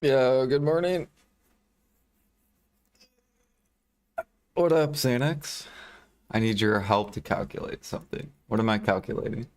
Yeah, good morning. What up, Xanax? I need your help to calculate something. What am I calculating?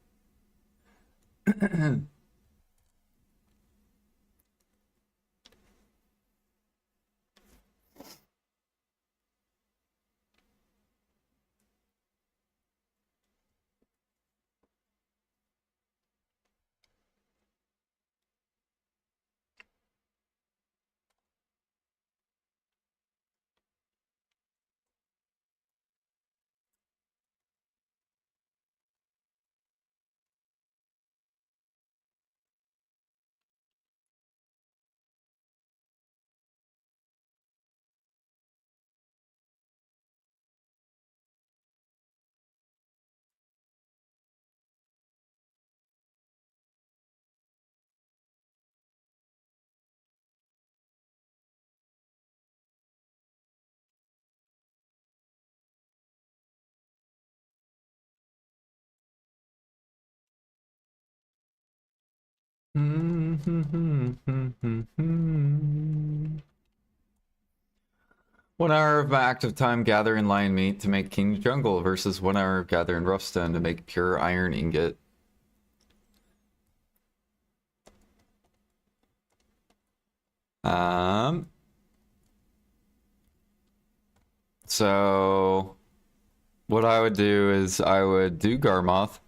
One hour of my active time gathering lion meat to make king jungle versus 1 hour of gathering rough stone to make pure iron ingot. Um, so what I would do is I would do Garmoth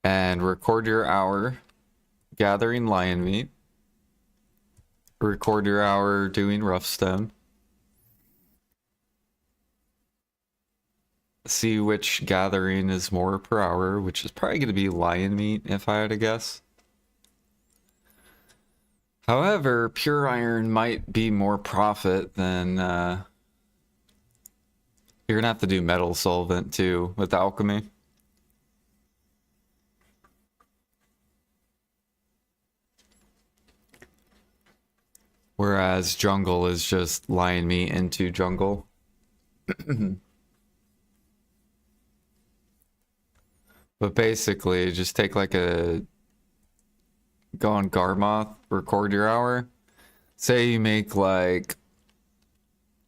and record your hour gathering lion meat. Record your hour doing rough stone. See which gathering is more per hour, which is probably going to be lion meat if I had to guess. However, pure iron might be more profit than you're gonna have to do metal solvent too with alchemy. Whereas jungle is just lion meat into jungle. But basically, just take like go on Garmoth, record your hour. Say you make like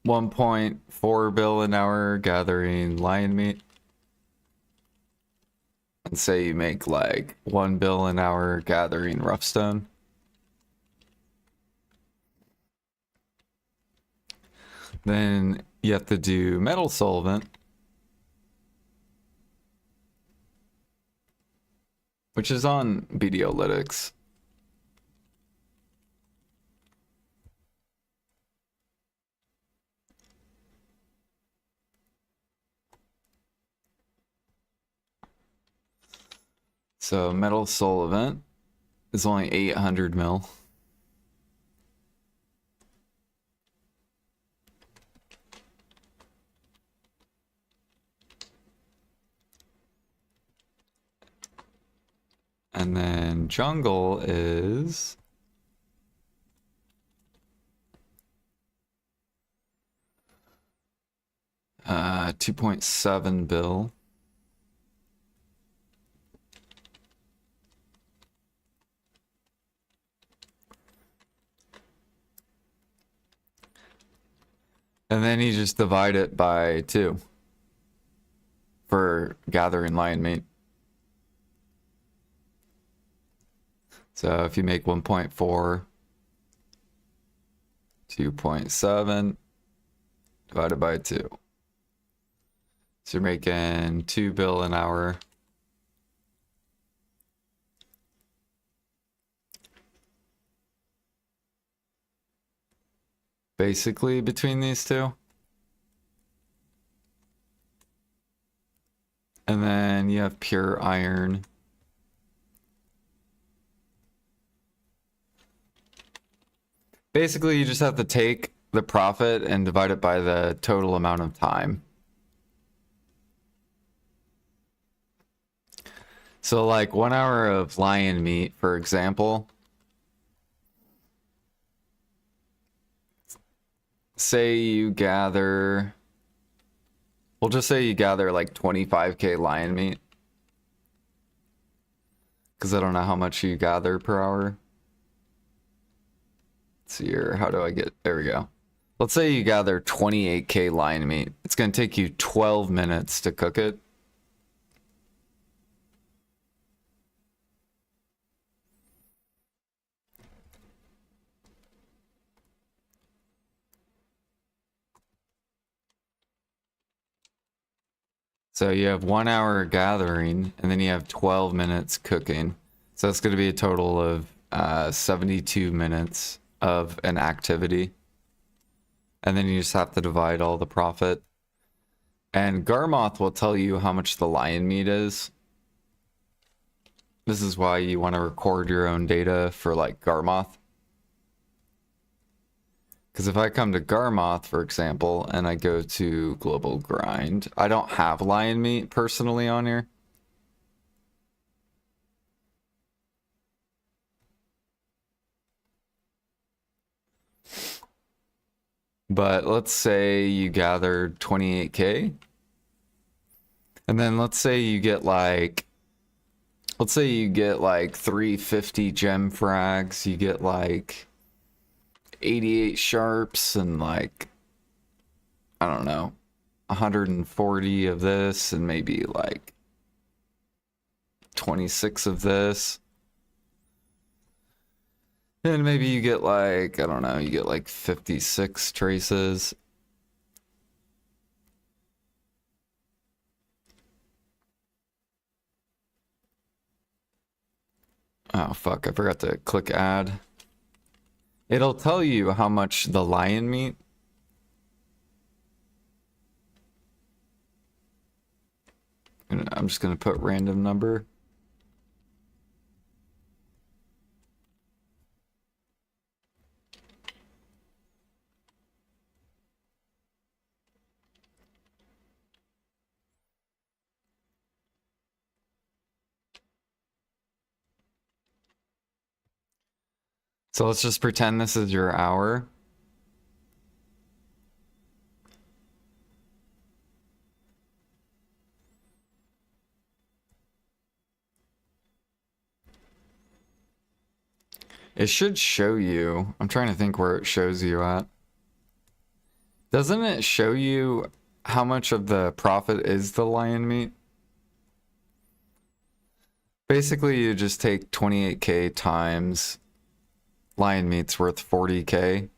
1.4 bill an hour gathering lion meat. And say you make like 1 bill an hour gathering rough stone. Then you have to do metal solvent, which is on BDolytics. So metal solvent is only 800 mil. And then jungle is 2.7 bill. And then you just divide it by 2 for gathering lion meat. So if you make 1.4, 2.7 divided by 2. So you're making 2 bill an hour. Basically between these two. And then you have pure iron. Basically, you just have to take the profit and divide it by the total amount of time. So like 1 hour of lion meat, for example, say you gather, we'll just say you gather like 25k lion meat. because I don't know how much you gather per hour. Let's see here. How do I get... There we go. Let's say you gather 28k lion meat. It's going to take you 12 minutes to cook it. So you have 1 hour gathering, and then you have 12 minutes cooking. So it's going to be a total of 72 minutes of an activity. And then you just have to divide all the profit. And Garmoth will tell you how much the lion meat is. This is why you want to record your own data for like Garmoth. Because if I come to Garmoth, for example, and I go to global grind, I don't have lion meat personally on here. But let's say you gathered 28k. And then let's say you get like 350 gem frags, you get like 88 sharps and like, I don't know, 140 of this and maybe like 26 of this. And maybe you get like, I don't know, you get like 56 traces. Oh fuck, I forgot to click add. It'll tell you how much the lion meat. And I'm just gonna put random number. So let's just pretend this is your hour. It should show you. I'm trying to think where it shows you at. Doesn't it show you how much of the profit is the lion meat? Basically, you just take 28k times lion meat's worth 40k.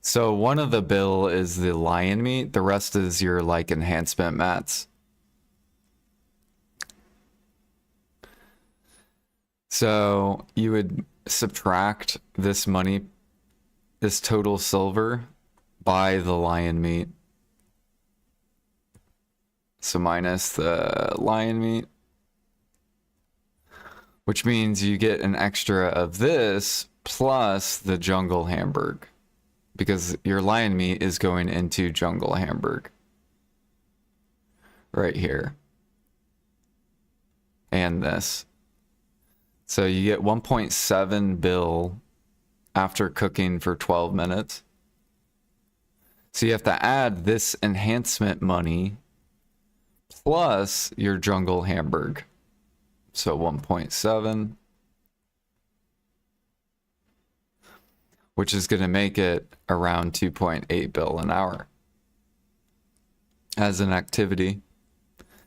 So one of the bill is the lion meat, the rest is your like enhancement mats. So you would subtract this money, this total silver, by the lion meat. So minus the lion meat, which means you get an extra of this plus the jungle hamburg, because your lion meat is going into jungle hamburg right here, and this. So you get 1.7 bill after cooking for 12 minutes. So you have to add this enhancement money plus your jungle hamburg. So 1.7, which is going to make it around 2.8 bill an hour as an activity.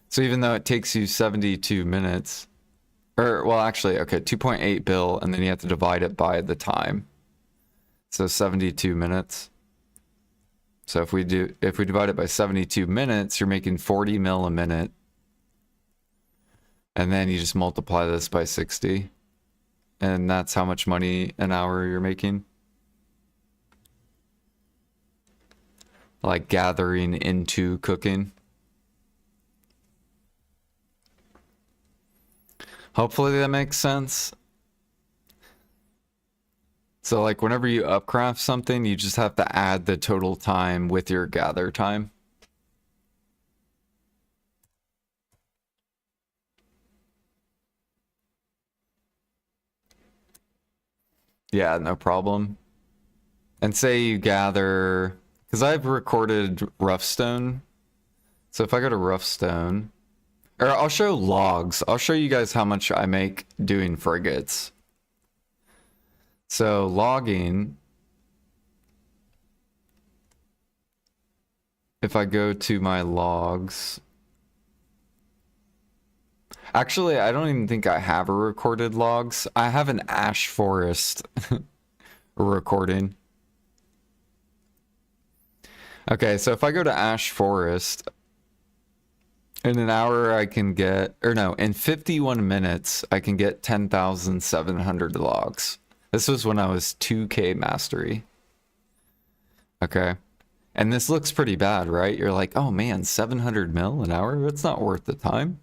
So even though it takes you 72 minutes, or well, actually, okay, 2.8 bill, and then you have to divide it by the time. So 72 minutes. So if we divide it by 72 minutes, you're making 40 mil a minute. And then you just multiply this by 60. And that's how much money an hour you're making. Like gathering into cooking. Hopefully that makes sense. So like whenever you upcraft something, you just have to add the total time with your gather time. Yeah, no problem. And say you gather, because I've recorded rough stone. So if I go to rough stone, Or I'll show logs. I'll show you guys how much I make doing frigates. So logging, if I go to my logs, actually, I don't even think I have a recorded logs. I have an ash forest recording. Okay, so if I go to ash forest, in an hour I can get, or no, in 51 minutes I can get 10,700 logs. This was when I was 2K mastery. Okay. And this looks pretty bad, right? You're like, oh man, 700 mil an hour? That's not worth the time.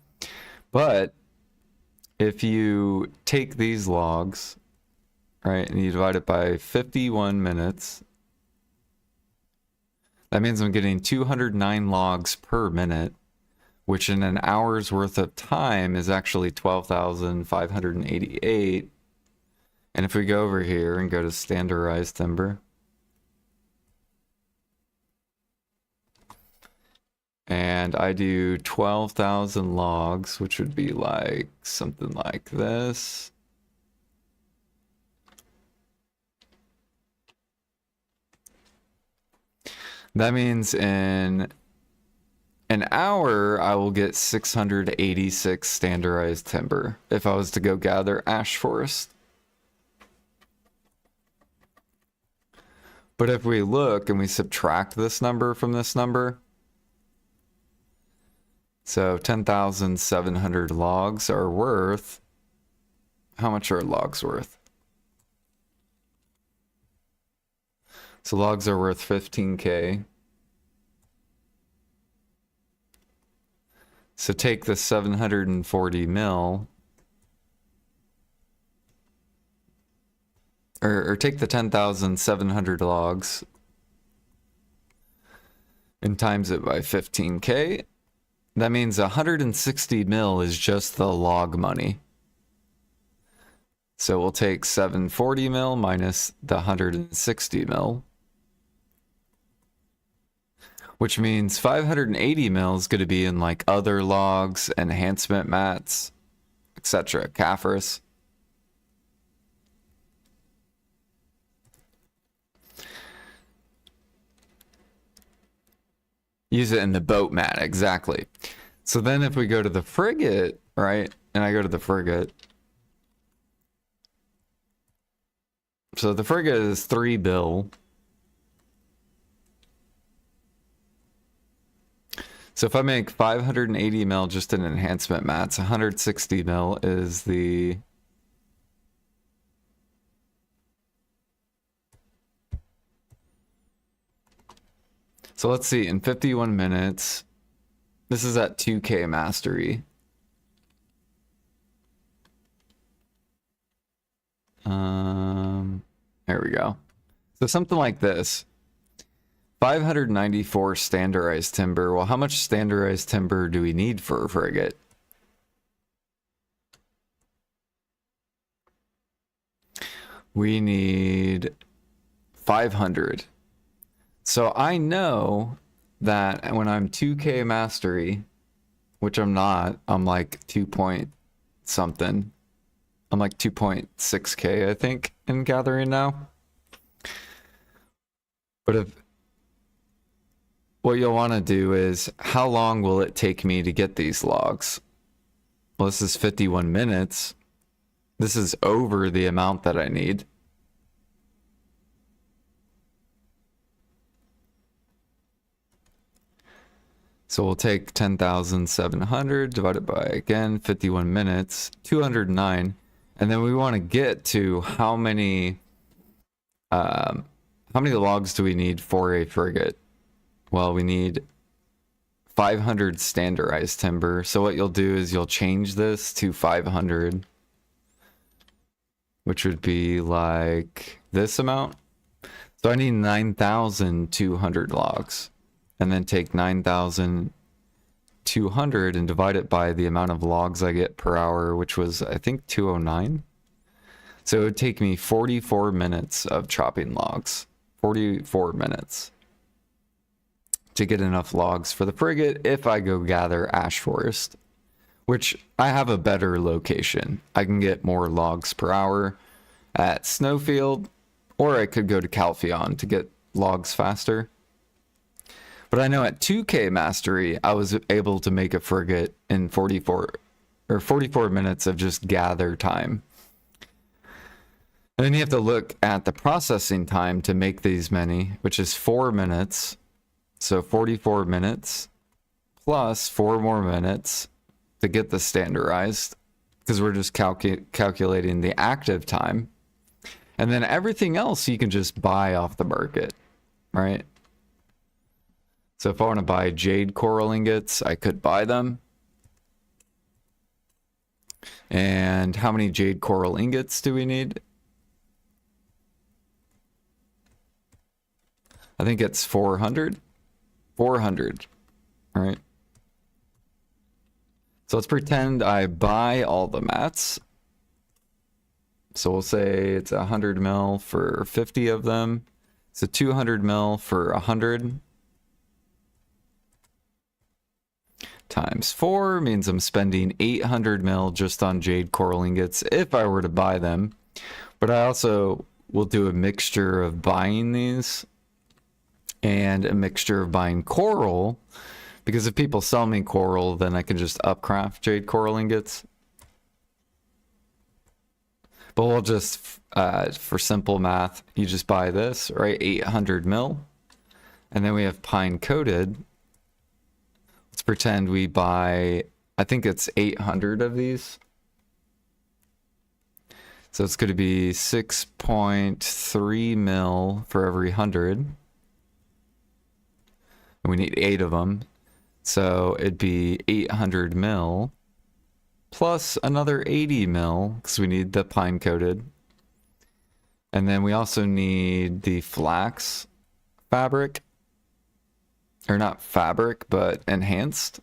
But if you take these logs, right, and you divide it by 51 minutes, that means I'm getting 209 logs per minute, which in an hour's worth of time is actually 12,588. And if we go over here and go to standardized timber, and I do 12,000 logs, which would be like something like this. That means in an hour, I will get 686 standardized timber if I was to go gather ash forest. But if we look and we subtract this number from this number, so 10,700 logs are worth, how much are logs worth? So logs are worth 15K. So take the 740 mil, or take the 10,700 logs and times it by 15K. That means 160 mil is just the log money. So we'll take 740 mil minus the 160 mil, which means 580 mil is going to be in like other logs, enhancement mats, etc. CAFRs. Use it in the boat mat, exactly. So then if we go to the frigate, right, and I go to the frigate, so the frigate is 3 bill. So if I make 580 mil just in enhancement mats, 160 mil is the... So let's see, in 51 minutes, this is at 2K mastery. There we go. So something like this. 594 standardized timber. Well, how much standardized timber do we need for a frigate? We need 500. So I know that when I'm 2K mastery, which I'm not, I'm like 2 point something. I'm like 2.6K, I think, in gathering now. But if what you'll want to do is, how long will it take me to get these logs? Well, this is 51 minutes. This is over the amount that I need. So we'll take 10,700 divided by, again, 51 minutes, 209. And then we want to get to how many logs do we need for a frigate? Well, we need 500 standardized timber. So what you'll do is you'll change this to 500, which would be like this amount. So I need 9,200 logs. And then take 9,200 and divide it by the amount of logs I get per hour, which was, I think, 209. So it would take me 44 minutes of chopping logs. 44 minutes to get enough logs for the frigate if I go gather ash forest. which I have a better location. I can get more logs per hour at Snowfield, or I could go to Calpheon to get logs faster. But I know at 2K Mastery, I was able to make a frigate in 44 minutes of just gather time. And then you have to look at the processing time to make these many, which is 4 minutes. So 44 minutes plus 4 more minutes to get the standardized, because we're just calculating the active time. And then everything else you can just buy off the market, right? So if I want to buy jade coral ingots, I could buy them. And how many jade coral ingots do we need? I think it's 400. 400. All right. So let's pretend I buy all the mats. So we'll say it's 100 mil for 50 of them. So 200 mil for 100. Times 4 means I'm spending 800 mil just on jade coral ingots if I were to buy them. But I also will do a mixture of buying these and a mixture of buying coral, because if people sell me coral, then I can just upcraft jade coral ingots. But we'll just, for simple math, you just buy this, right? 800 mil. And then we have pine coated. Let's pretend we buy, I think it's 800 of these. So it's going to be 6.3 mil for every 100. And we need 8 of them. So it'd be 800 mil plus another 80 mil because we need the pine coated. And then we also need the flax fabric. Or not fabric, but enhanced.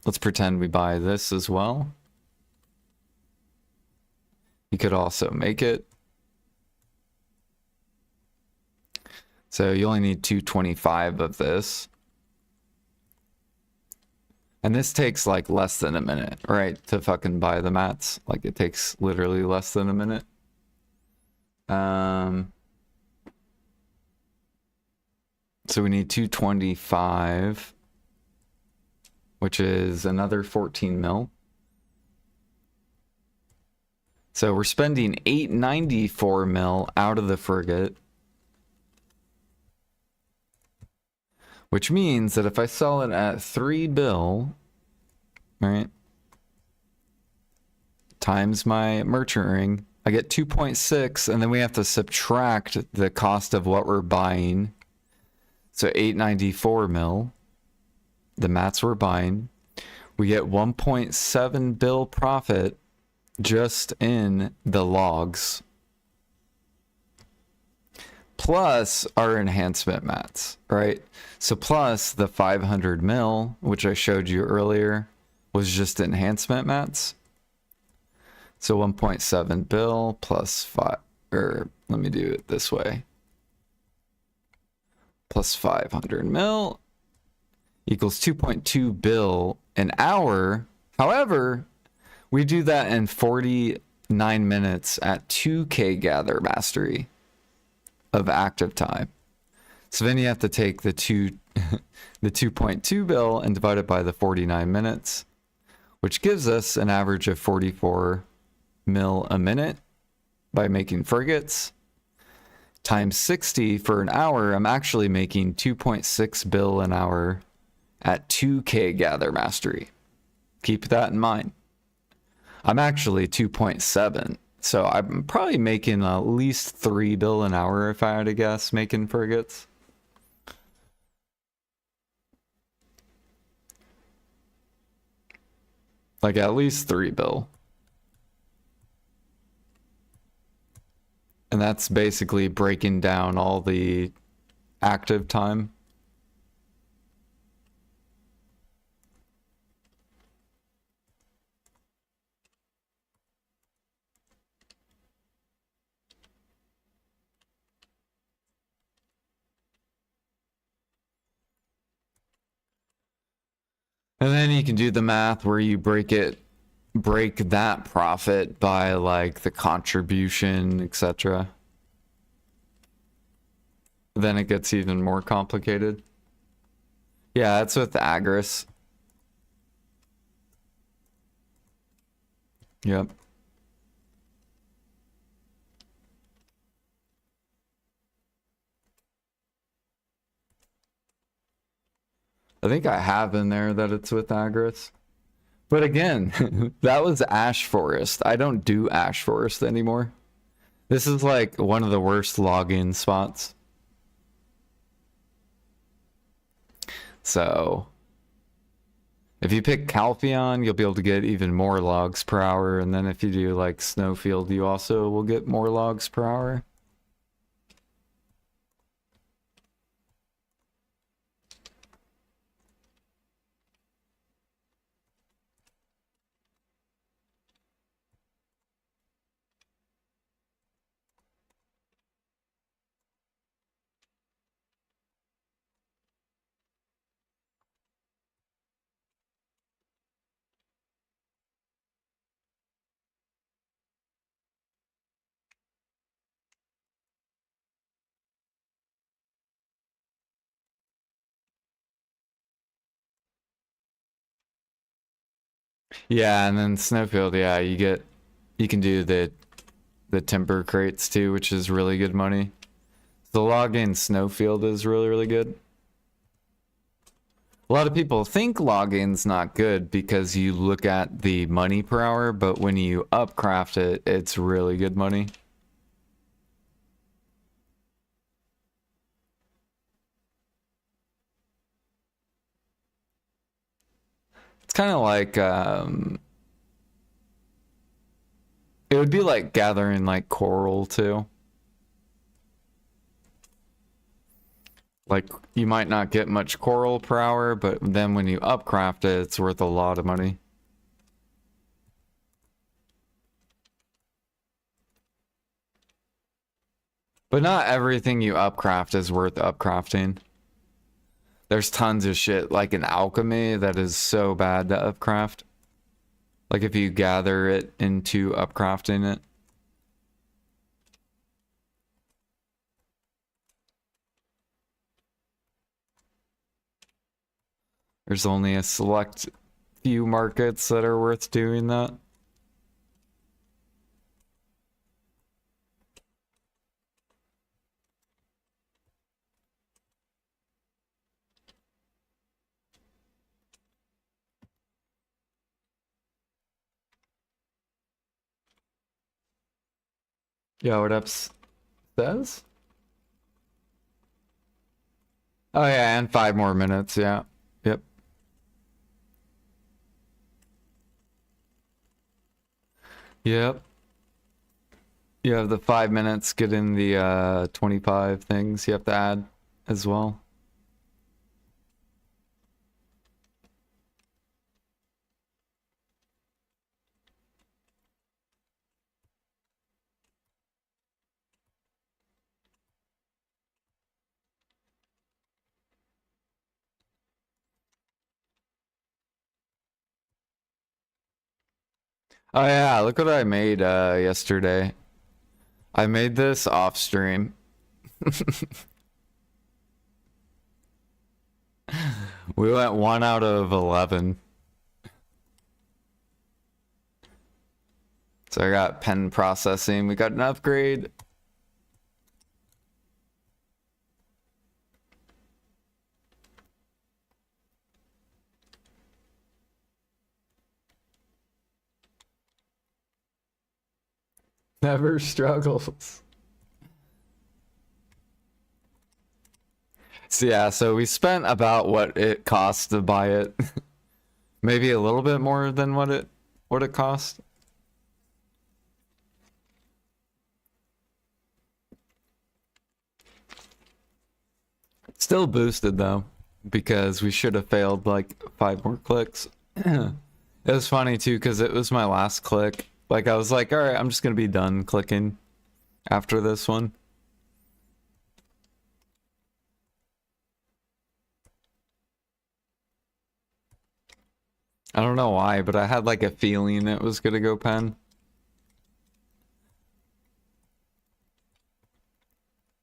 Let's pretend we buy this as well. You could also make it. So you only need 225 of this. And this takes like less than a minute, right? To fucking buy the mats. Like it takes literally less than a minute. So we need 225, which is another 14 mil. So we're spending 894 mil out of the frigate. Which means that if I sell it at 3 bill, right, times my merchant ring, I get 2.6, and then we have to subtract the cost of what we're buying. So 894 mil, the mats we're buying. We get 1.7 bill profit just in the logs, plus our enhancement mats, right? So plus the 500 mil, which I showed you earlier, was just enhancement mats. So 1.7 bill plus 5, or let me do it this way. Plus 500 mil equals 2.2 bill an hour. However, we do that in 49 minutes at 2K gather mastery of active time. So then you have to take the 2.2 bill and divide it by the 49 minutes, which gives us an average of 44 mil a minute by making frigates. Times 60 for an hour, I'm actually making 2.6 bill an hour at 2K gather mastery. Keep that in mind. I'm actually 2.7, so I'm probably making at least 3 bill an hour if I had to guess making frigates. Like at least 3 bill. And that's basically breaking down all the active time. And then you can do the math where you break it break that profit by like the contribution, etc., then it gets even more complicated. Yeah, that's with Agris. Yep. I think I have in there that it's with Agris. But again, that was Ash Forest. I don't do Ash Forest anymore. This is like one of the worst login spots. So if you pick Calpheon, you'll be able to get even more logs per hour. And then if you do like Snowfield, you also will get more logs per hour. Yeah, and then Snowfield, yeah, you can do the timber crates too, which is really good money. The login Snowfield is really good. A lot of people think login's not good because you look at the money per hour, but when you upcraft it, it's really good money. It's kind of like it would be like gathering like coral too. Like you might not get much coral per hour, but then when you upcraft it, it's worth a lot of money. But not everything you upcraft is worth upcrafting. There's tons of shit like in alchemy that is so bad to upcraft. Like if you gather it into upcrafting it. There's only a select few markets that are worth doing that. Yeah, what up says? Oh yeah, and 5 more minutes, yeah. Yep. Yep. You have the 5 minutes, get in the 25 things you have to add as well. Oh yeah, look what I made yesterday. I made this off stream. We went 1 out of 11. So I got pen processing. We got an upgrade. Never struggles. So yeah, so we spent about what it costs to buy it. Maybe a little bit more than what it cost. Still boosted though, because we should have failed like 5 more clicks. It was funny too, because it was my last click. Like I was like, all right, I'm just gonna be done clicking after this one. I don't know why, but I had like a feeling it was gonna go pen.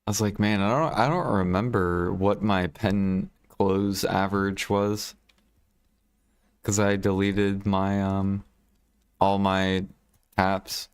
I was like, man, I don't remember what my pen close average was. Cause I deleted my all my tabs.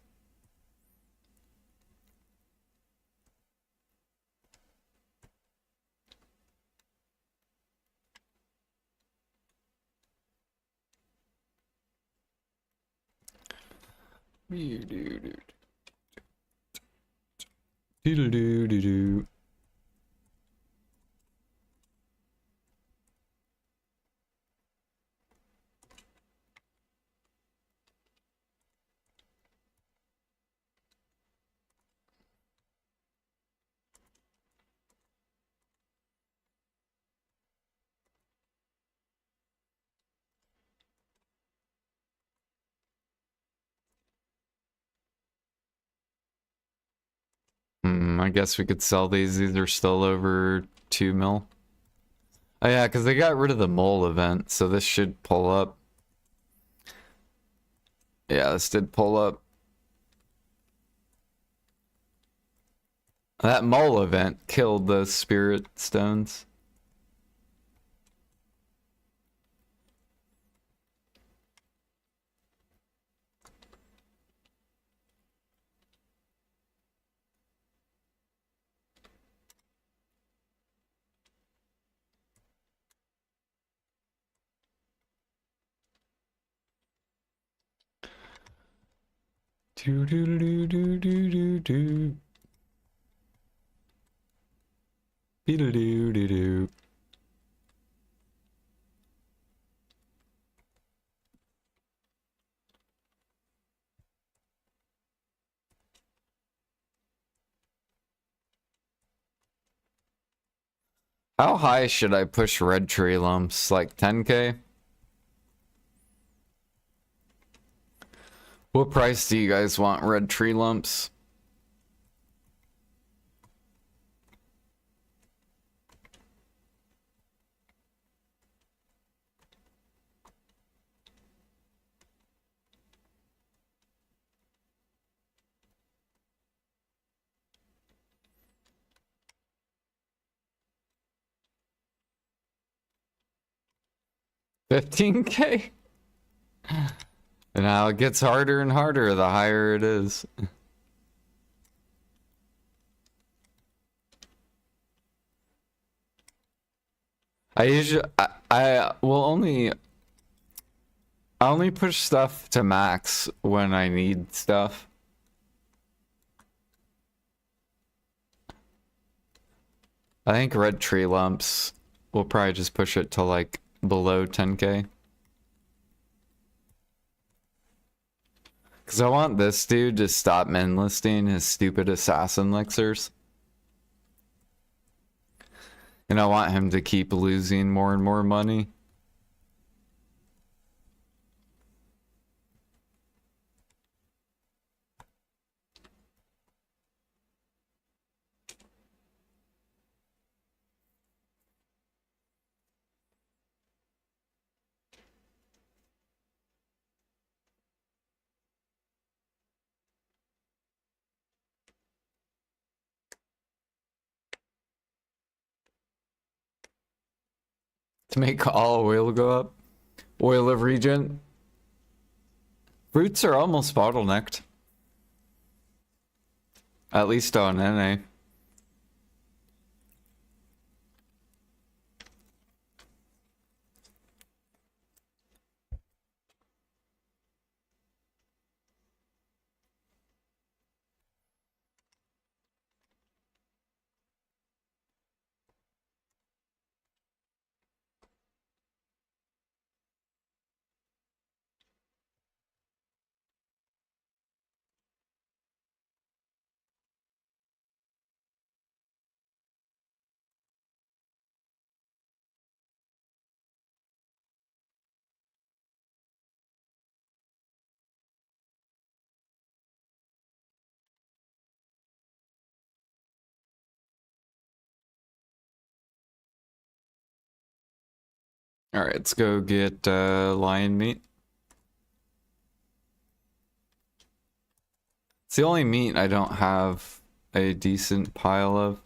I guess we could sell these. These are still over 2 mil. Oh yeah, because they got rid of the mole event, so this should pull up. Yeah, this did pull up. That mole event killed the spirit stones. Do do do do do do do. Do do do do do. How high should I push red tree lumps? Like 10k? What price do you guys want red tree lumps? $15k? And now it gets harder and harder the higher it is. I will only I only push stuff to max when I need stuff. I think red tree lumps will probably just push it to like below 10k. Because I want this dude to stop min listing his stupid assassin elixirs. And I want him to keep losing more and more money. To make all oil go up. Oil of regen. Fruits are almost bottlenecked. At least on NA. All right, let's go get lion meat. It's the only meat I don't have a decent pile of.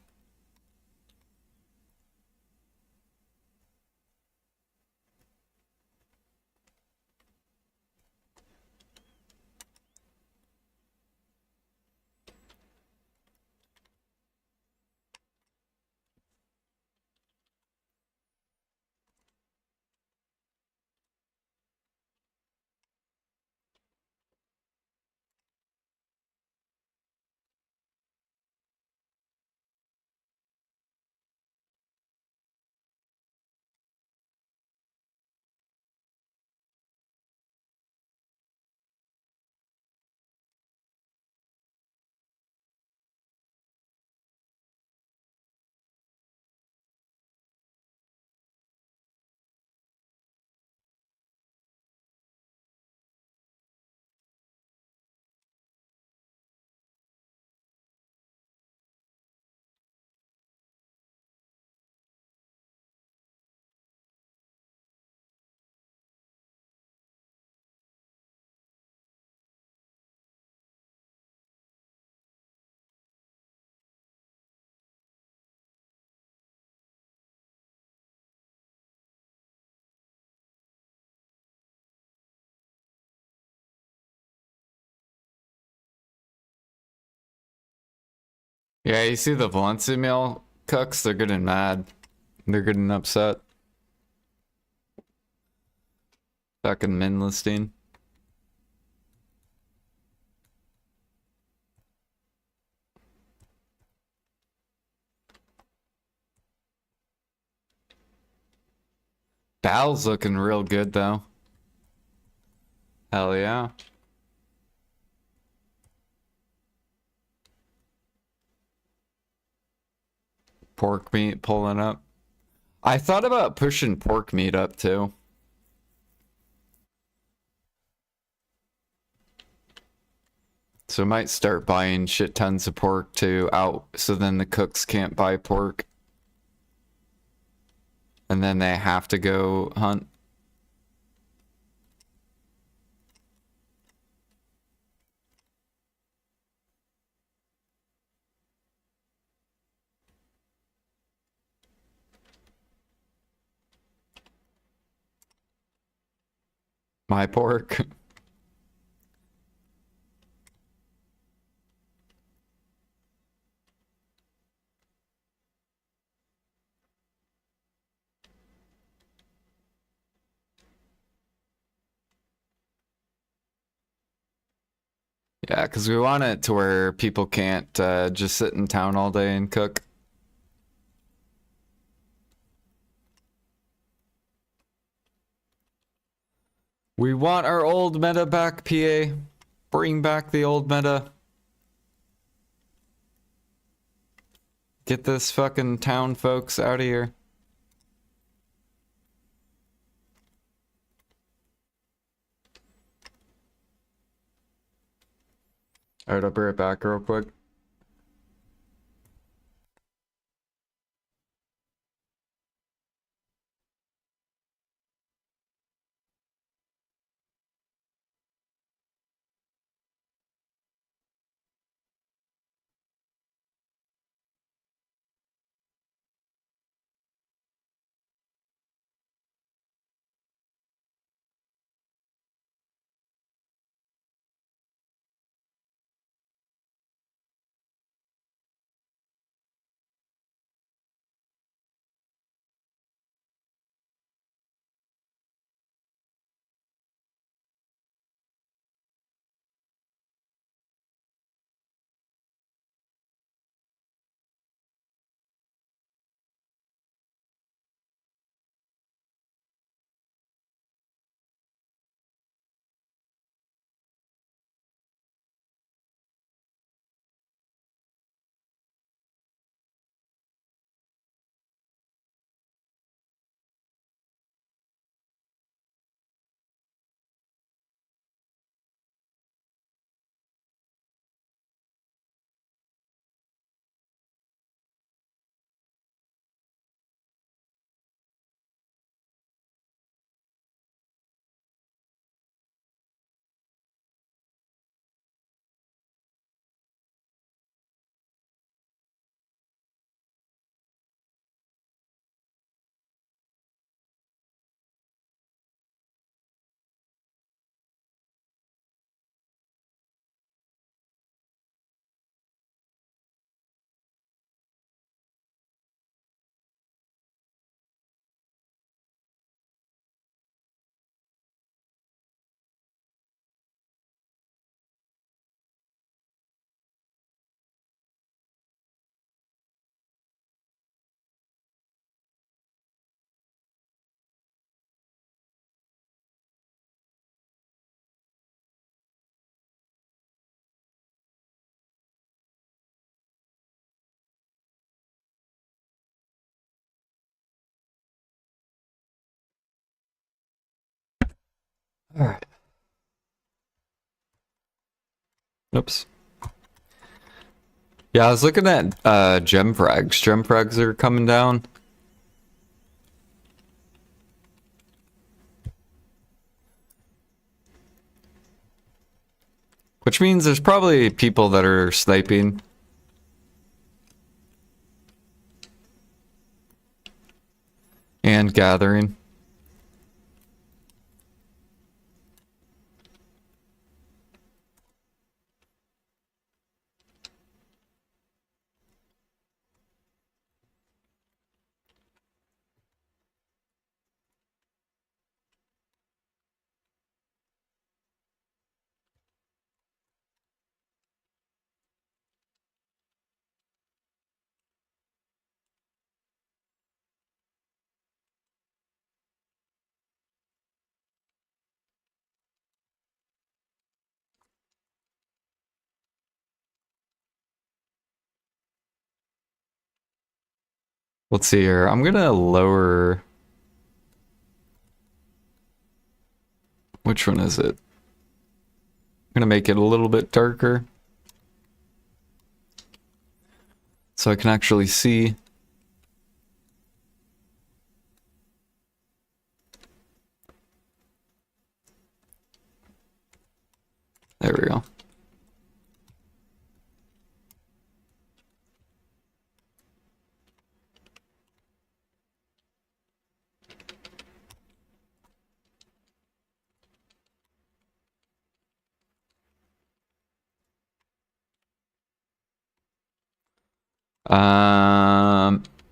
Yeah, you see the Valencia meal cooks, they're getting mad. They're getting upset. Fucking min listing. Bal's looking real good though. Hell yeah. Pork meat pulling up. I thought about pushing pork meat up too. So I might start buying shit tons of pork too out so then the cooks can't buy pork. And then they have to go hunt. My pork. Yeah, because we want it to where people can't just sit in town all day and cook. We want our old meta back, PA. Bring back the old meta. Get this fucking town folks out of here. Alright, I'll be right back real quick. All right. Oops. Yeah, I was looking at gem frags. Gem frags are coming down. Which means there's probably people that are sniping. And gathering. Let's see here. I'm gonna lower... Which one is it? I'm gonna make it a little bit darker. So I can actually see. There we go.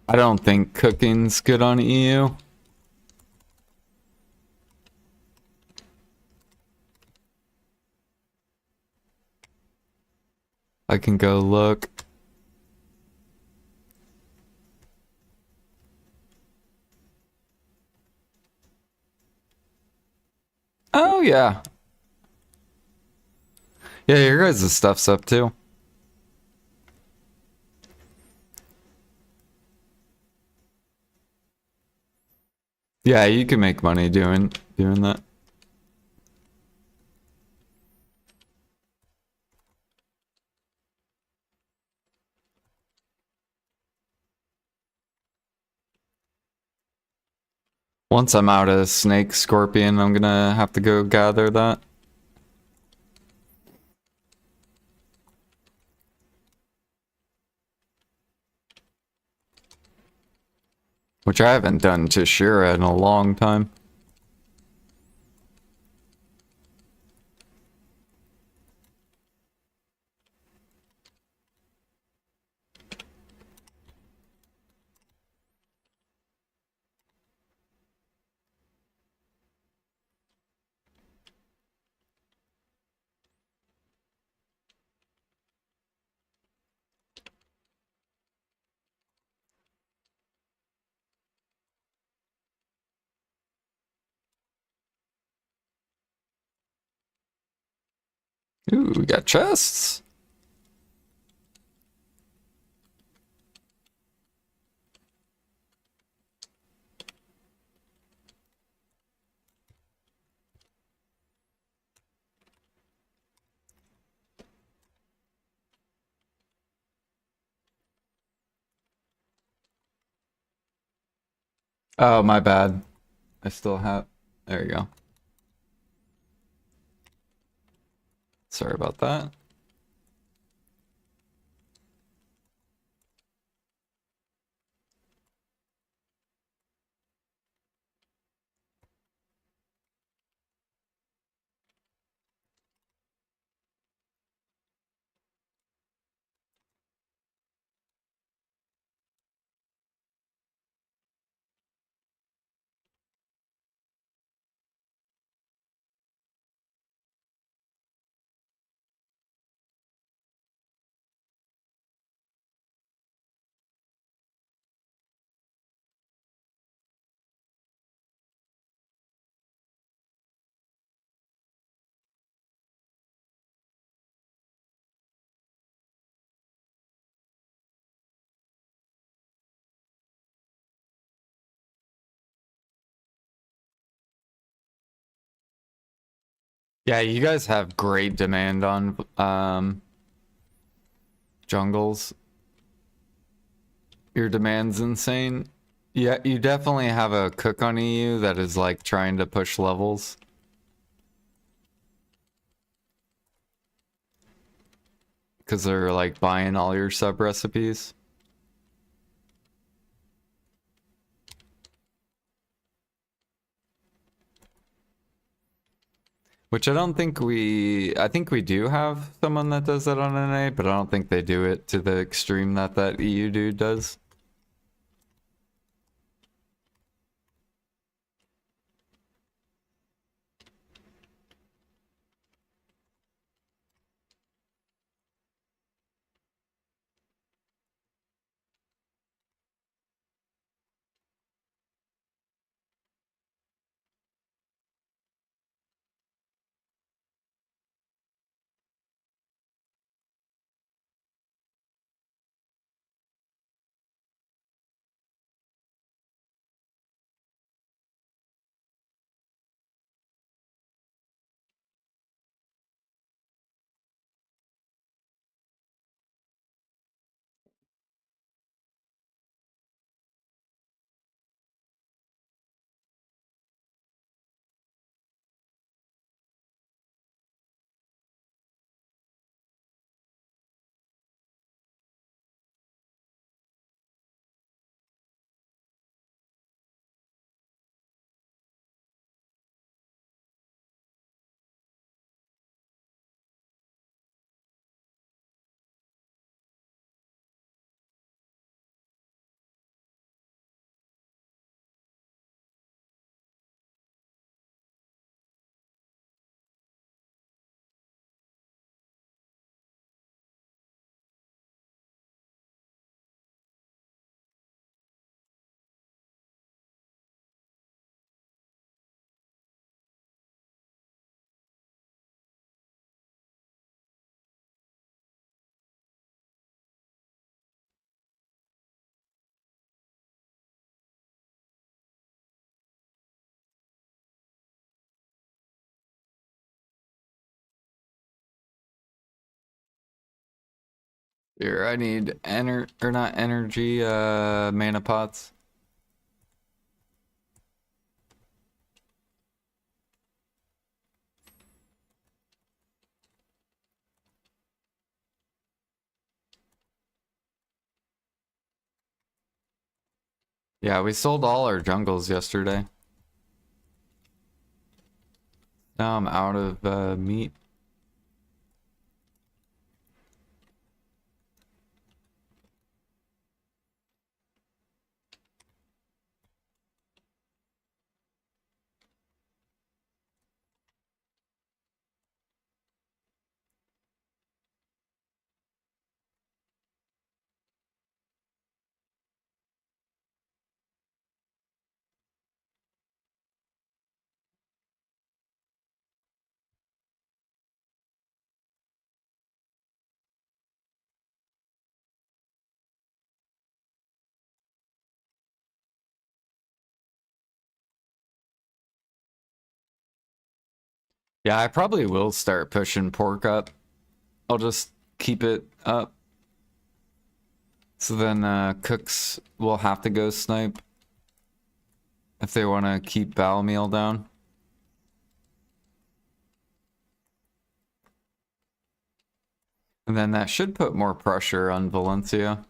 I don't think cooking's good on EU. I can go look. Oh, yeah. Yeah, your guys' stuff's up too. Yeah, you can make money doing that. Once I'm out of snake scorpion, I'm gonna have to go gather that. Which I haven't done to Shira in a long time. Ooh, we got chests. Oh, my bad. I still have... There you go. Sorry about that. Yeah, you guys have great demand on jungles. Your demand's insane. Yeah, you definitely have a cook on EU that is like trying to push levels. Because they're like buying all your sub recipes. Which I think we do have someone that does that on NA, but I don't think they do it to the extreme that that EU dude does. Here, I need not energy, mana pots. Yeah, we sold all our jungles yesterday. Now I'm out of meat. Yeah, I probably will start pushing pork up. I'll just keep it up. So then cooks will have to go snipe if they want to keep bowel meal down. And then that should put more pressure on Valencia.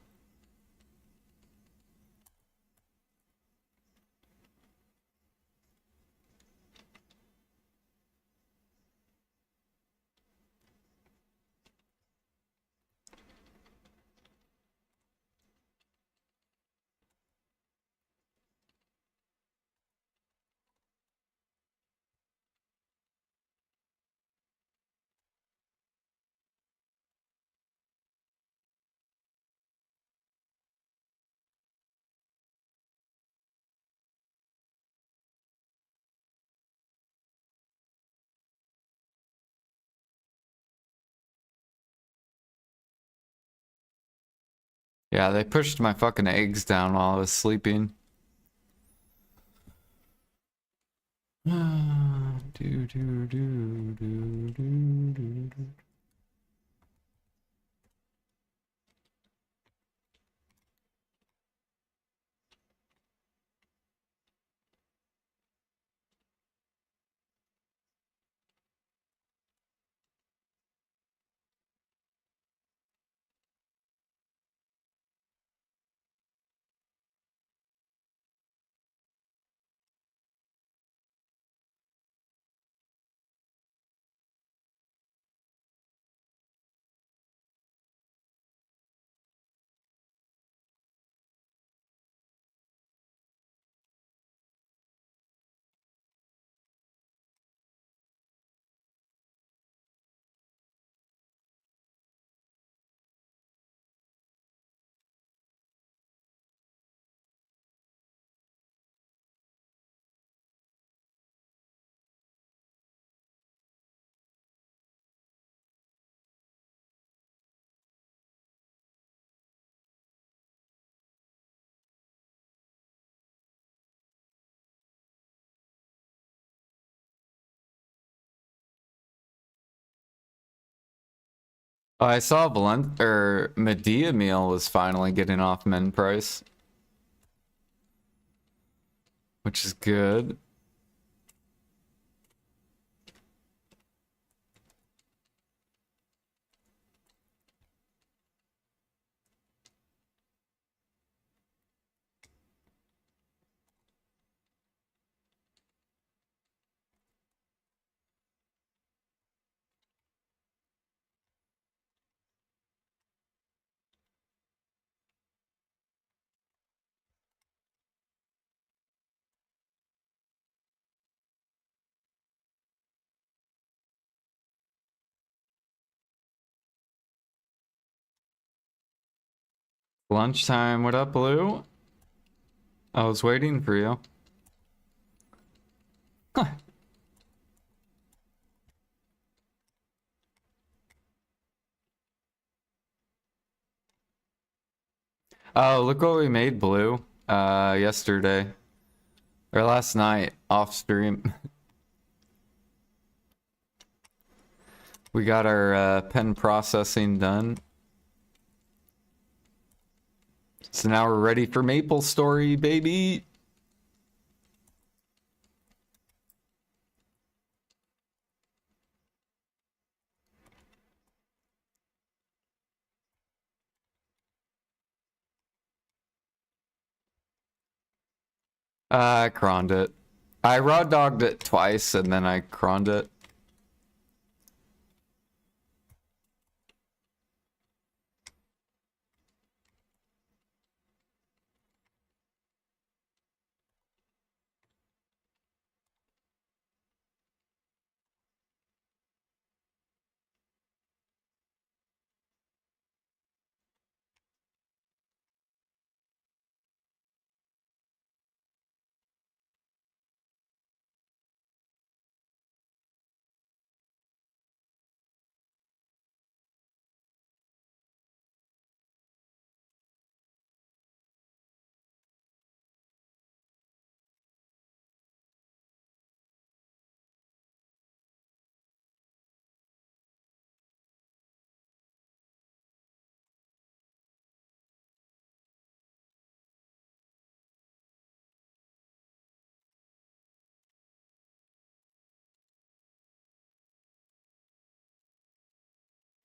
Yeah, they pushed my fucking eggs down while I was sleeping. Do, do, do, do, do, do, do. Oh, I saw Blunt or Medea meal was finally getting off min price, which is good. Lunchtime, what up, Blue? I was waiting for you. Huh. Oh, look what we made, Blue. Yesterday. Or last night, off stream. We got our pen processing done. So now we're ready for Maple Story, baby. I croned it. I raw dogged it twice and then I croned it.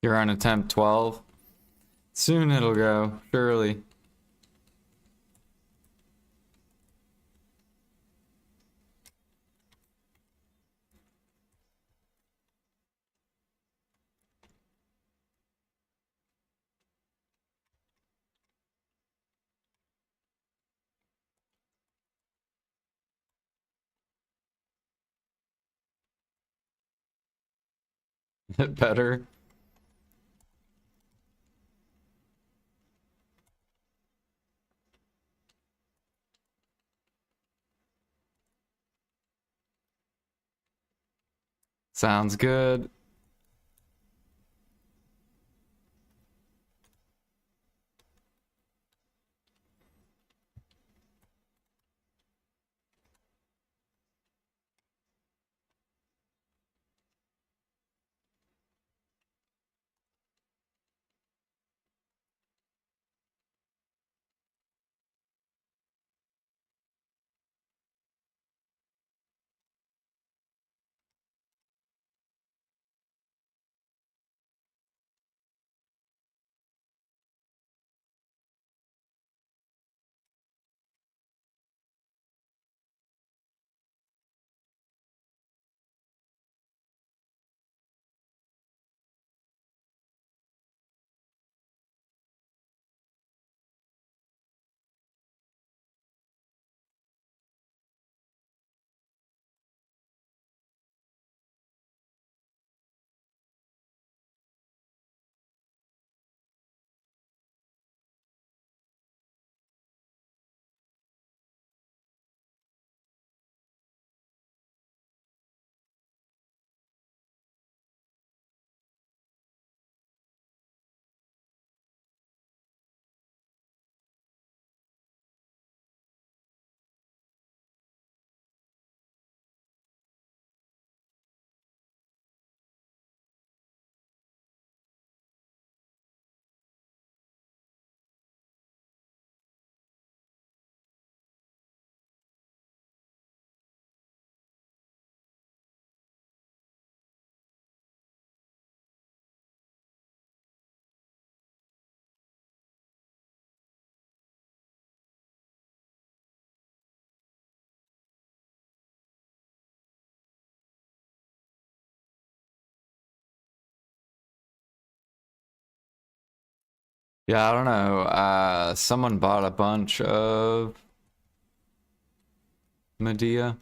You're on attempt 12. Soon it'll go, surely. Better. Sounds good. Yeah, I don't know. Someone bought a bunch of Medea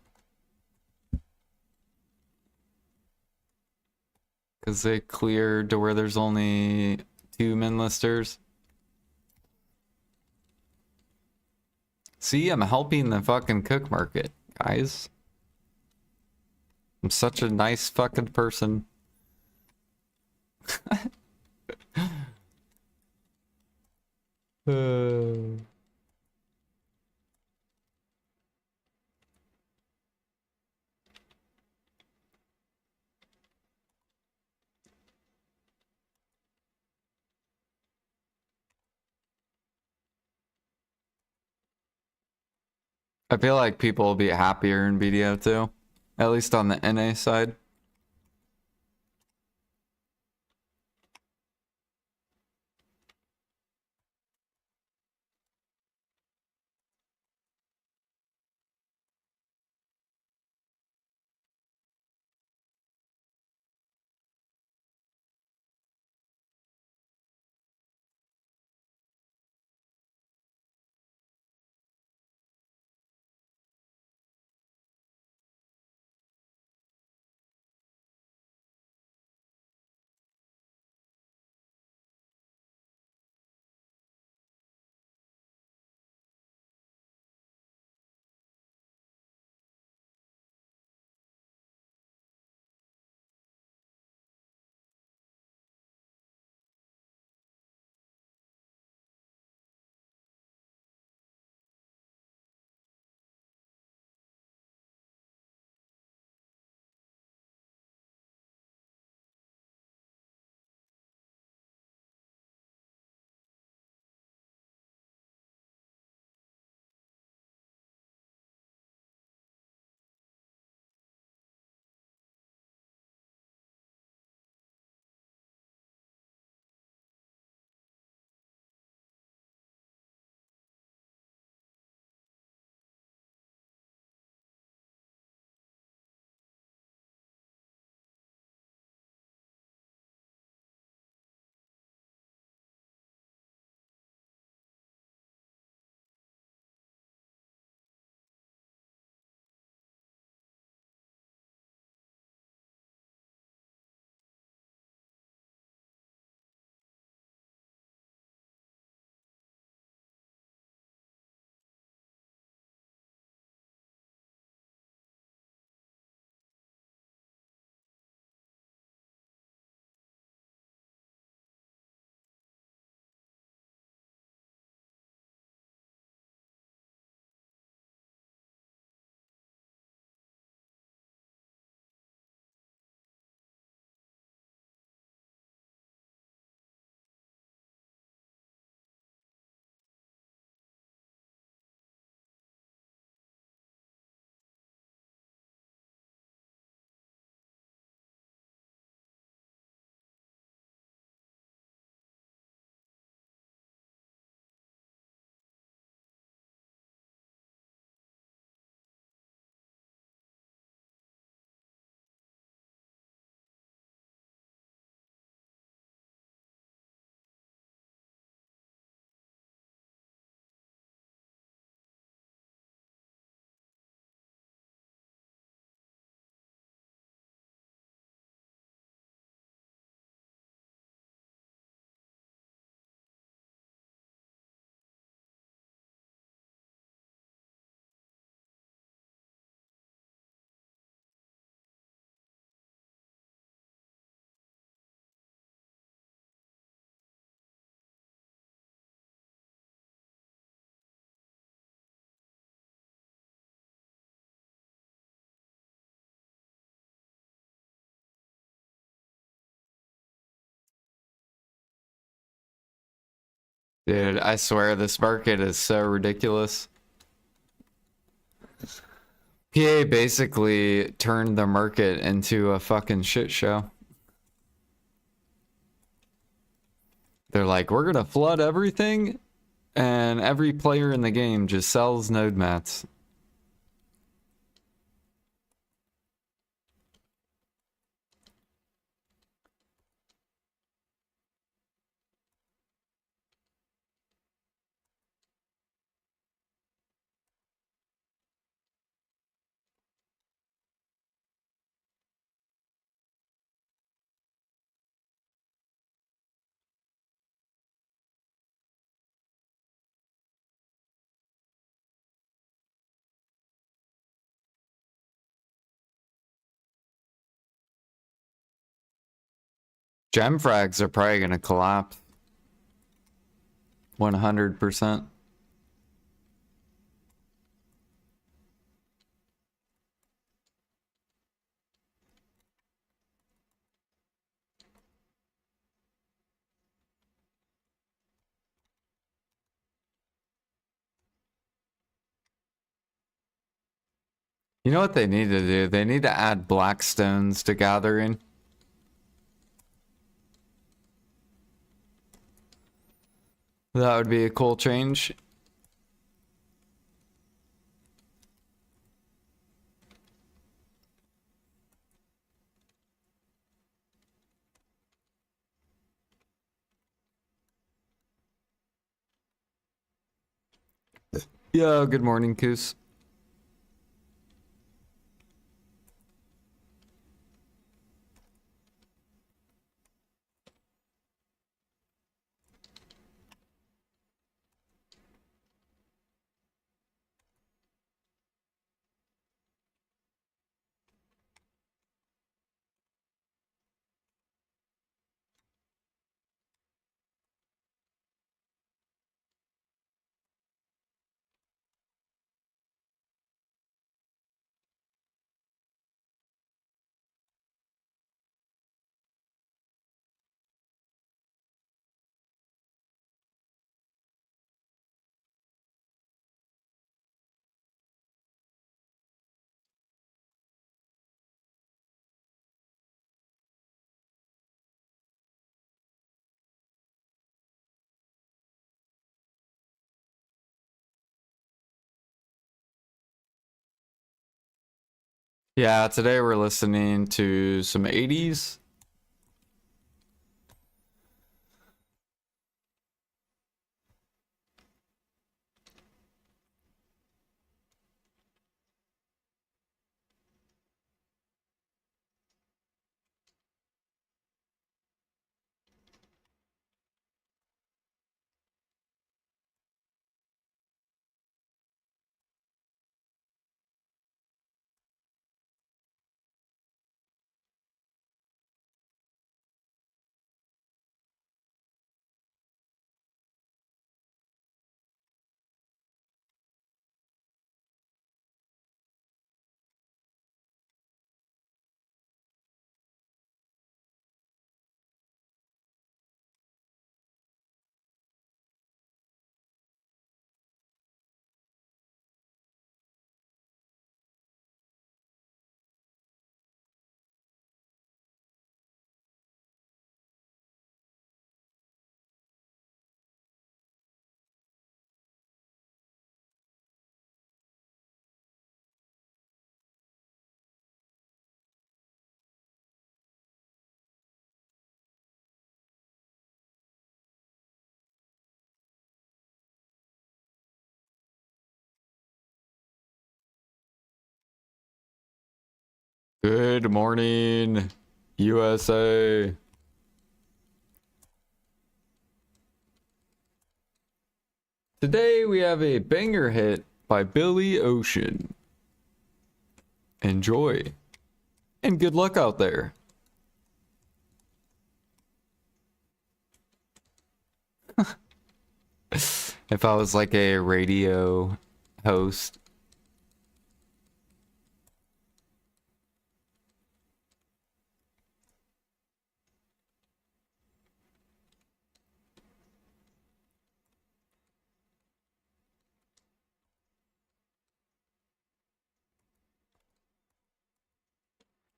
because they cleared to where there's only 2 min listers. See, I'm helping the fucking cook market, guys. I'm such a nice fucking person. I feel like people will be happier in BDO too, at least on the NA side. Dude, I swear this market is so ridiculous. PA basically turned the market into a fucking shit show. They're like, we're gonna flood everything, and every player in the game just sells node mats. Gem frags are probably gonna collapse 100%. You know what they need to do? They need to add black stones to gathering. That would be a cool change. Yeah, good morning, Coos. Yeah, today we're listening to some 80s. Good morning, USA. Today we have a banger hit by Billy Ocean. Enjoy. And good luck out there. If I was like a radio host.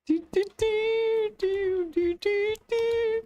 Do, do, do, do, do, do, do.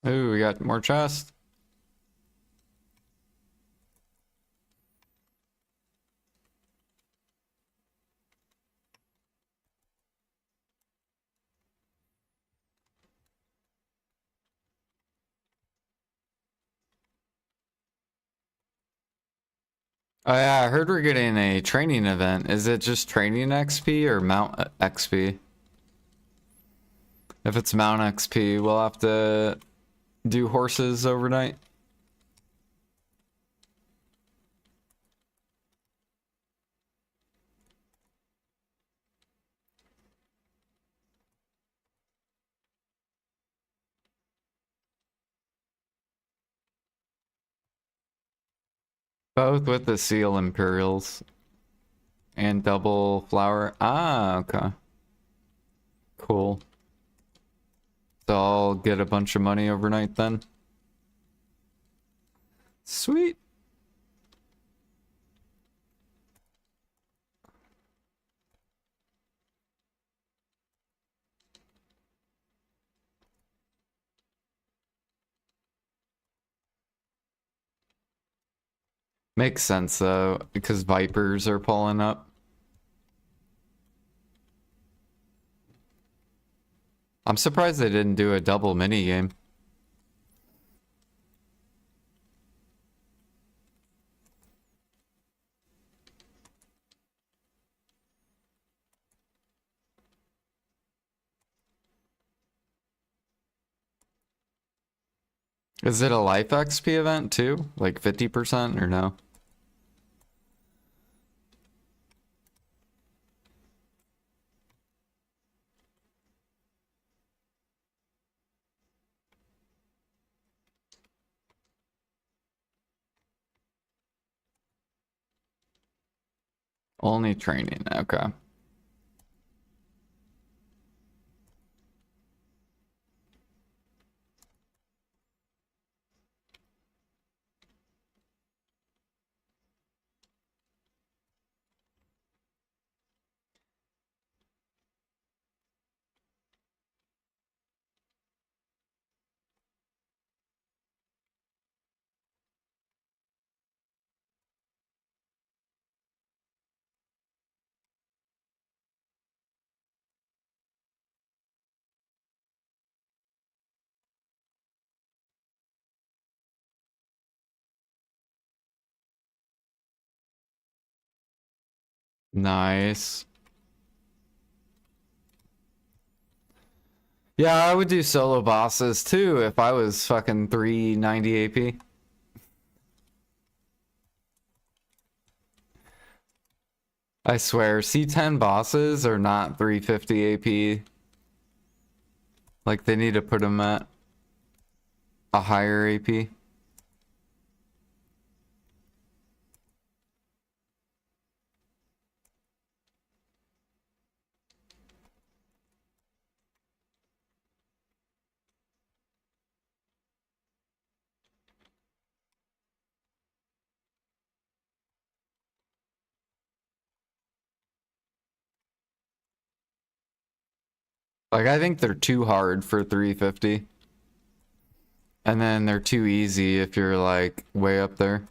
Ooh, we got more chest. Oh yeah, I heard we're getting a training event. Is it just training XP or mount XP? If it's mount XP, we'll have to do horses overnight. Both with the seal Imperials and double flower. Ah, okay. Cool. So I'll get a bunch of money overnight then. Sweet. Makes sense though, because Vipers are pulling up. I'm surprised they didn't do a double mini game. Is it a life XP event too? Like 50% or no? Only training, okay. Nice. Yeah, I would do solo bosses too if I was fucking 390 AP. I swear, C10 bosses are not 350 AP. Like, they need to put them at a higher AP. Like, I think they're too hard for 350. And then they're too easy if you're, like, way up there.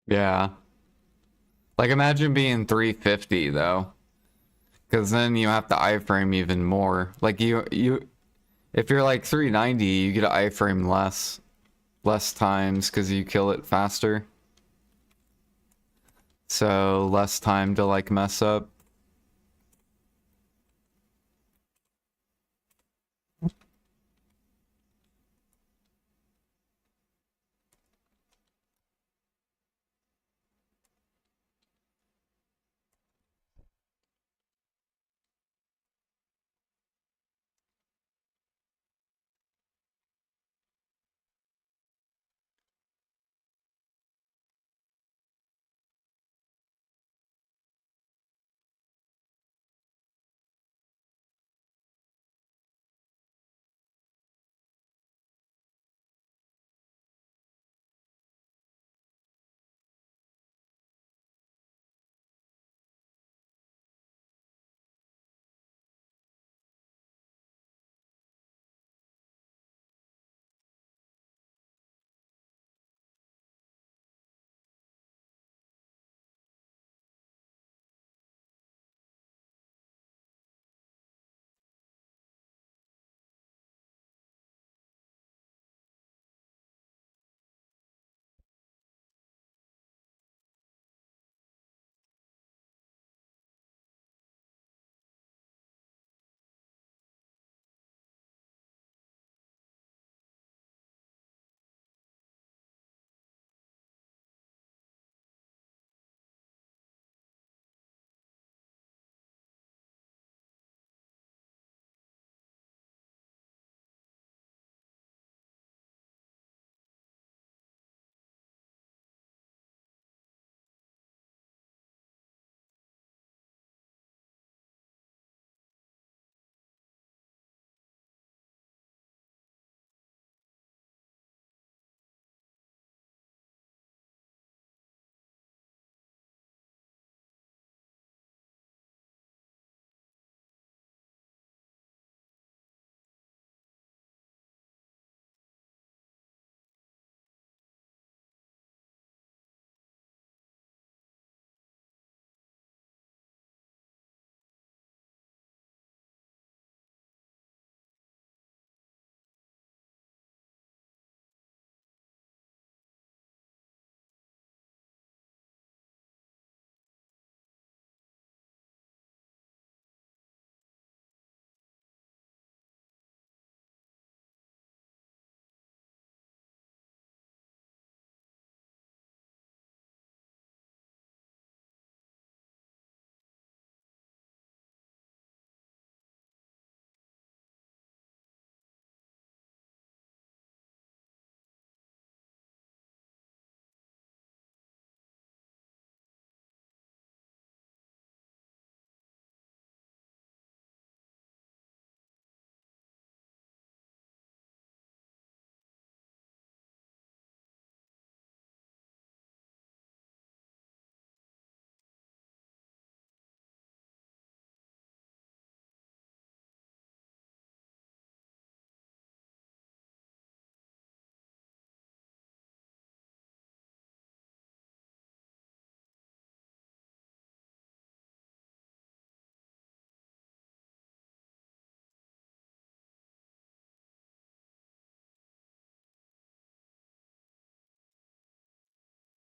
Yeah. Like, imagine being 350, though. Because then you have to iframe even more. Like, if you're like 390, you get to iframe less times because you kill it faster. So less time to like mess up.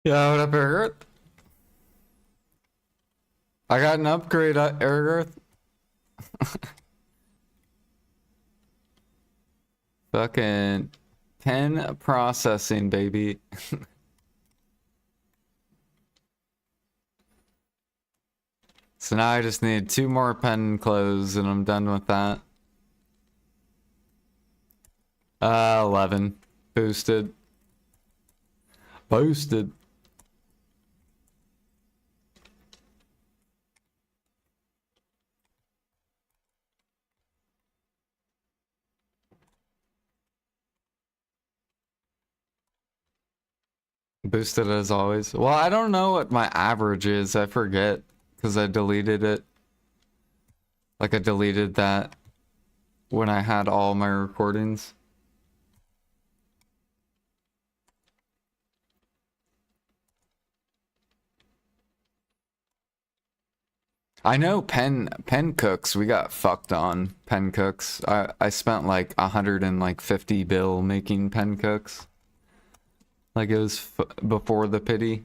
Yeah, what up, Eric? I got an upgrade, Eric. Fucking pen processing, baby. So now I just need 2 more pen clothes and I'm done with that. 11. Boosted. Boosted. Boosted as always. Well, I don't know what my average is. I forget because I deleted it. Like I deleted that when I had all my recordings. I know pen cooks. We got fucked on pen cooks. I spent like 150 bill making pen cooks. Like it was before the pity.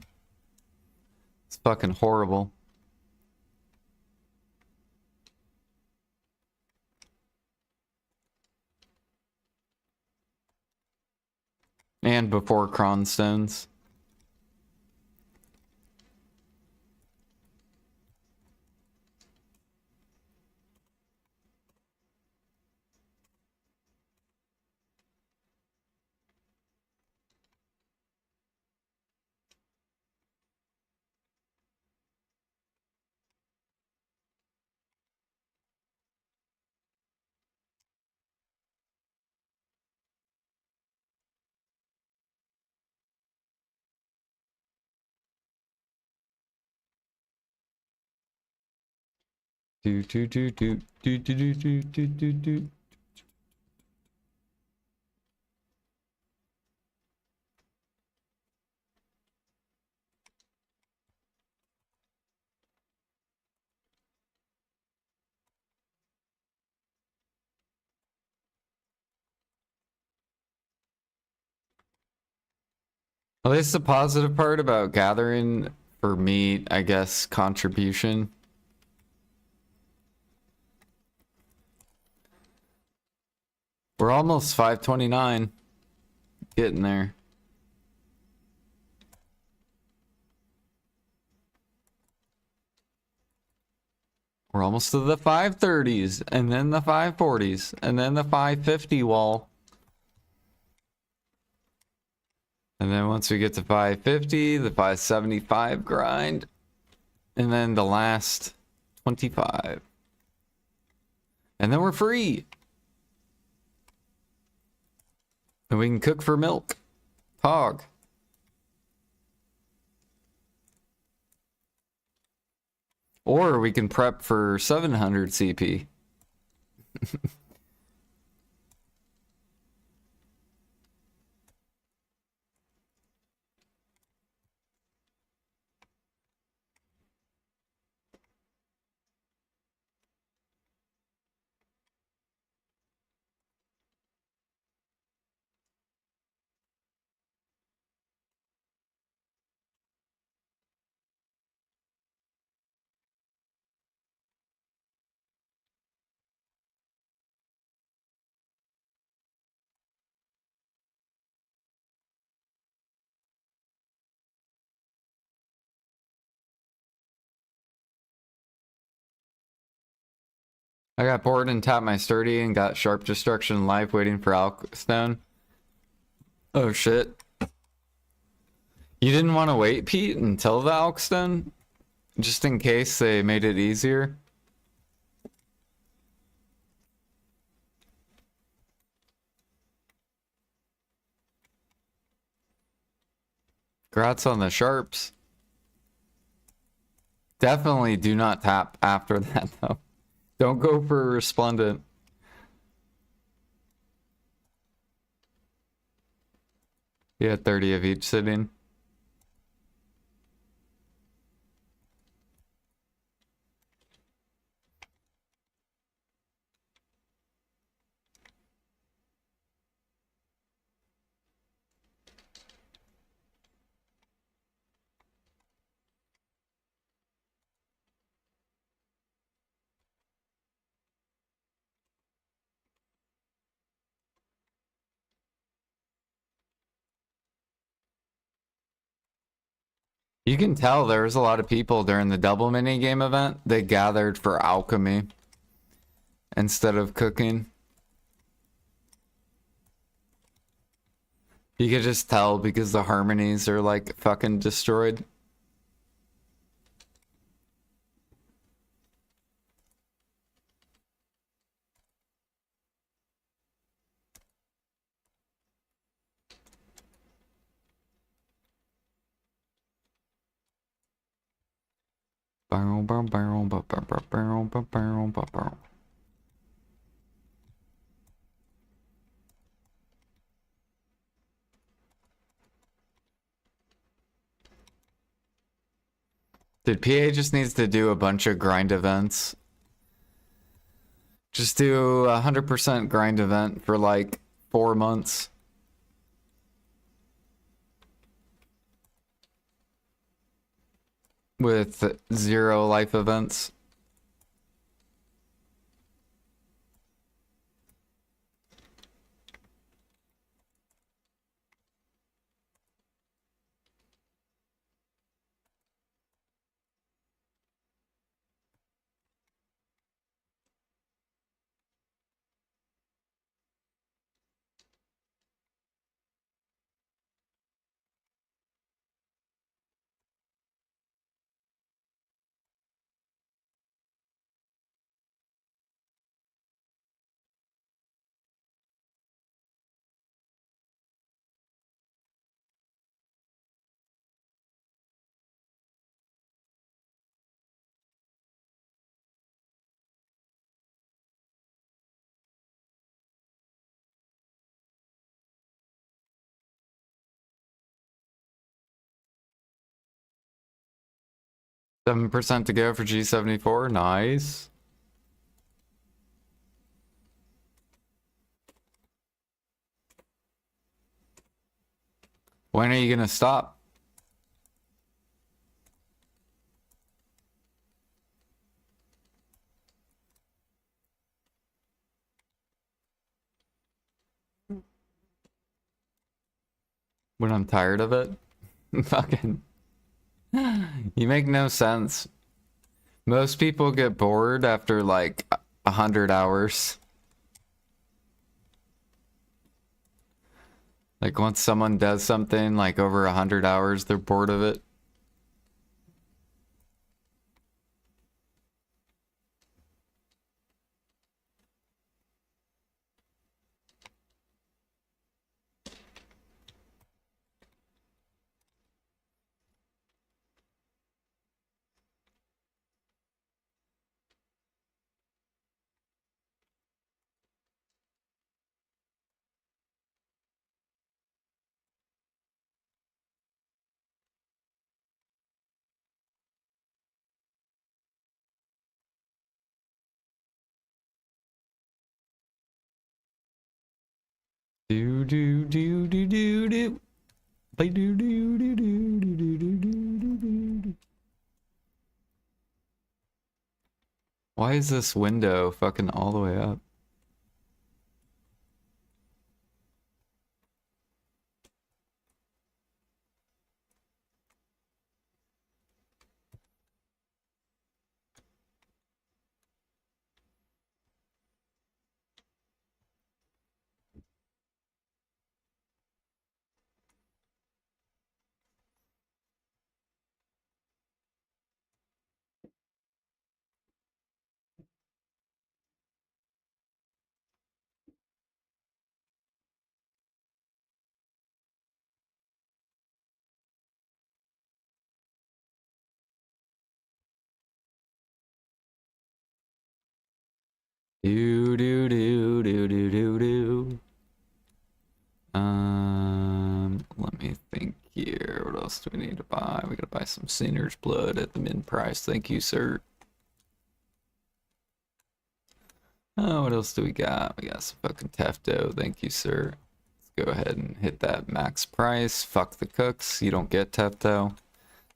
It's fucking horrible. And before cronstones. Do do do do do do do do do do. At least the positive part about gathering for meat, I guess, contribution. We're almost 529. Getting there. We're almost to the 530s, and then the 540s, and then the 550 wall. And then once we get to 550, the 575 grind, and then the last 25. And then we're free. And we can cook for milk. Hog. Or we can prep for 700 CP. I got bored and tapped my sturdy and got sharp destruction live waiting for Alkstone. Oh shit. You didn't want to wait, Pete, until the Alkstone? Just in case they made it easier? Congrats on the sharps. Definitely do not tap after that, though. Don't go for Resplendent. Yeah, 30 of each sitting. You can tell there was a lot of people during the double mini game event. They gathered for alchemy instead of cooking. You could just tell because the harmonies are like fucking destroyed. Barrel, barrel, barrel, barrel, barrel, barrel, barrel, barrel. Dude, PA just needs to do a bunch of grind events. Just do 100% grind event for like 4 months. With 0 life events. $7% to go for G74. Nice. When are you gonna stop? When I'm tired of it? Fucking. You make no sense. Most people get bored after like 100 hours. Like once someone does something like over 100 hours, they're bored of it. Do do do do do do. Play do do do do do do do do do do. Why is this window fucking all the way up? Do do do do do do do. Let me think here. What else do we need to buy? We gotta buy some Sinner's Blood at the min price. Thank you, sir. Oh, what else do we got? We got some fucking Tefto. Thank you, sir. Let's go ahead and hit that max price. Fuck the cooks. You don't get Tefto.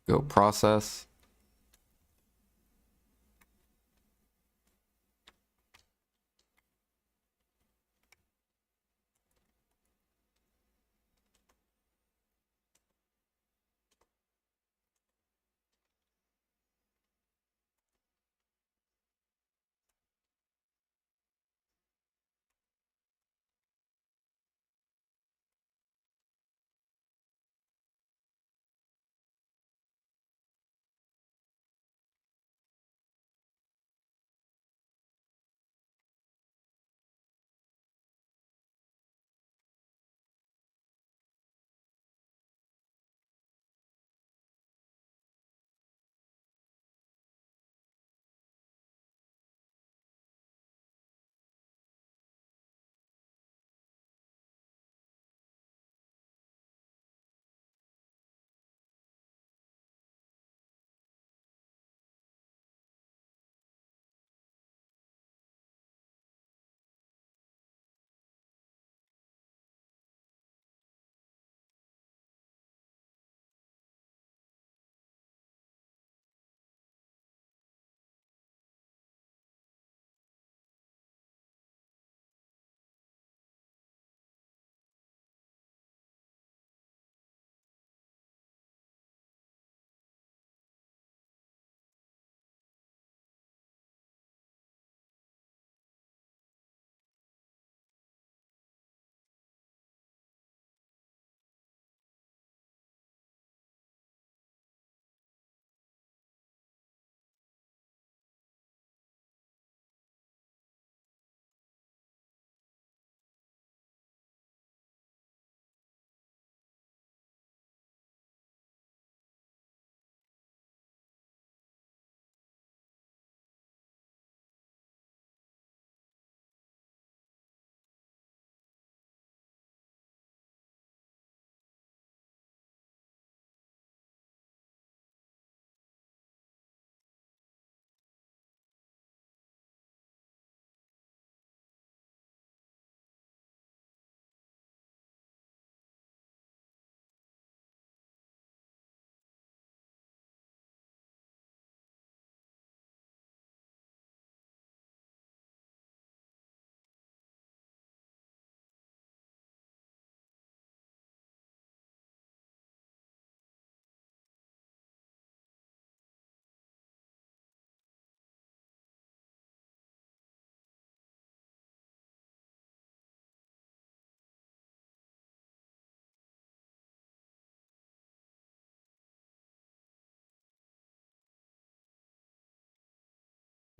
Go process.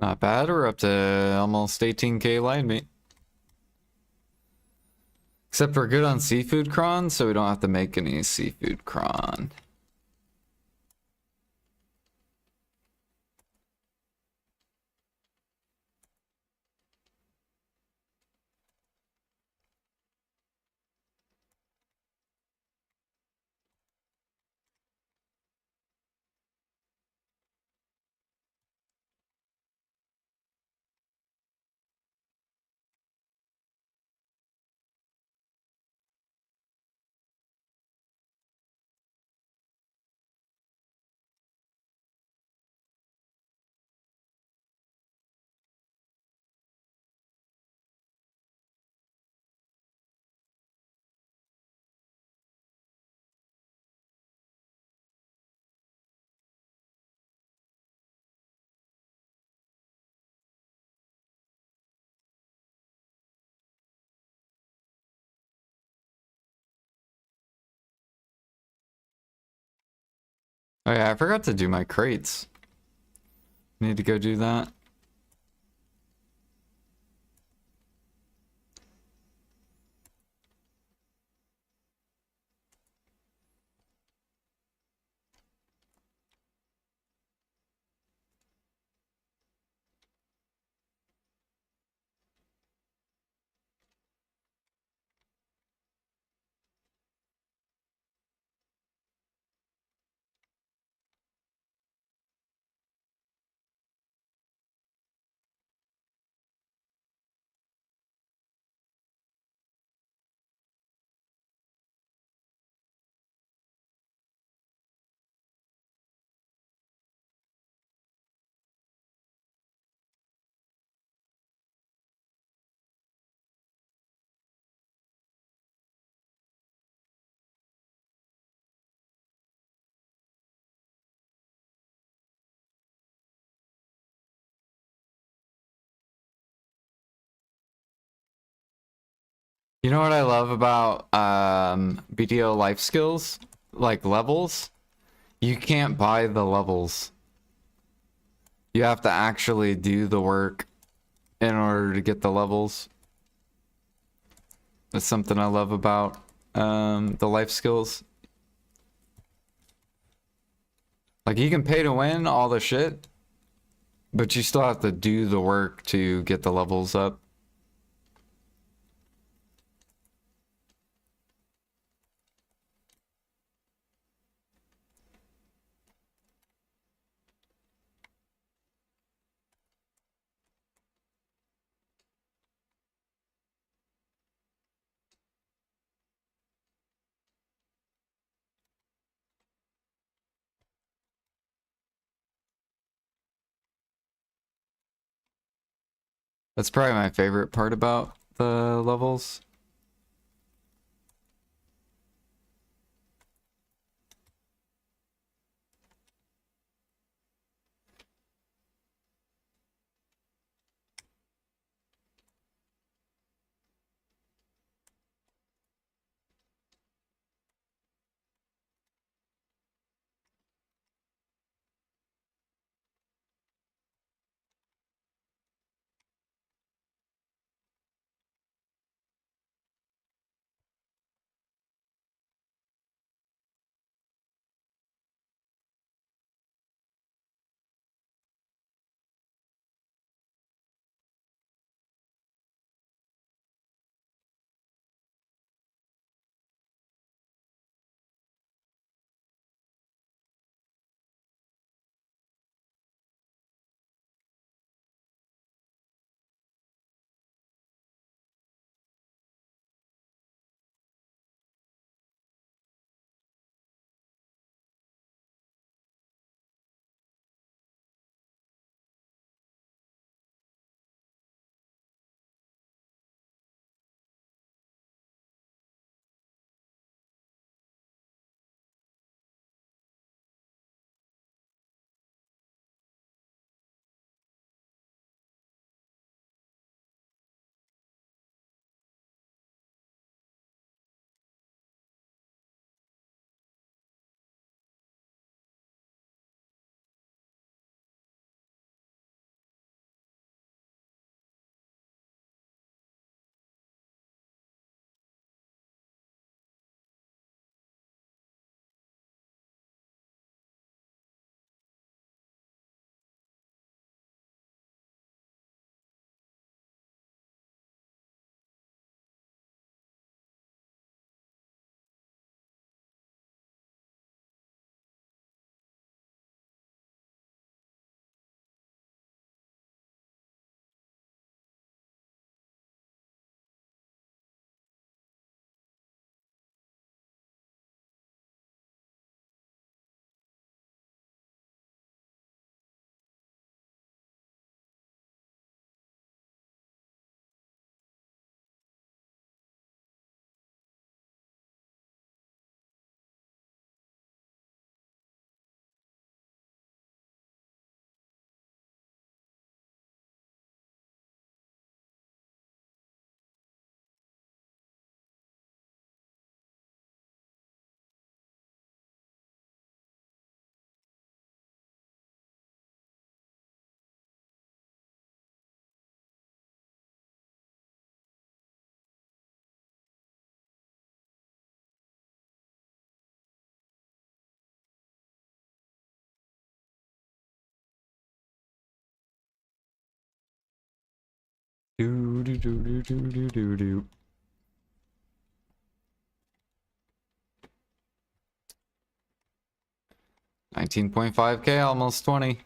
Not bad. We're up to almost 18k line meat. Except we're good on seafood cron, so we don't have to make any seafood cron. Oh yeah, I forgot to do my crates. Need to go do that. You know what I love about BDO life skills? Like levels? You can't buy the levels. You have to actually do the work in order to get the levels. That's something I love about the life skills. Like you can pay to win all the shit, but you still have to do the work to get the levels up. That's probably my favorite part about the levels. Do do do do do do do do. 19.5K, almost 20.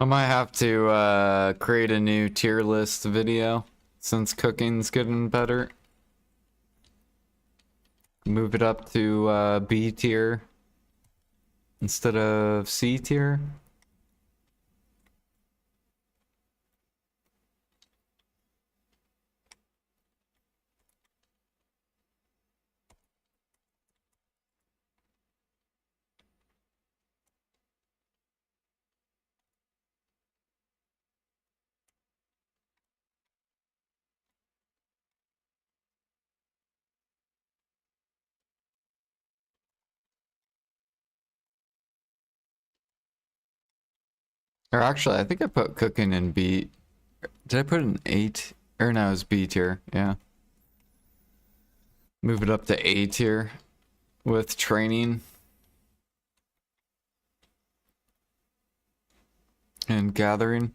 I might have to create a new tier list video since cooking's getting better. Move it up to B tier instead of C tier. Or actually, I think I put cooking in B. Did I put an 8? Or no, it's B tier. Yeah. Move it up to A tier with training and gathering.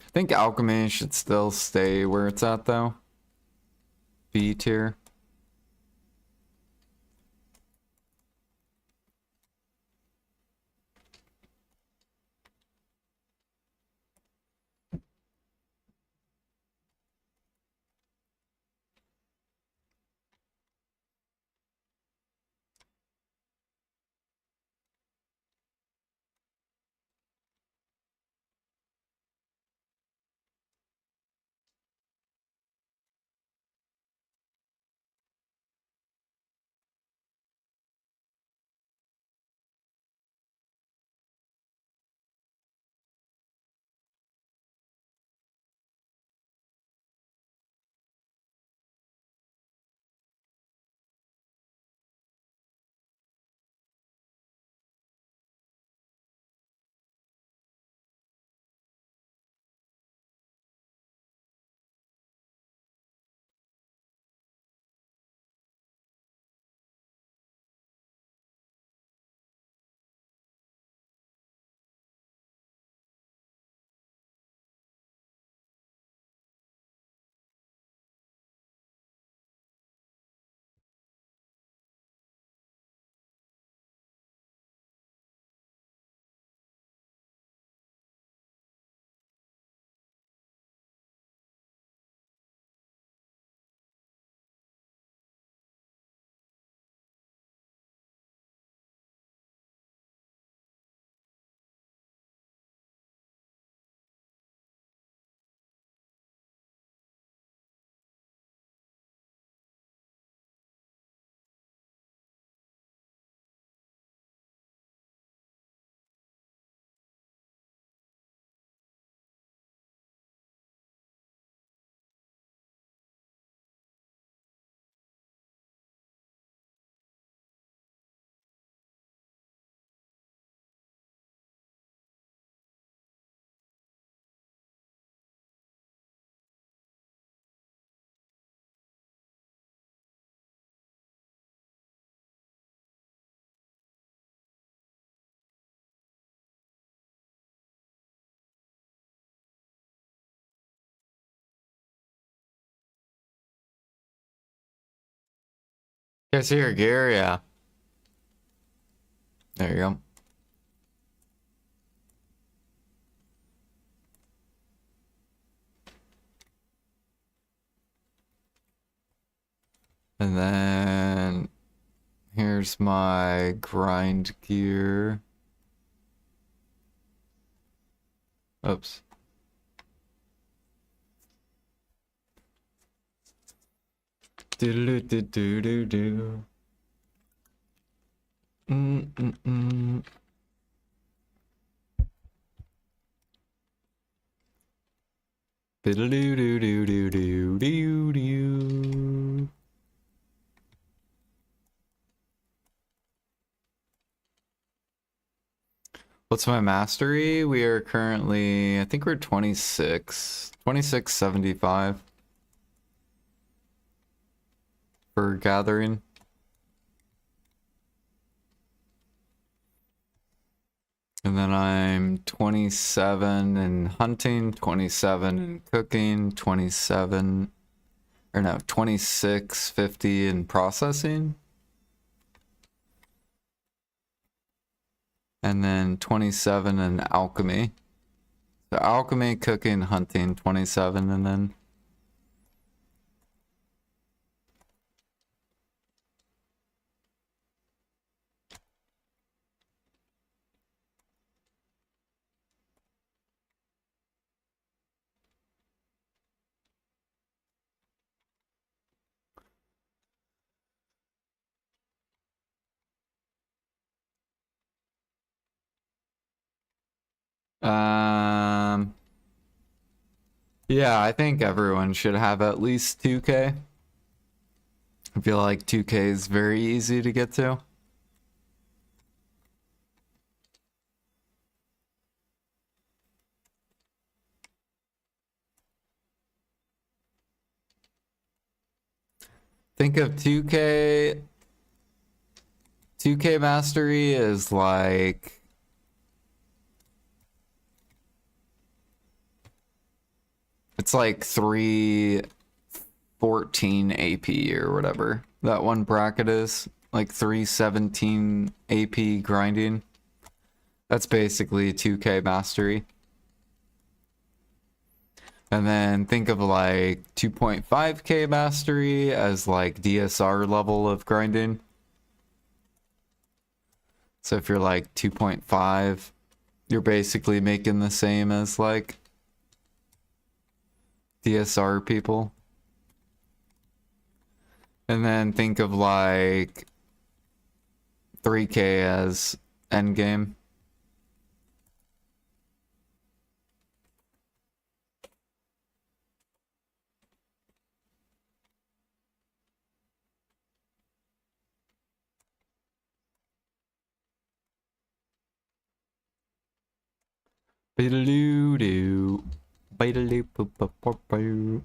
I think alchemy should still stay where it's at though. B tier. You guys hear gear? Yeah. There you go. And then here's my grind gear. Oops. Do do do do do. Mm. Biddle do do do do do do do. What's my mastery? We are currently, I think we're 2675 for gathering. And then I'm 27 in hunting, 27 in cooking, 2650 in processing. And then 27 in alchemy. So alchemy, cooking, hunting, 27, and then yeah, I think everyone should have at least 2K. I feel like 2K is very easy to get to. Think of 2K. 2K mastery is like it's like 314 AP or whatever that one bracket is, like 317 AP grinding. That's basically 2K mastery. And then think of like 2.5K mastery as like DSR level of grinding. So if you're like 2.5, you're basically making the same as like DSR people. And then think of like 3K as endgame. Beedaloo-doo. Beedaloo-poo-poo-poo-poo.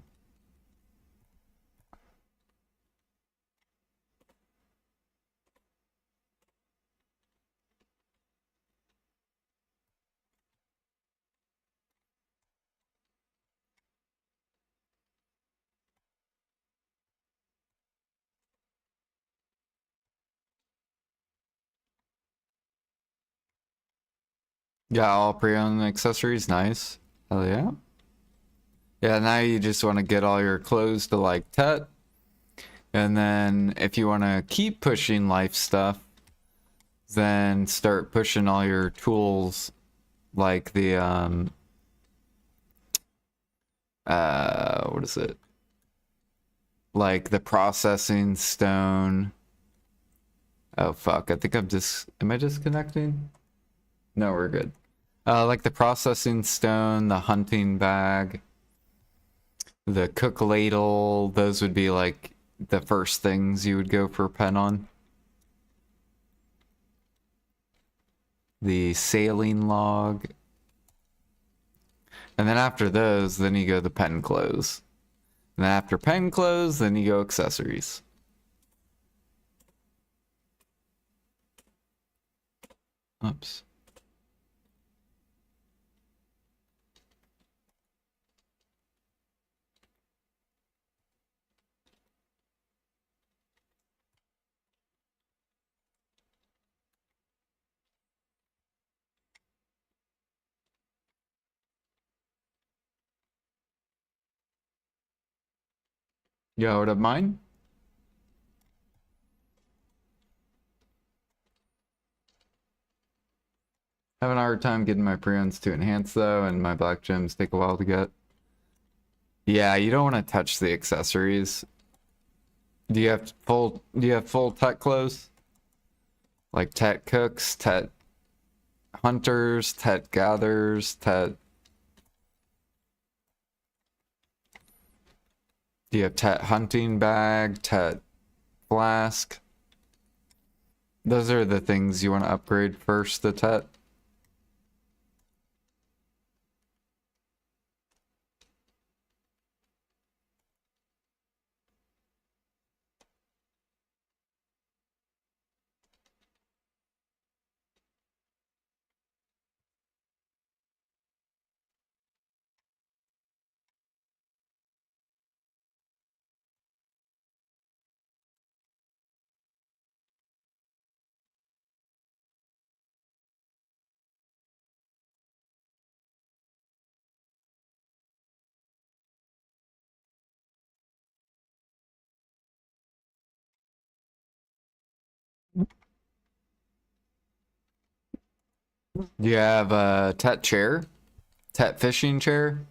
Yeah, all pre-owned accessories, nice. Hell yeah. Yeah, now you just want to get all your clothes to like Tet. And then if you want to keep pushing life stuff, then start pushing all your tools like the what is it? Like the processing stone. Oh fuck, I think am I disconnecting? No, we're good. Like the processing stone, the hunting bag, the cook ladle, those would be like the first things you would go for pen on. The sailing log. And then after those, then you go the pen clothes. And then after pen clothes, then you go accessories. Oops. Yo, what up, mine? Having a hard time getting my preons to enhance though, and my black gems take a while to get. Yeah, you don't want to touch the accessories. Do you have full tech clothes? Like tech cooks, tech hunters, tech gatherers, tech. Do you have tech hunting bag, tech flask? Those are the things you want to upgrade first, the tech. Do you have a tech chair? Tech fishing chair?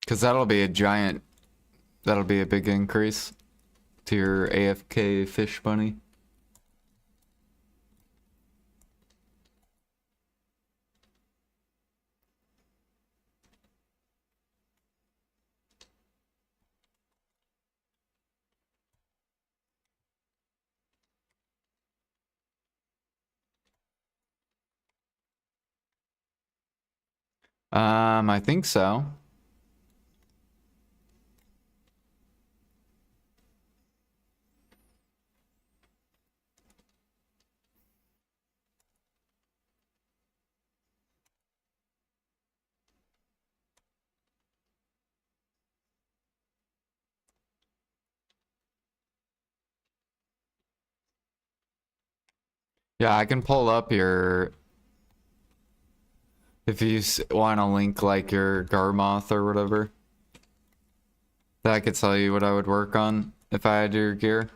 Because that'll be a big increase to your AFK fish bunny. I think so. Yeah, I can pull up your, if you want to link like your Garmoth or whatever. That could tell you what I would work on if I had your gear.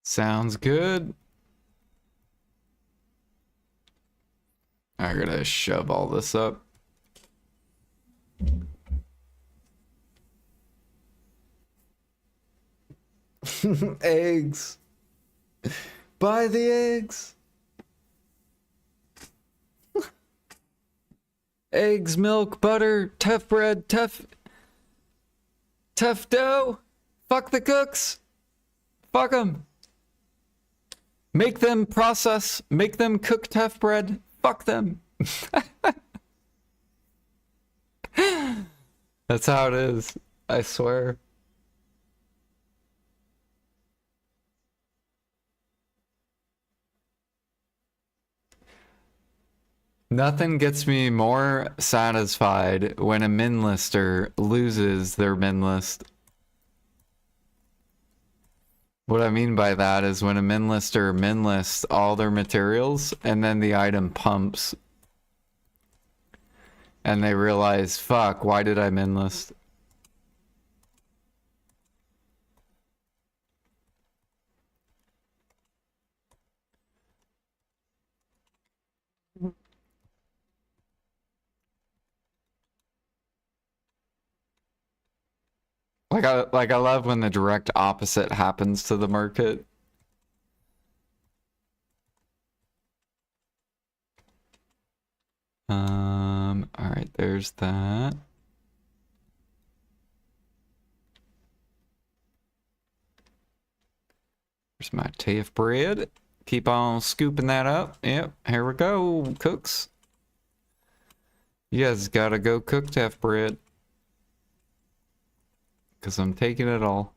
Sounds good. I gotta shove all this up. Eggs. Buy the eggs. Eggs, milk, butter, tough bread, tough dough. Fuck the cooks. Fuck them. Make them process. Make them cook tough bread. Fuck them. That's how it is. I swear. Nothing gets me more satisfied when a min lister loses their min list. What I mean by that is when a min lister min lists all their materials and then the item pumps and they realize, fuck, why did I min list? I love when the direct opposite happens to the market. All right, there's that. There's my TAF bread. Keep on scooping that up. Yep, here we go, cooks. You guys gotta go cook TAF bread. Because I'm taking it all.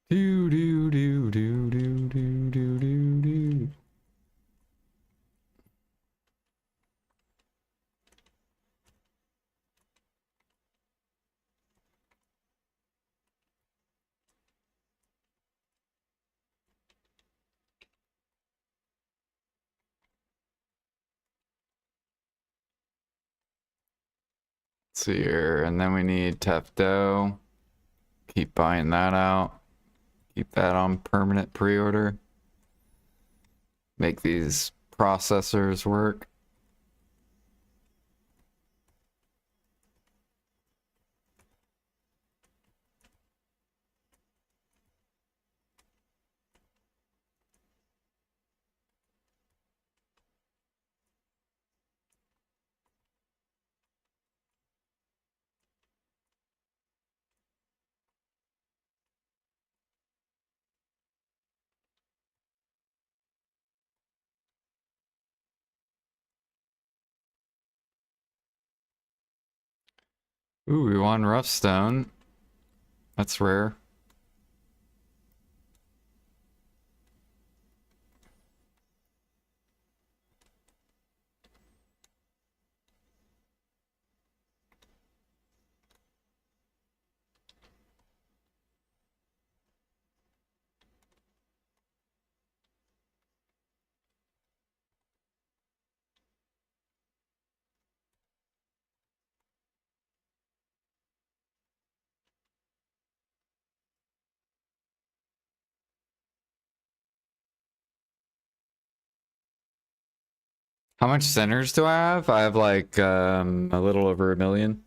Do do do do do do do do do. Let's see here, and then we need tough dough. Keep buying that out. Keep that on permanent pre-order. Make these processors work. Ooh, we won rough stone. That's rare. How much centers do I have? I have like a little over 1 million.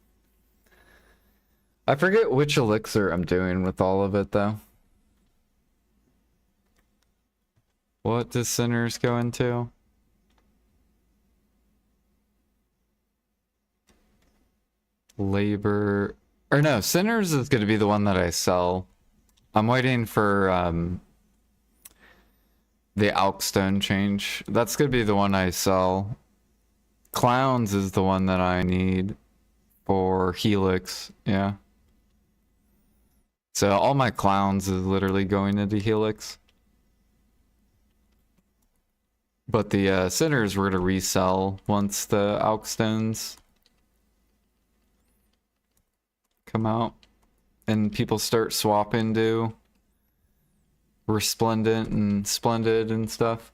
I forget which elixir I'm doing with all of it though. What does centers go into? Labor, or no, centers is going to be the one that I sell. I'm waiting for the Alkstone change. That's going to be the one I sell. Clowns is the one that I need for Helix. Yeah. So all my clowns is literally going into Helix. But the centers we're going to resell once the Alkstones come out and people start swapping to Resplendent and Splendid and stuff.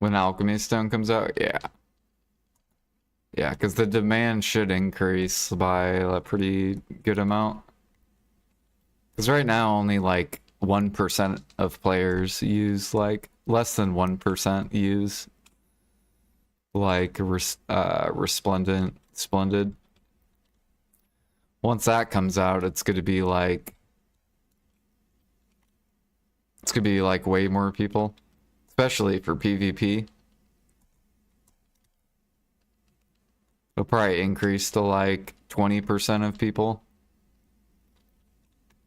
When Alchemy Stone comes out, yeah. Yeah, because the demand should increase by a pretty good amount. Because right now only like 1% of players use, like less than 1% use like Resplendent, Splendid. Once that comes out, it's gonna be like way more people, especially for PvP. It'll probably increase to like 20% of people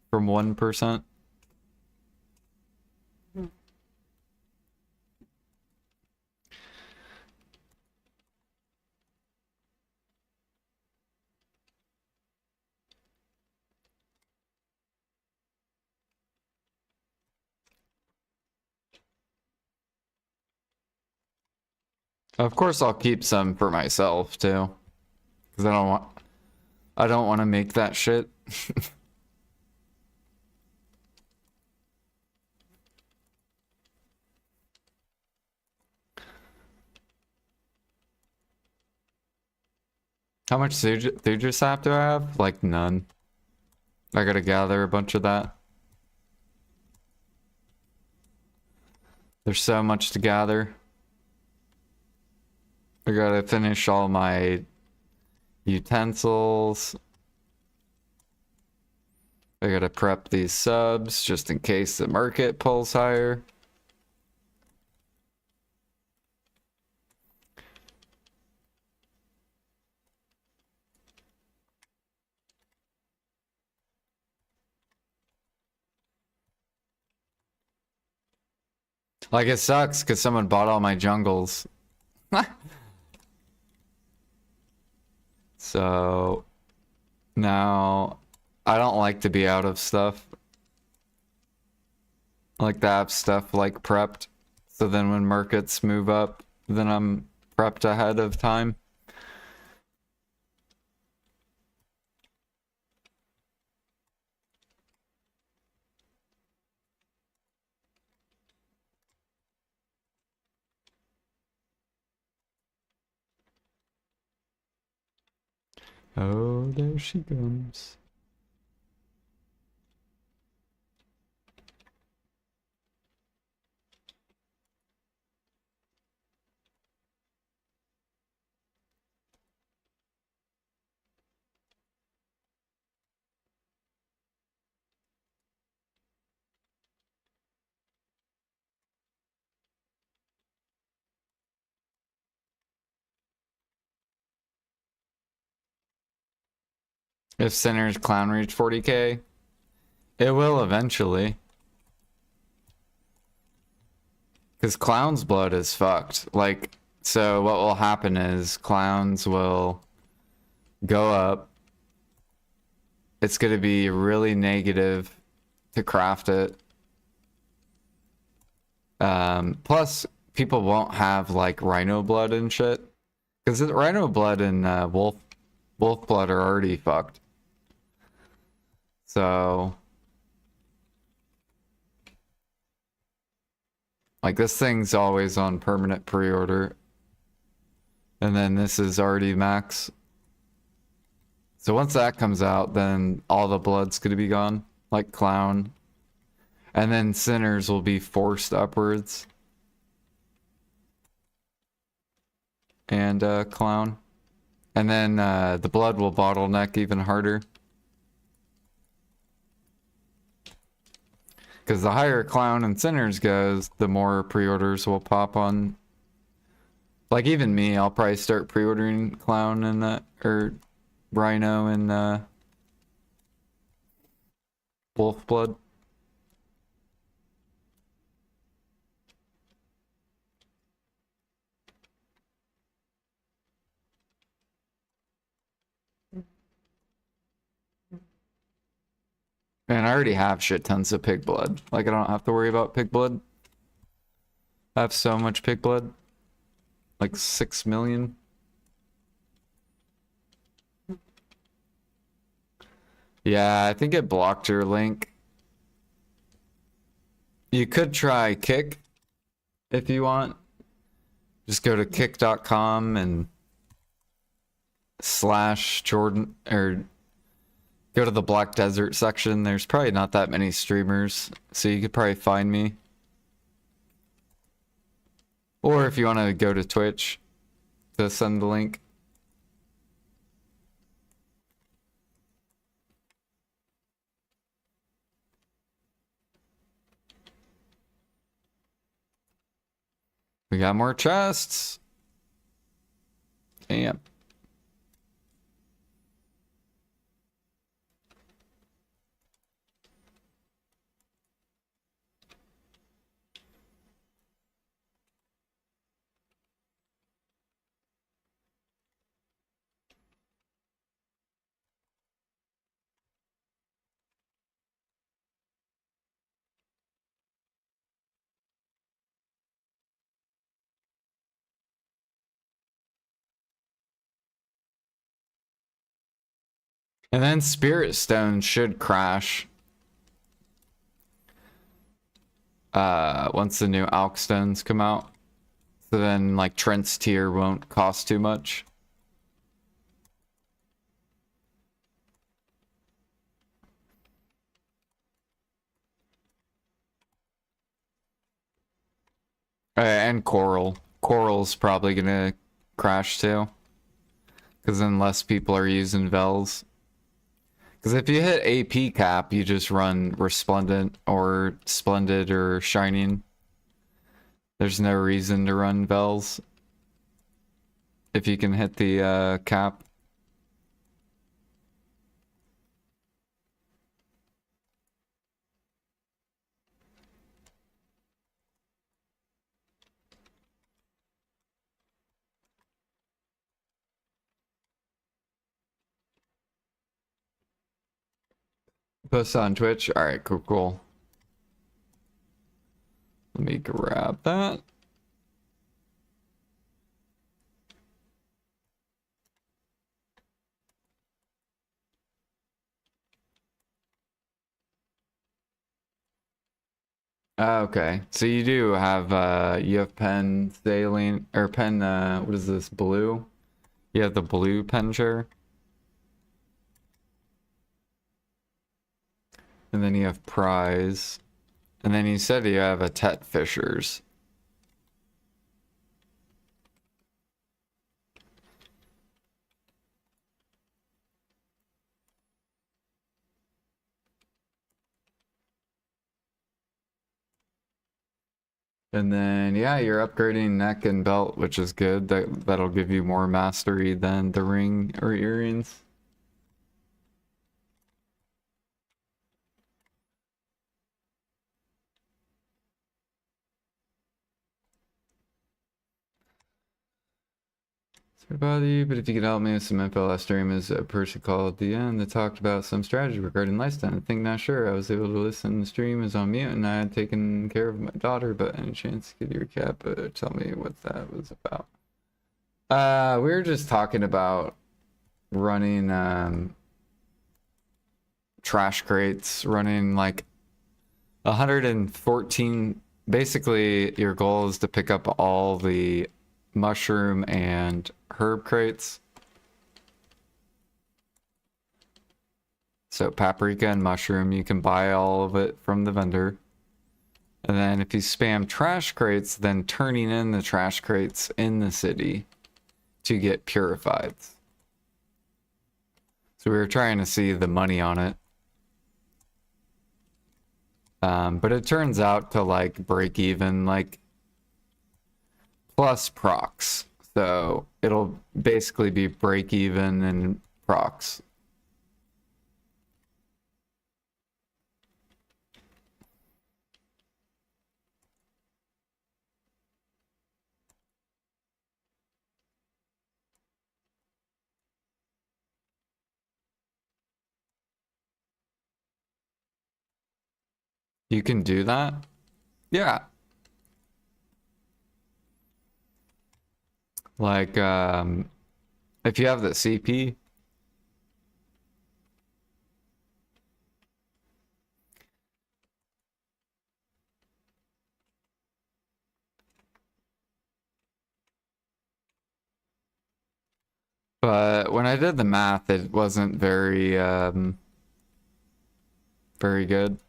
from 1%. Of course, I'll keep some for myself too, because I don't want to make that shit. How much Thuja sap do I have? Like none. I gotta gather a bunch of that. There's so much to gather. I gotta finish all my utensils. I gotta prep these subs just in case the market pulls higher. Like, it sucks because someone bought all my jungles. So now I don't like to be out of stuff. I like to have stuff like prepped. So then when markets move up, then I'm prepped ahead of time. Oh, there she comes. If Sinner's Clown reach 40k, it will eventually. Because Clown's blood is fucked. Like, so what will happen is Clowns will go up. It's going to be really negative to craft it. Plus, people won't have like Rhino blood and shit. Because Rhino blood and wolf blood are already fucked. So, like, this thing's always on permanent pre-order. And then this is already max. So once that comes out, then all the blood's gonna be gone. Like Clown. And then Sinners will be forced upwards. And Clown. And then the blood will bottleneck even harder. Because the higher Clown and Sinners goes, the more pre-orders will pop on. Like even me, I'll probably start pre-ordering Clown and or Rhino and Wolf blood. And I already have shit tons of pig blood. Like I don't have to worry about pig blood. I have so much pig blood. Like 6 million. Yeah, I think it blocked your link. You could try Kick if you want. Just go to kick.com and /Jordan or go to the Black Desert section. There's probably not that many streamers, so you could probably find me. Or if you want to go to Twitch to send the link. We got more chests. Damn. And then Spirit Stone should crash. Once the new Alk Stones come out. So then like Trent's tier won't cost too much. And coral. Coral's probably gonna crash too. Because then less people are using Vels. Because if you hit AP cap, you just run Resplendent or Splendid or Shining. There's no reason to run Vels if you can hit the cap. Post on Twitch. All right, cool, cool. Let me grab that. Okay, so you have pen saline or pen what is this, blue? You have the blue pencher. And then you have prize. And then you said you have a Tet Fishers. And then yeah, you're upgrading neck and belt, which is good. That'll give you more mastery than the ring or earrings. Sorry to bother you, but if you could help me with some info, last stream is a person called DN that talked about some strategy regarding lifestyle. I think not sure. I was able to listen. The stream is on mute, and I had taken care of my daughter. But any chance could you recap? Tell me what that was about. We were just talking about running trash crates, running like 114. Basically, your goal is to pick up all the mushroom and herb crates. So paprika and mushroom, you can buy all of it from the vendor. And then if you spam trash crates, then turning in the trash crates in the city to get purified. So we were trying to see the money on it. But it turns out to like break even, like plus procs. So it'll basically be break even and procs. You can do that? Yeah. Like, if you have the CP. But when I did the math, it wasn't very, very good.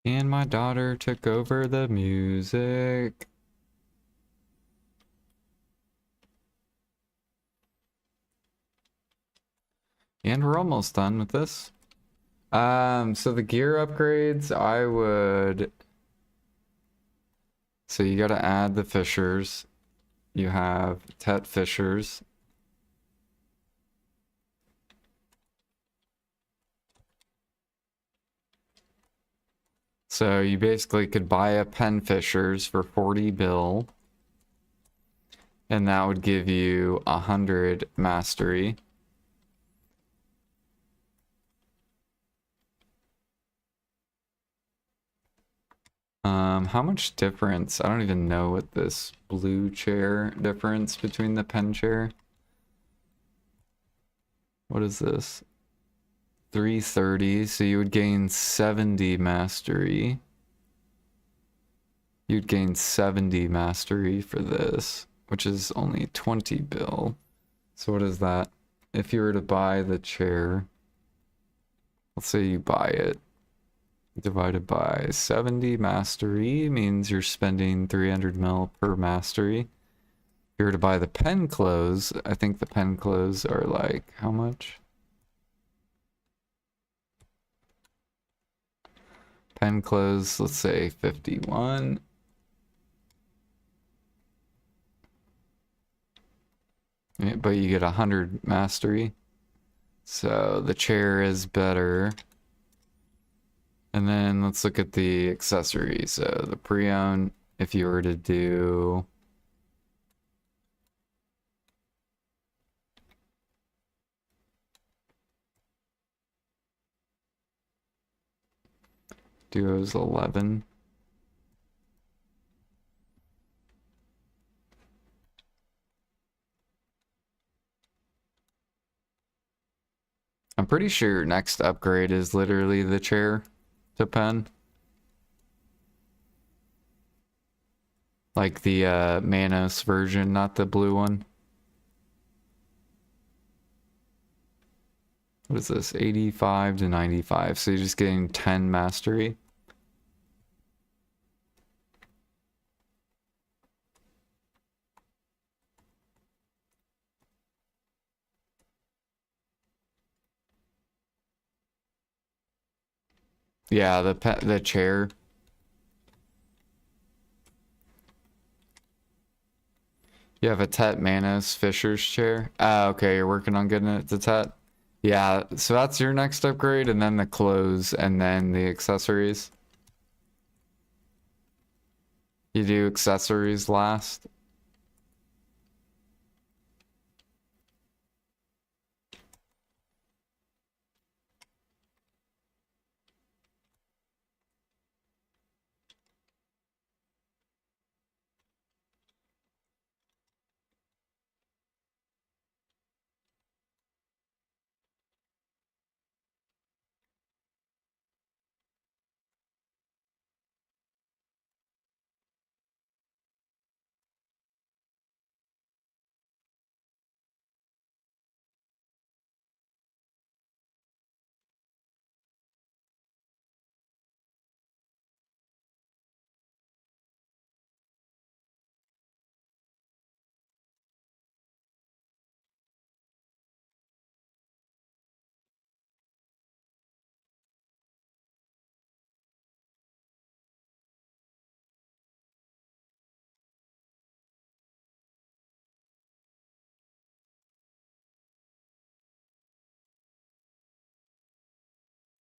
And my daughter took over the music. And we're almost done with this. So the gear upgrades, I would... So you gotta add the fishers. You have Tet Fishers. So you basically could buy a pen fishers for 40 bill, and that would give you 100 mastery. How much difference? I don't even know what this blue chair difference between the pen chair. What is this? 330, so you would gain 70 mastery. You'd gain 70 mastery for this, which is only 20 bill. So what is that? If you were to buy the chair, let's say you buy it, divided by 70 mastery means you're spending 300 mil per mastery. If you were to buy the pen clothes, I think the pen clothes are like, how much? Pen clothes, let's say 51. Yeah, but you get 100 mastery. So the chair is better. And then let's look at the accessory. So the pre-owned, if you were to do duos 11. I'm pretty sure your next upgrade is literally the chair to pen. Like the Manos version, not the blue one. What is this? 85 to 95. So you're just getting 10 mastery. Yeah, the chair. You have a Tet Manos Fisher's chair. Ah, okay, you're working on getting it to Tet. Yeah, so that's your next upgrade, and then the clothes, and then the accessories. You do accessories last.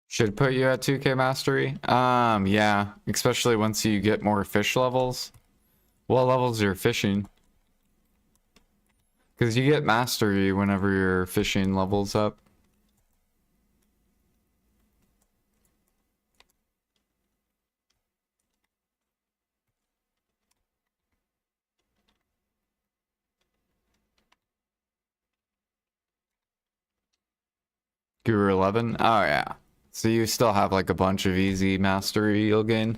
Should put you at 2k mastery. Yeah, especially once you get more fish levels. What levels are your fishing? Because you get mastery whenever your fishing levels up. Guru 11? Oh yeah. So you still have like a bunch of easy mastery you'll gain.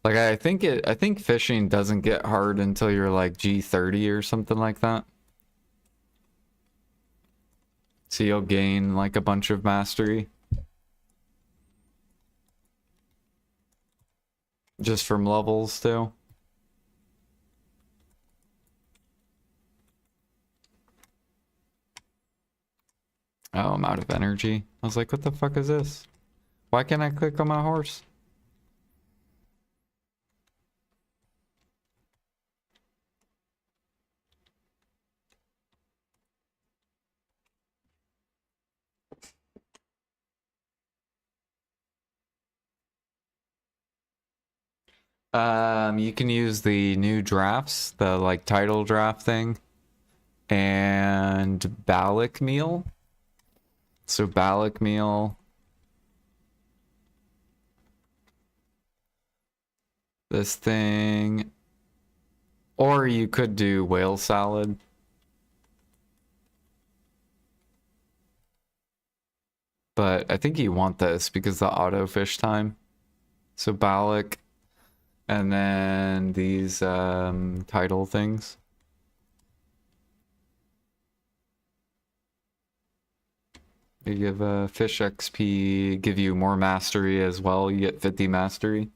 Like I think fishing doesn't get hard until you're like G30 or something like that. So you'll gain like a bunch of mastery. Just from levels too. Oh, I'm out of energy. I was like, what the fuck is this? Why can't I click on my horse? You can use the new drafts, the like title draft thing, and Balak meal. So Balak meal, this thing, or you could do whale salad. But I think you want this because the auto fish time. So Balak, and then these title things. They give fish XP, give you more mastery as well. You get 50 mastery.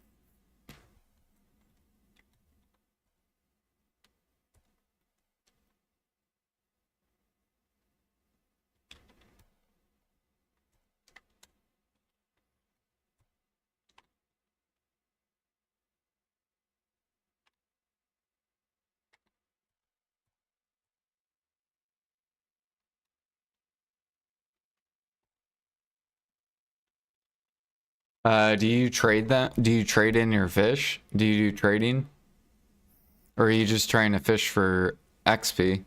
Do you trade that? Do you trade in your fish? Do you do trading? Or are you just trying to fish for XP?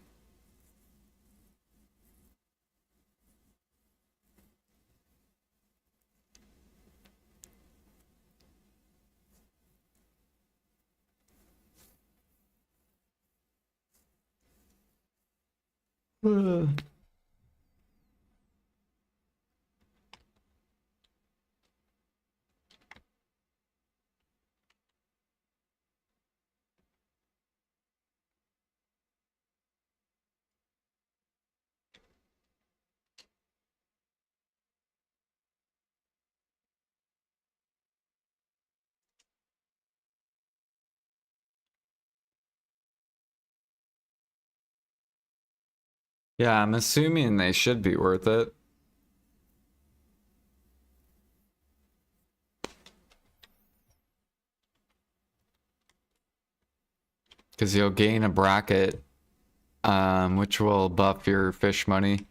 Yeah, I'm assuming they should be worth it. Because you'll gain a bracket, which will buff your fish money.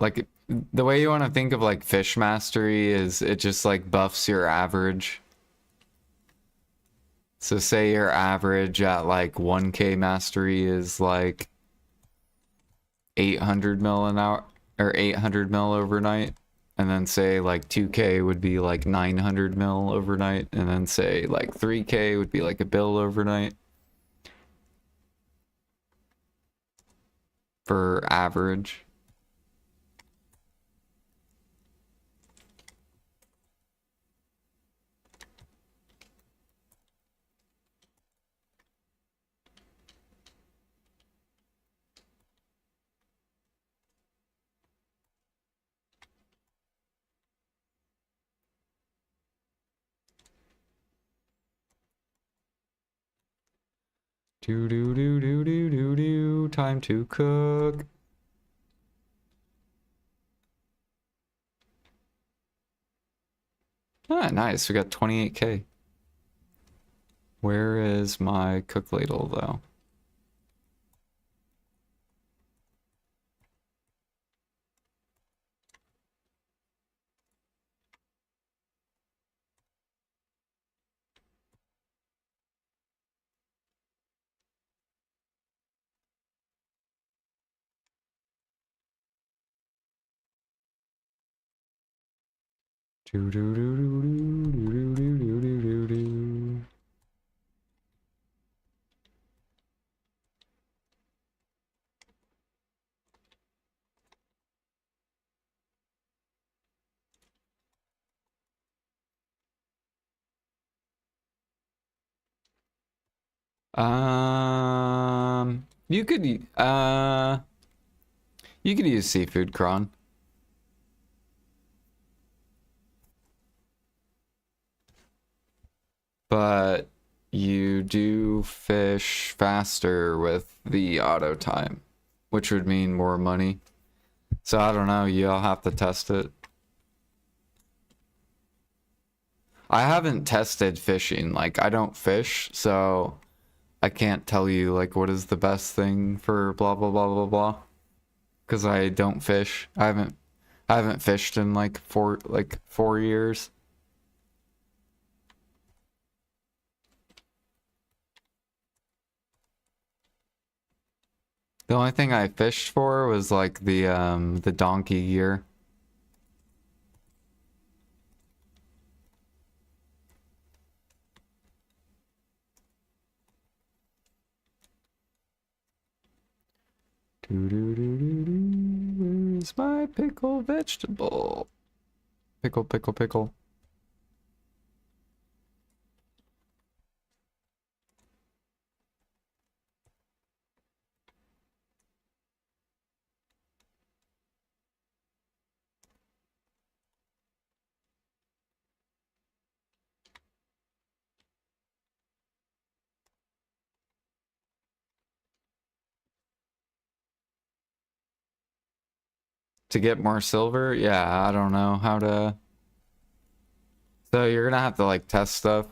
Like, the way you want to think of like fish mastery is it just like buffs your average. So say your average at like 1k mastery is like 800 mil an hour or 800 mil overnight. And then say like 2k would be like 900 mil overnight. And then say like 3k would be like a bill overnight. For average. Do do do do do do do. Time to cook. Ah, nice. We got 28k. Where is my cook ladle though? Do do do do do do do do do do do. You could you could use seafood cron. But you do fish faster with the auto time, which would mean more money. So I don't know, you'll have to test it. I haven't tested fishing, like I don't fish, so I can't tell you like what is the best thing for blah blah blah blah blah. Cause I don't fish. I haven't fished in like 4 years. The only thing I fished for was like the donkey gear. Where's my pickle vegetable? Pickle, pickle, pickle. To get more silver? Yeah, I don't know how to. So you're gonna have to like test stuff.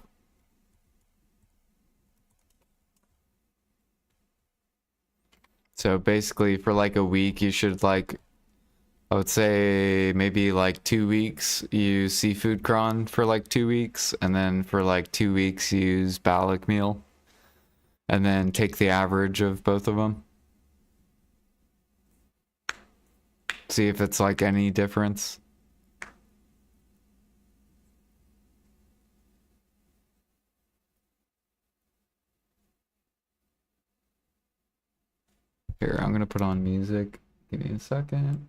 So basically for like a week you should like, I would say maybe like 2 weeks use seafood cron for like 2 weeks, and then for like 2 weeks use balac meal, and then take the average of both of them. See if it's like any difference. Here, I'm gonna put on music. Give me a second.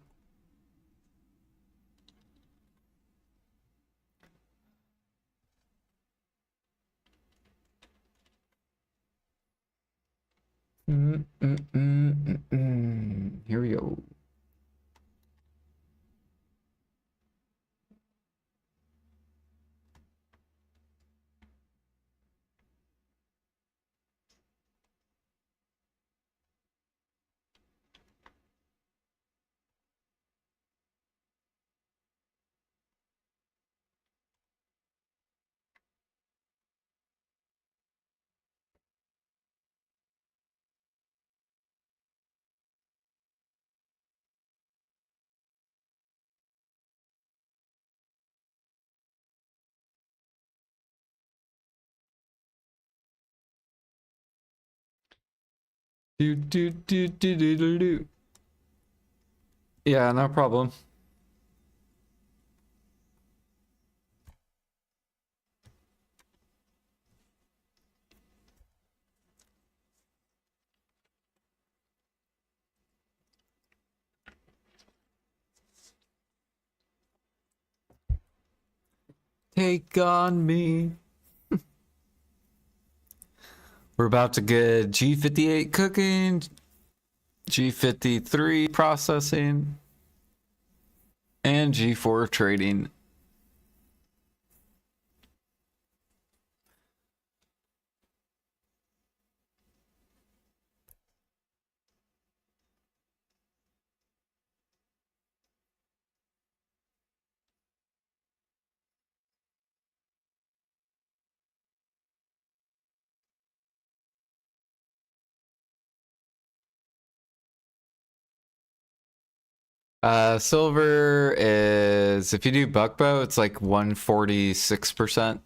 Here we go. Do. Yeah, no problem. Take on me. We're about to get G58 cooking, G53 processing, and G4 trading. Silver is, if you do buckbow, it's like 146%.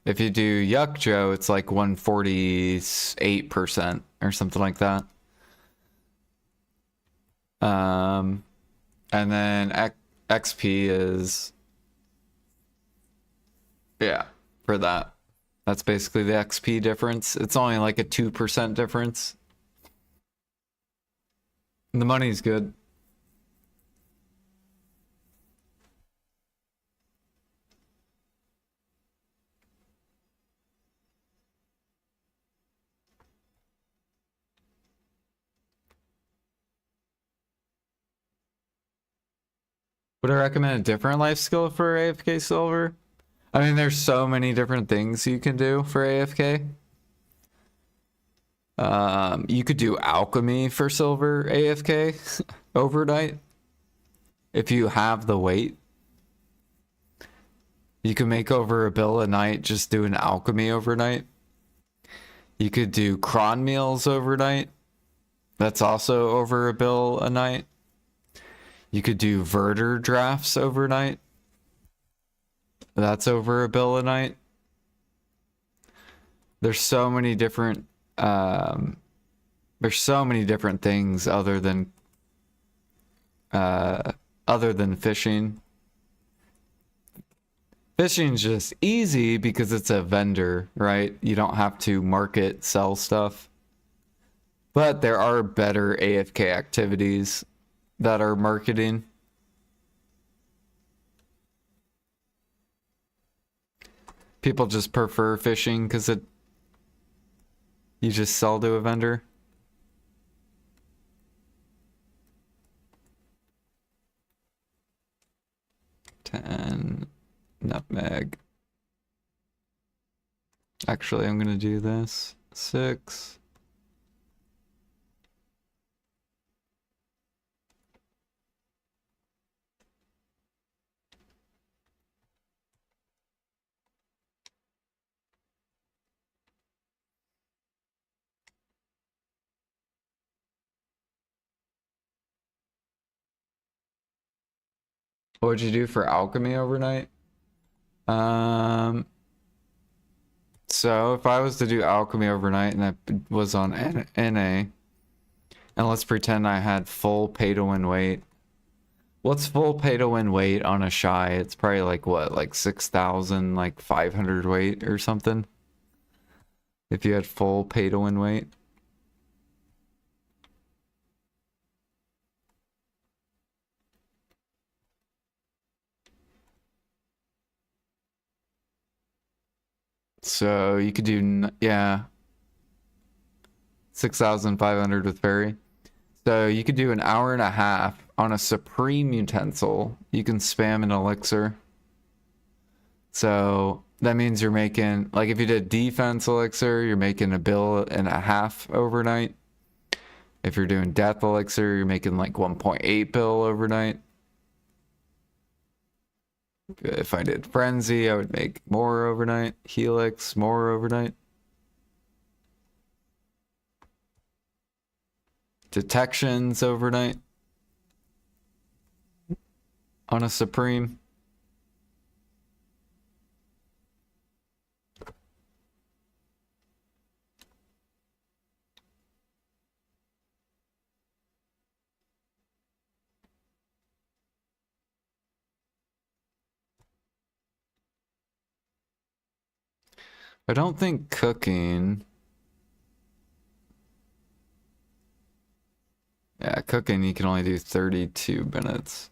If you do yuck joe, it's like 148% or something like that. And then XP is, yeah, for that. That's basically the XP difference. It's only like a 2% difference. The money's good. Would I recommend a different life skill for AFK silver? I mean, there's so many different things you can do for AFK. You could do alchemy for silver AFK overnight. If you have the weight, you can make over $1 bill a night just doing alchemy overnight. You could do cron meals overnight. That's also over $1 bill a night. You could do verter drafts overnight. That's over $1 bill a night. There's so many different There's so many different things other than fishing. Fishing's just easy because it's a vendor, right? You don't have to market, sell stuff. But there are better AFK activities that are marketing. People just prefer fishing because you just sell to a vendor. Ten nutmeg. Actually, I'm gonna do this. 6. What would you do for alchemy overnight? So if I was to do alchemy overnight and I was on NA, and let's pretend I had full pay to win weight. What's full pay to win weight on a shy? It's probably like what, like 6,000, like 500 weight or something. If you had full pay to win weight. So you could do, yeah, 6,500 with fairy. So you could do an hour and a half on a supreme utensil. You can spam an elixir. So that means you're making, like if you did defense elixir, you're making a bill and a half overnight. If you're doing death elixir, you're making like 1.8 bill overnight. If I did frenzy, I would make more overnight. Helix, more overnight. Detections overnight on a supreme. I don't think cooking. Yeah, cooking you can only do 32 minutes.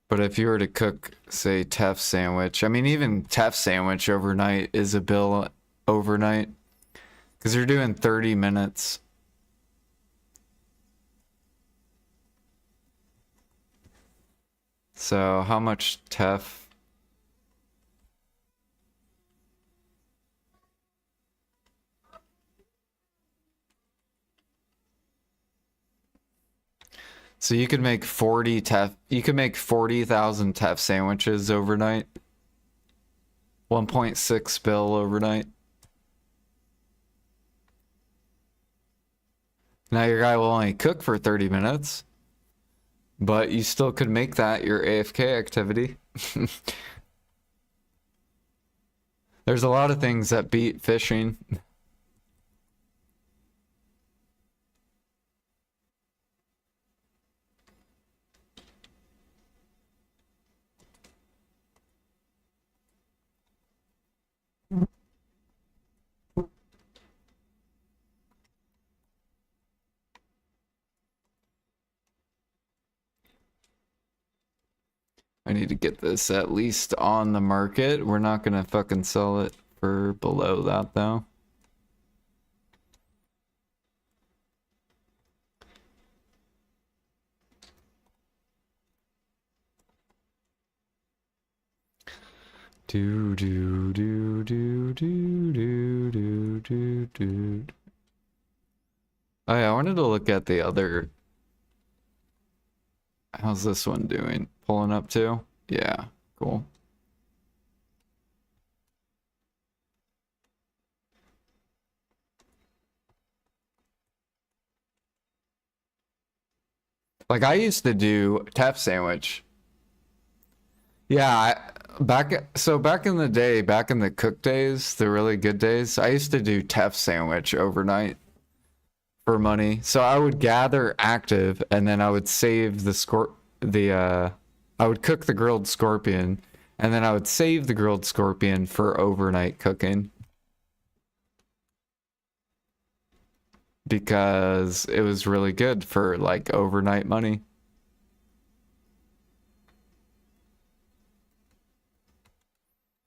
But if you were to cook, say, Tef sandwich, I mean, even Tef sandwich overnight is a bill overnight. Because you're doing 30 minutes. So how much Tef? So you could make 40 Tef, you could make 40,000 Tef sandwiches overnight. 1.6 bill overnight. Now your guy will only cook for 30 minutes, but you still could make that your AFK activity. There's a lot of things that beat fishing. I need to get this at least on the market. We're not gonna fucking sell it for below that though. Do do do do do do do do do. Oh yeah, I wanted to look at the other. How's this one doing? Pulling up too? Yeah, cool. Like I used to do Tef sandwich. Yeah, Back in the day, back in the cook days, the really good days, I used to do Tef sandwich overnight for money. So I would gather active and then I would save I would cook the grilled scorpion and then I would save the grilled scorpion for overnight cooking because it was really good for like overnight money.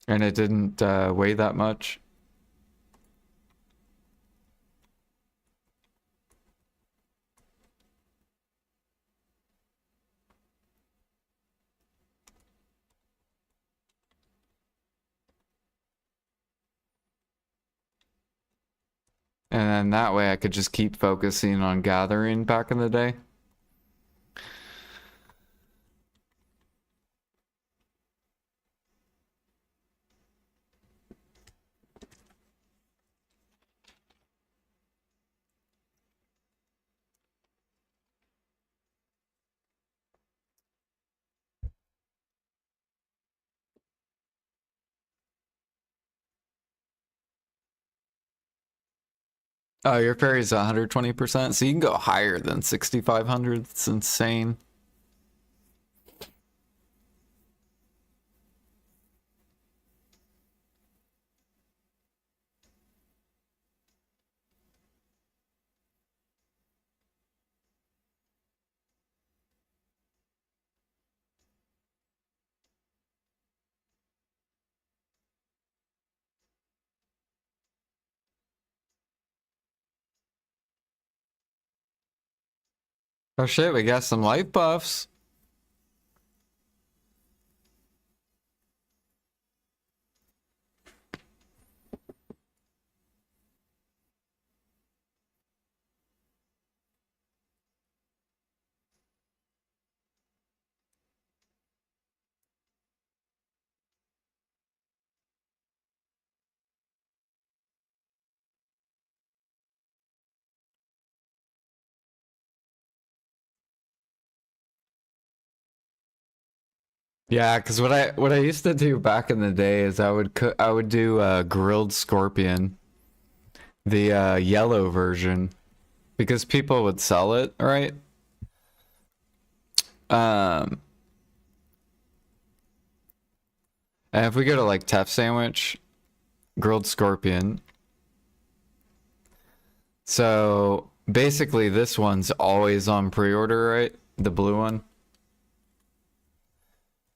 And it didn't weigh that much. And then that way I could just keep focusing on gathering back in the day. Oh, your parry's 120%, so you can go higher than 6,500. It's insane. Oh shit, we got some life buffs. Yeah, because what I used to do back in the day is I would do grilled scorpion, the yellow version, because people would sell it, right? Um, and if we go to like Tef sandwich, grilled scorpion. So basically this one's always on pre-order, right? The blue one.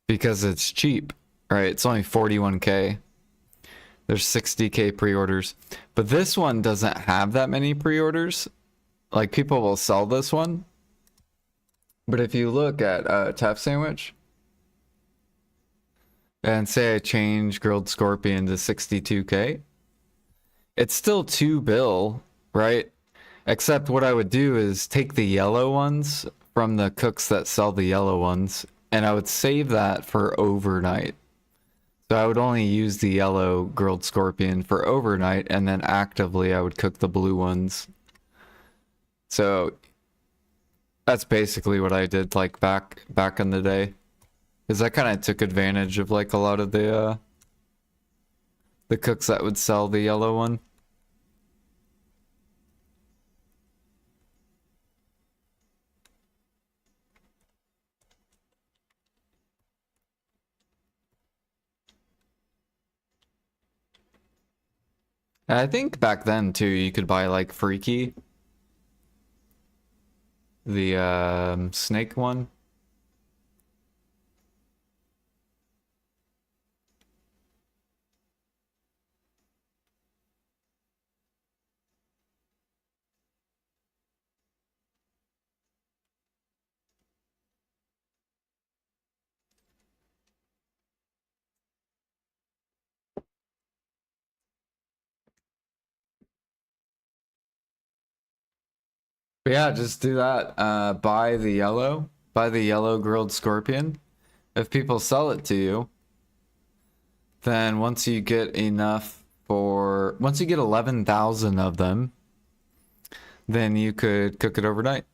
Because it's cheap, right? It's only 41K. There's 60K pre-orders. But this one doesn't have that many pre-orders. Like people will sell this one. But if you look at Tef sandwich and say I change grilled scorpion to 62K, it's still 2 bill, right? Except what I would do is take the yellow ones from the cooks that sell the yellow ones, and I would save that for overnight. So I would only use the yellow grilled scorpion for overnight, and then actively I would cook the blue ones. So that's basically what I did like back in the day. Because I kind of took advantage of like a lot of the cooks that would sell the yellow one. And I think back then too, you could buy like Freaky, the snake one. But yeah, just do that. Buy the yellow grilled scorpion. If people sell it to you, then once you get 11,000 of them, then you could cook it overnight.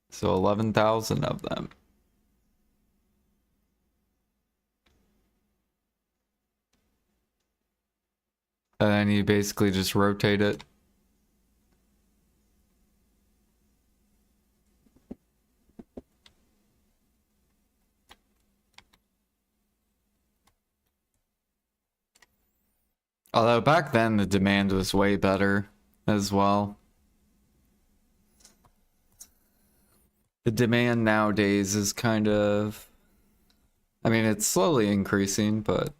So 11,000 of them. And you basically just rotate it. Although back then the demand was way better as well. The demand nowadays is kind of, I mean, it's slowly increasing, but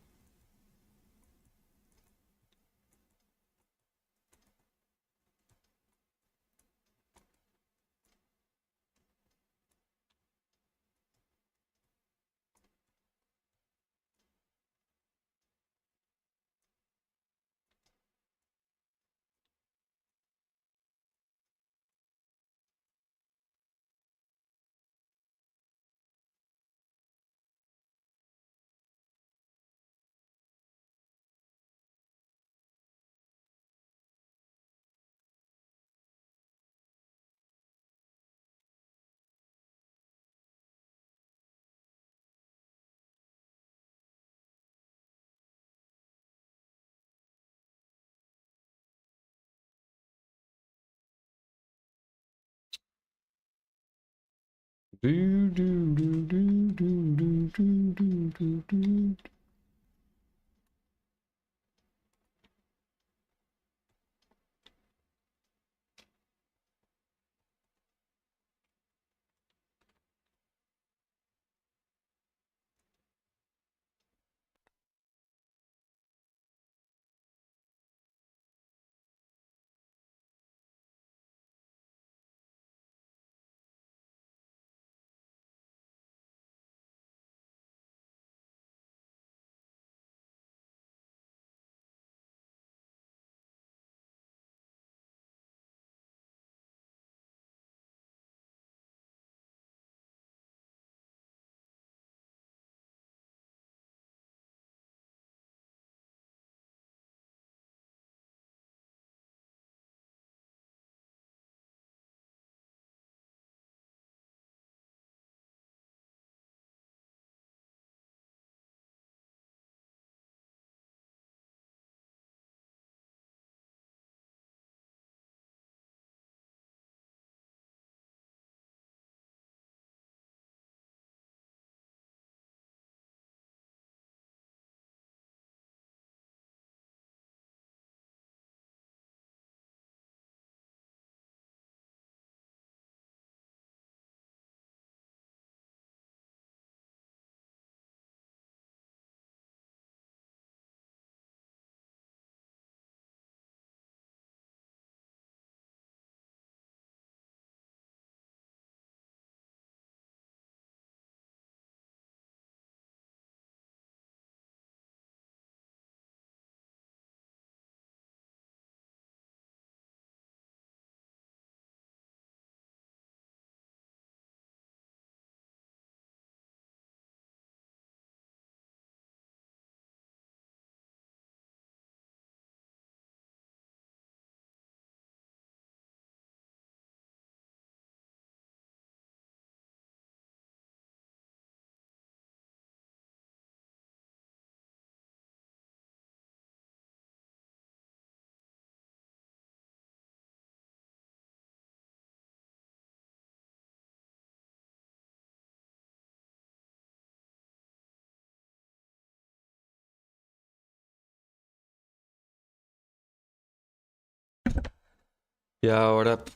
yo, what up,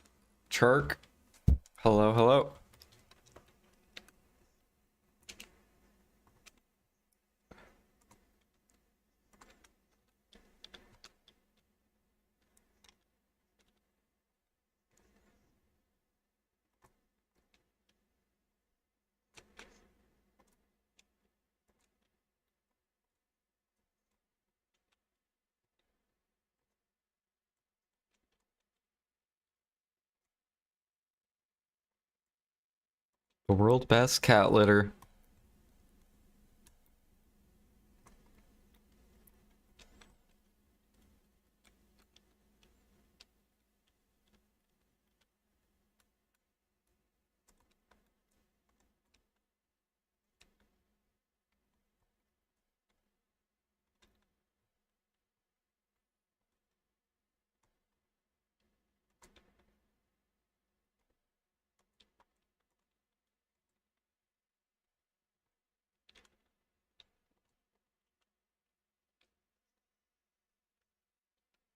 Chirk? Hello, hello. The world's best cat litter.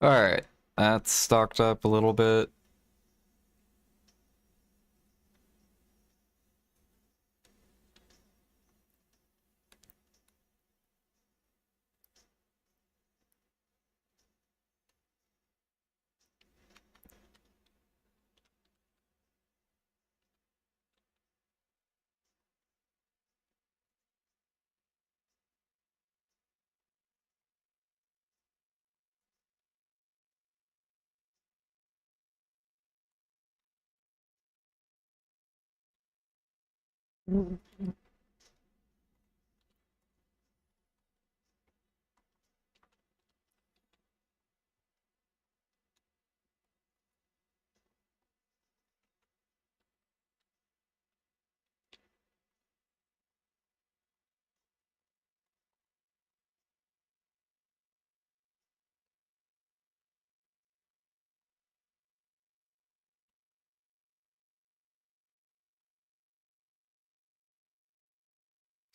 Alright, that's stocked up a little bit.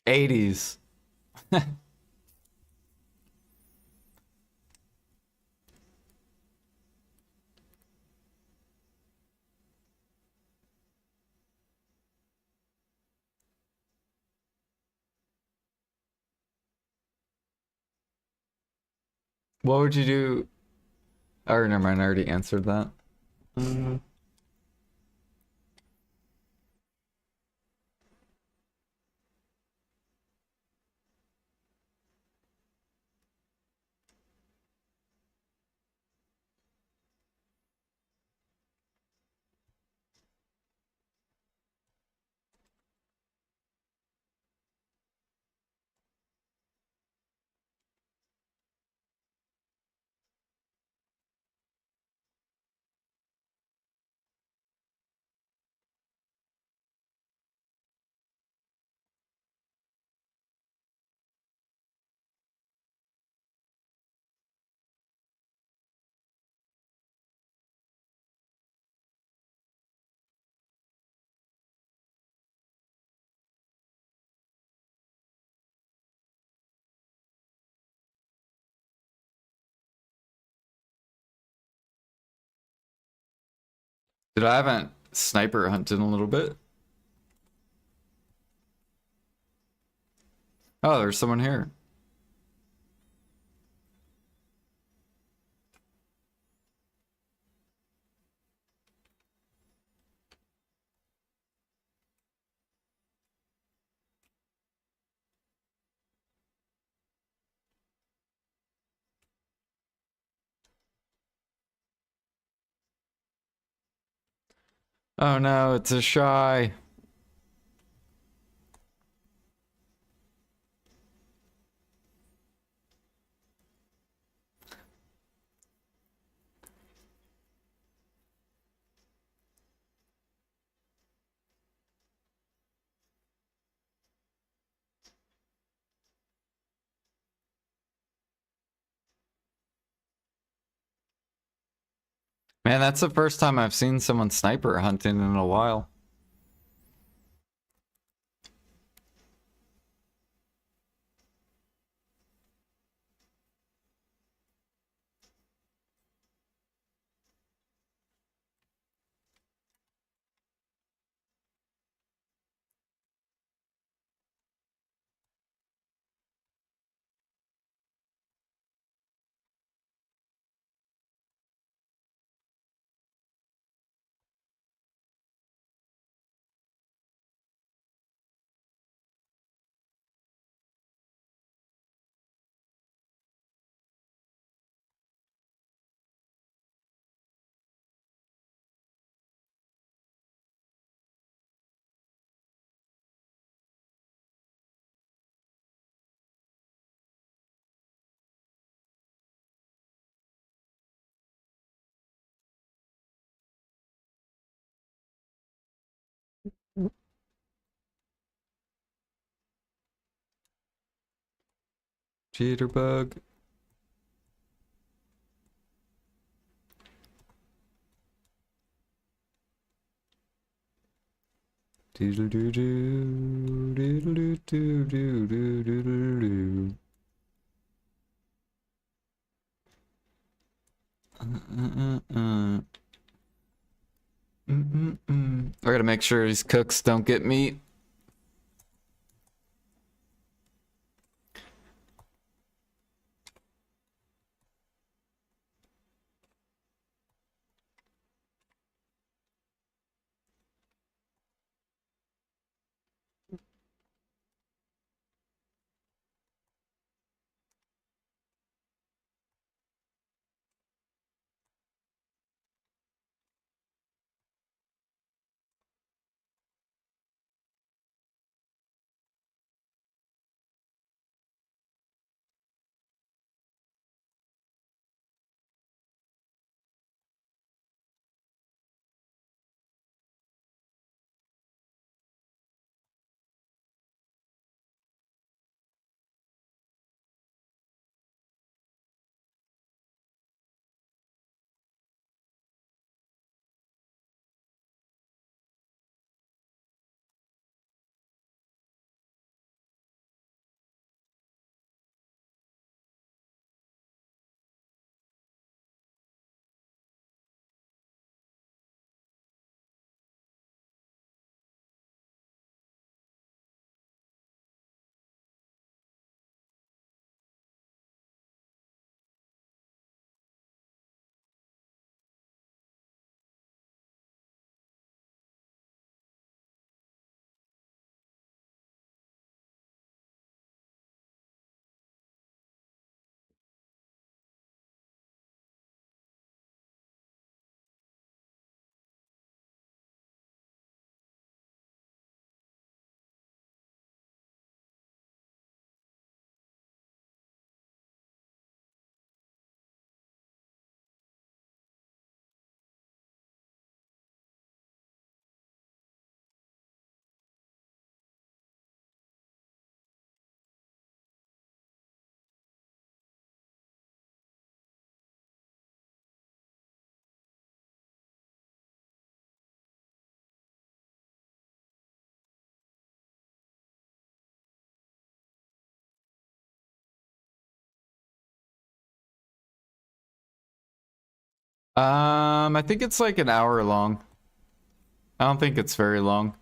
'80s. What would you do? Oh, never mind, I already answered that. Dude, I haven't sniper hunted in a little bit. Oh, there's someone here. Oh no, it's a shy. Man, that's the first time I've seen someone sniper hunting in a while. Jitterbug. Doodle doo doo, doodle doo doo doo doo doo doo. I gotta make sure these cooks don't get meat. I think it's like an hour long. I don't think it's very long.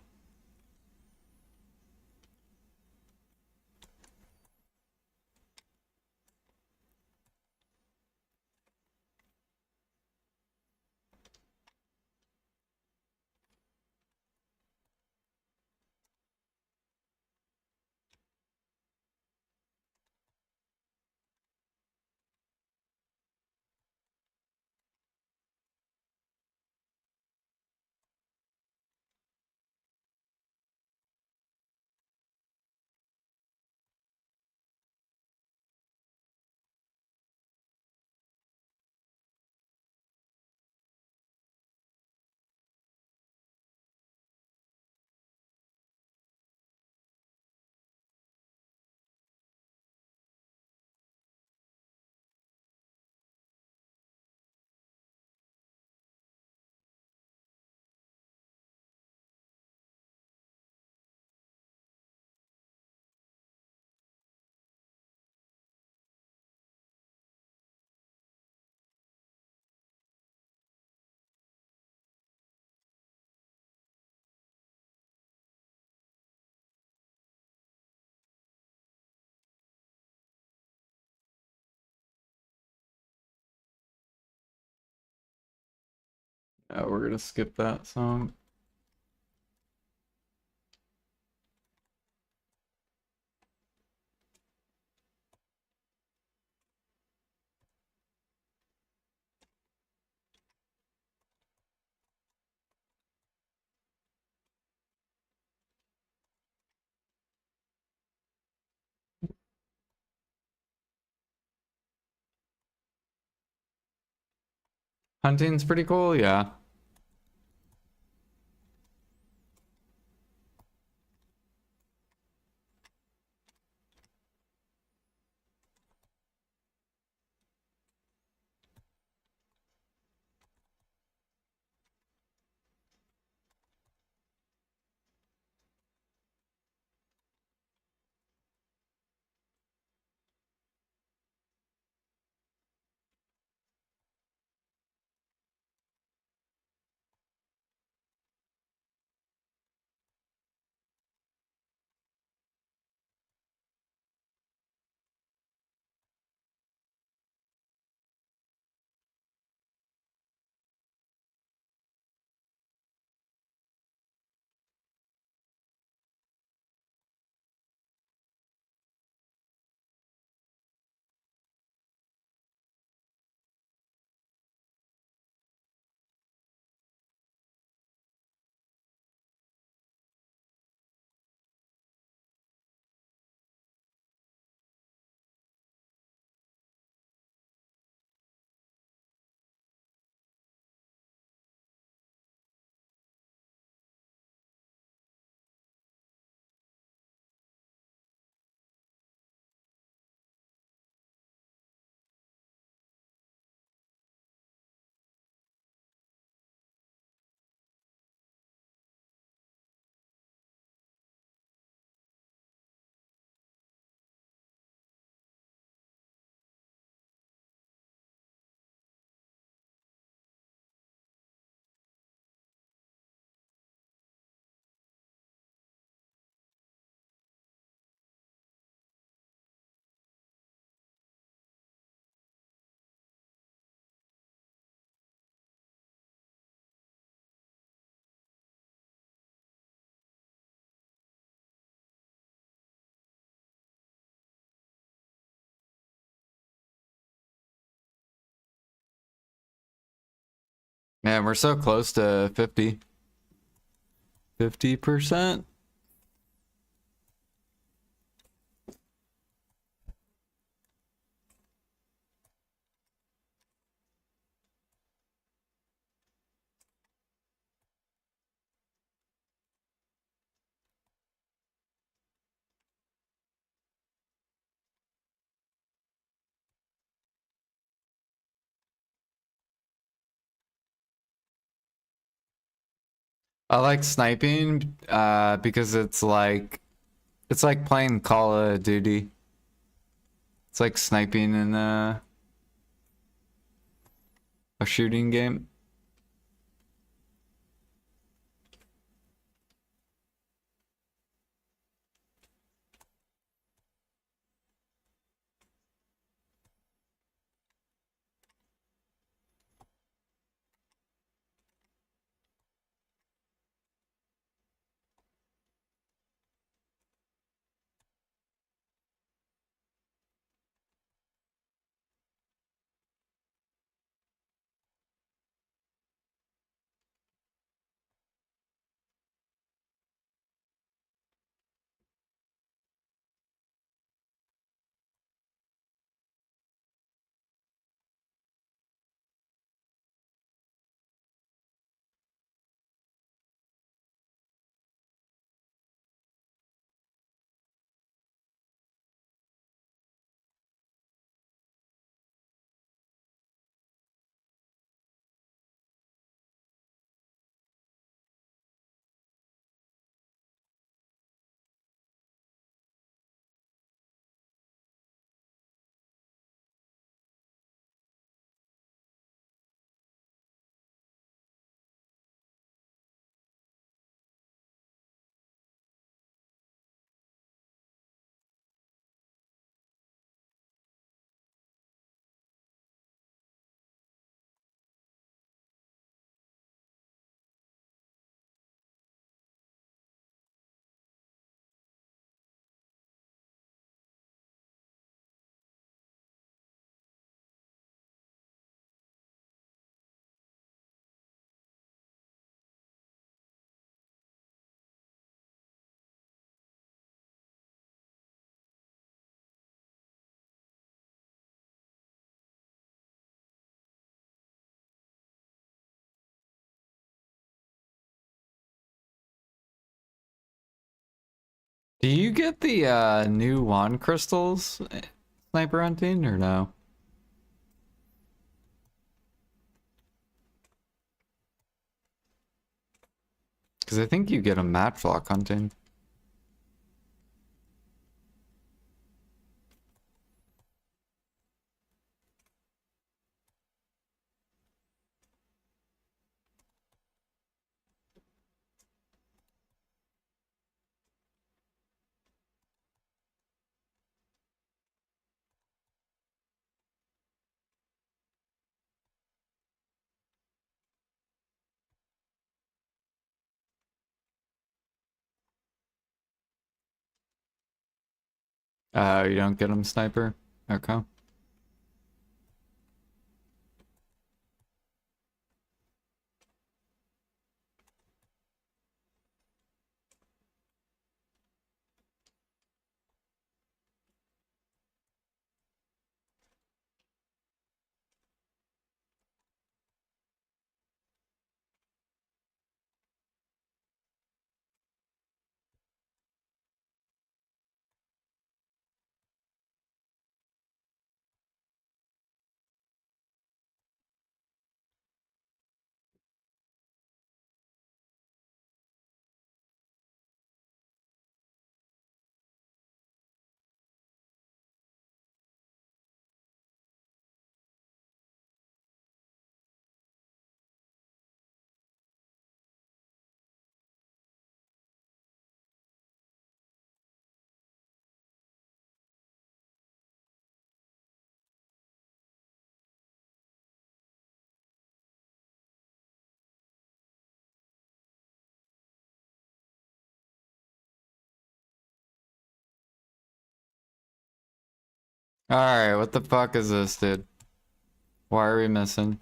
We're gonna skip that song. Hunting's pretty cool, yeah. Man, we're so close to 50. 50%. I like sniping because it's like playing Call of Duty. It's like sniping in a shooting game. Do you get the new wand crystals sniper hunting or no? Because I think you get a matchlock hunting. You don't get them sniper? Okay. Alright, what the fuck is this, dude? Why are we missing?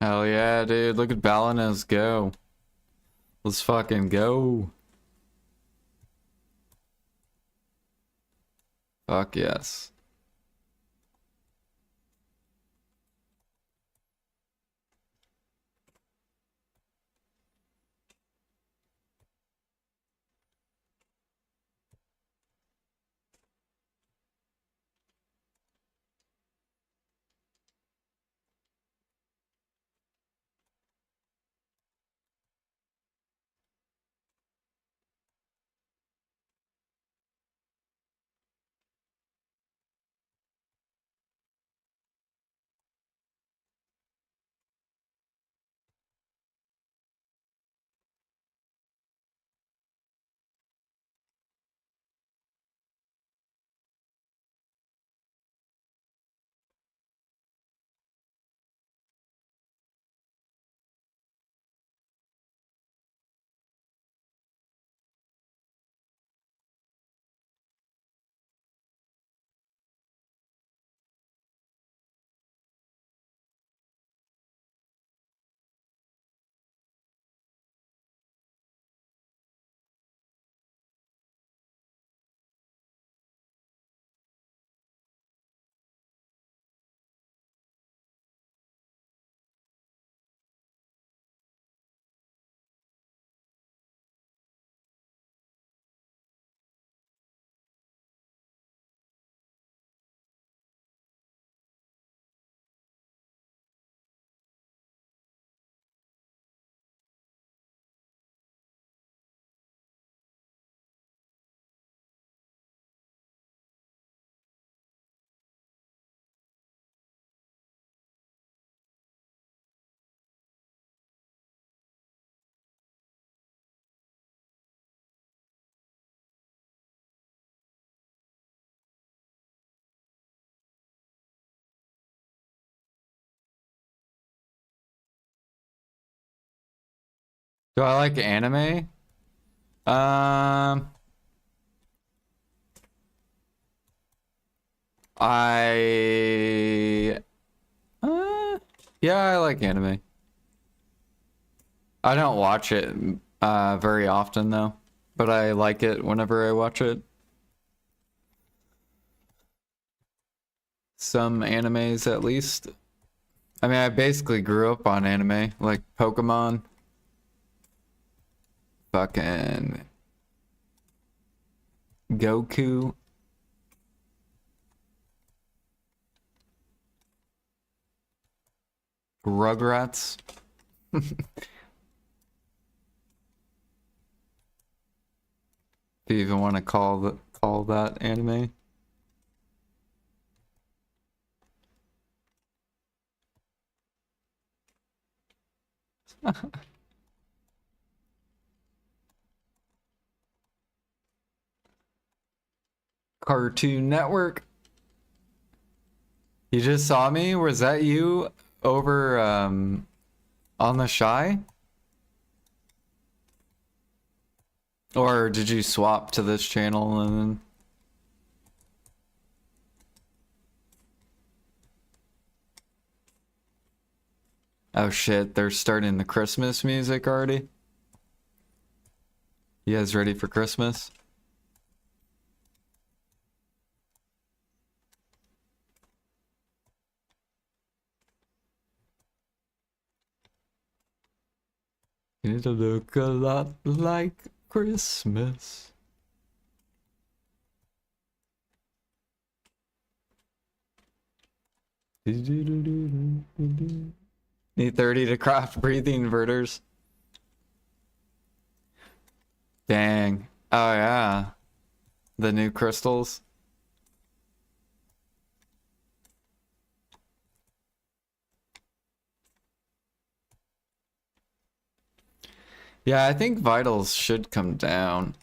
Hell yeah, dude. Look at Balanos go. Let's fucking go. Fuck yes. Do I like anime? Um, I yeah, I like anime. I don't watch it very often though, but I like it whenever I watch it. Some animes at least. I mean, I basically grew up on anime, like Pokemon, fucking Goku. Rugrats. Do you even want to call that anime? Cartoon Network. You just saw me? Was that you over on the Shy? Or did you swap to this channel and then... Oh shit, they're starting the Christmas music already? You guys ready for Christmas? It'll look a lot like Christmas. Need 30 to craft breathing inverters. Dang. Oh yeah. The new crystals. Yeah, I think vitals should come down.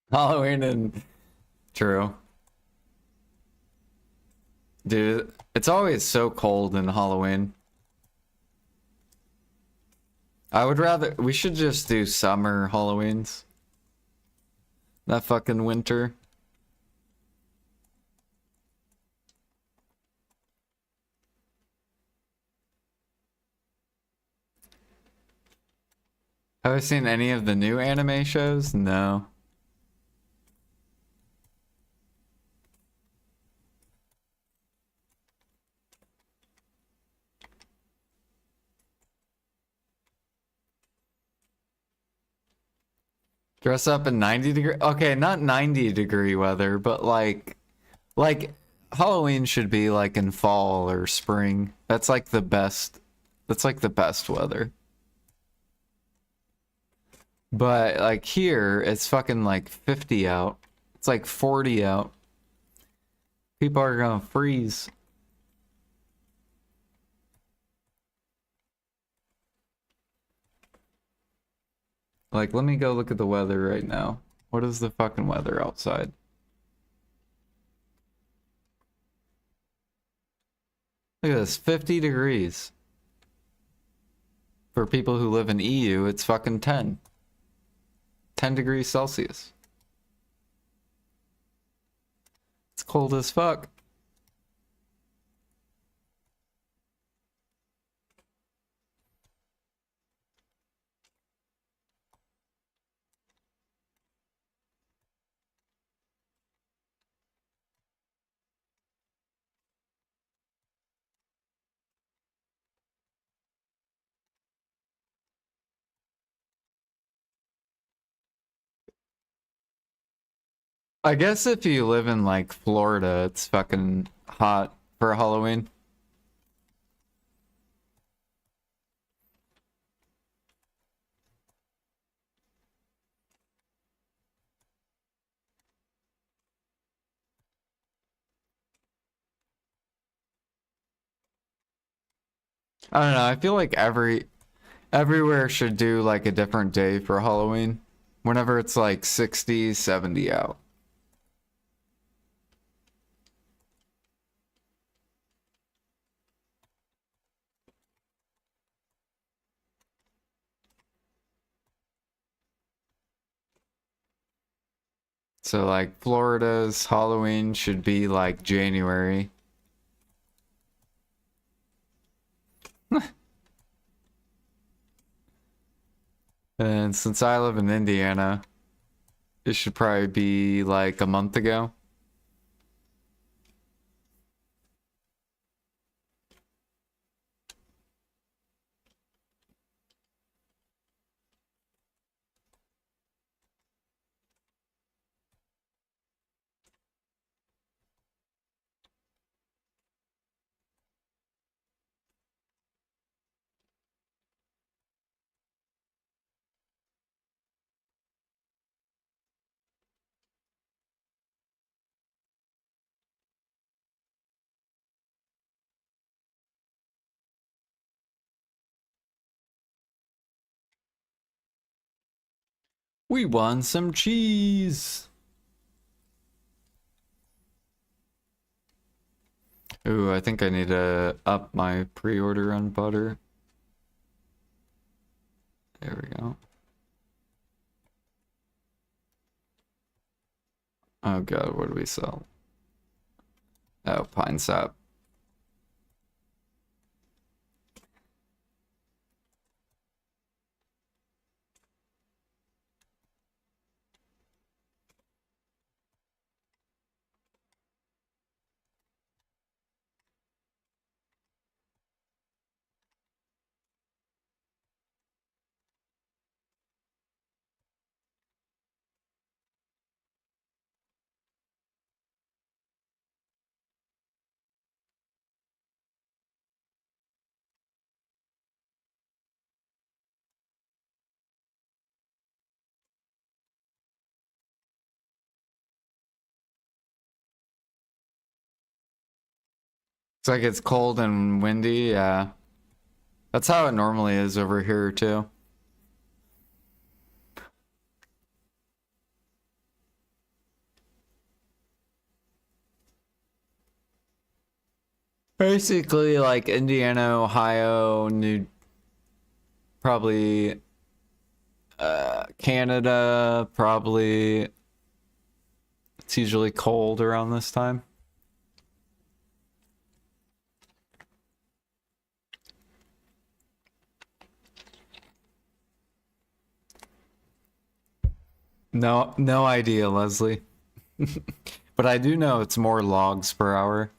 Halloween and... True. Dude, it's always so cold in Halloween. I would rather... We should just do summer Halloweens. Not fucking winter. Have I seen any of the new anime shows? No. Dress up in 90-degree... Okay, not 90-degree weather, but like Halloween should be like in fall or spring. That's like the best. That's like the best weather. But like here, it's fucking like 50 out. It's like 40 out. People are gonna freeze. Like, let me go look at the weather right now. What is the fucking weather outside? Look at this, 50 degrees. For people who live in EU, it's fucking 10. 10 degrees Celsius. It's cold as fuck. I guess if you live in like Florida, it's fucking hot for Halloween. I don't know, I feel like everywhere should do like a different day for Halloween. Whenever it's like 60, 70 out. So like Florida's Halloween should be like January. And since I live in Indiana, it should probably be like a month ago. We won some cheese. Ooh, I think I need to up my pre-order on butter. There we go. Oh god, what do we sell? Oh, pine sap. It's like it's cold and windy, yeah. That's how it normally is over here too. Basically like Indiana, Ohio, probably Canada, probably it's usually cold around this time. No idea, Leslie. But I do know it's more logs per hour.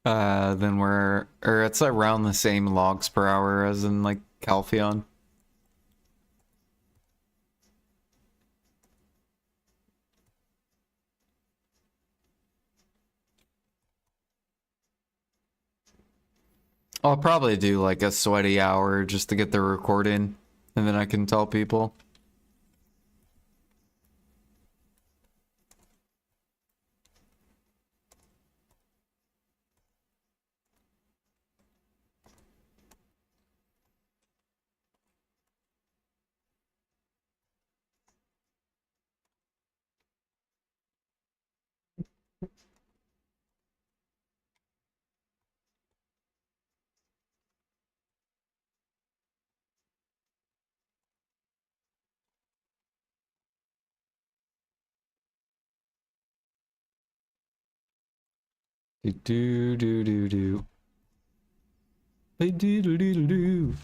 Than or it's around the same logs per hour as in like Calpheon. I'll probably do like a sweaty hour just to get the recording, and then I can tell people. Do do do do do. Do do do do do.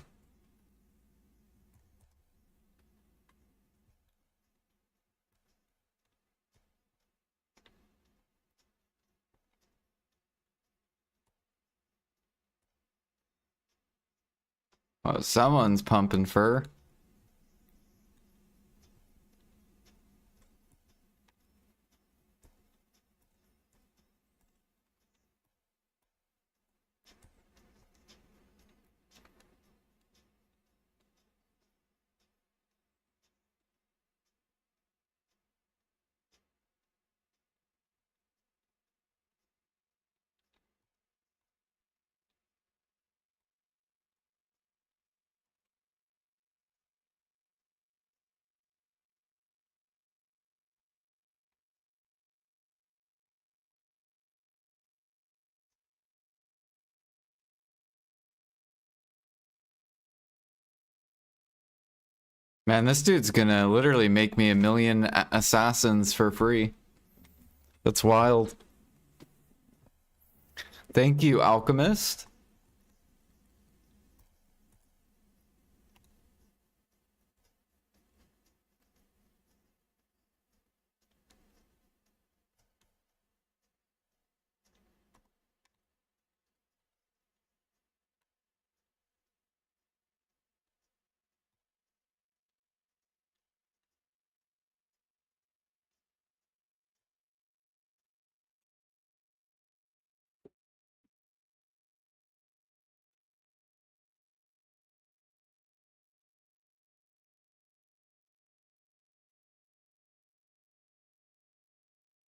Oh, someone's pumping fur. Man, this dude's gonna literally make me 1,000,000 assassins for free. That's wild. Thank you, Alchemist.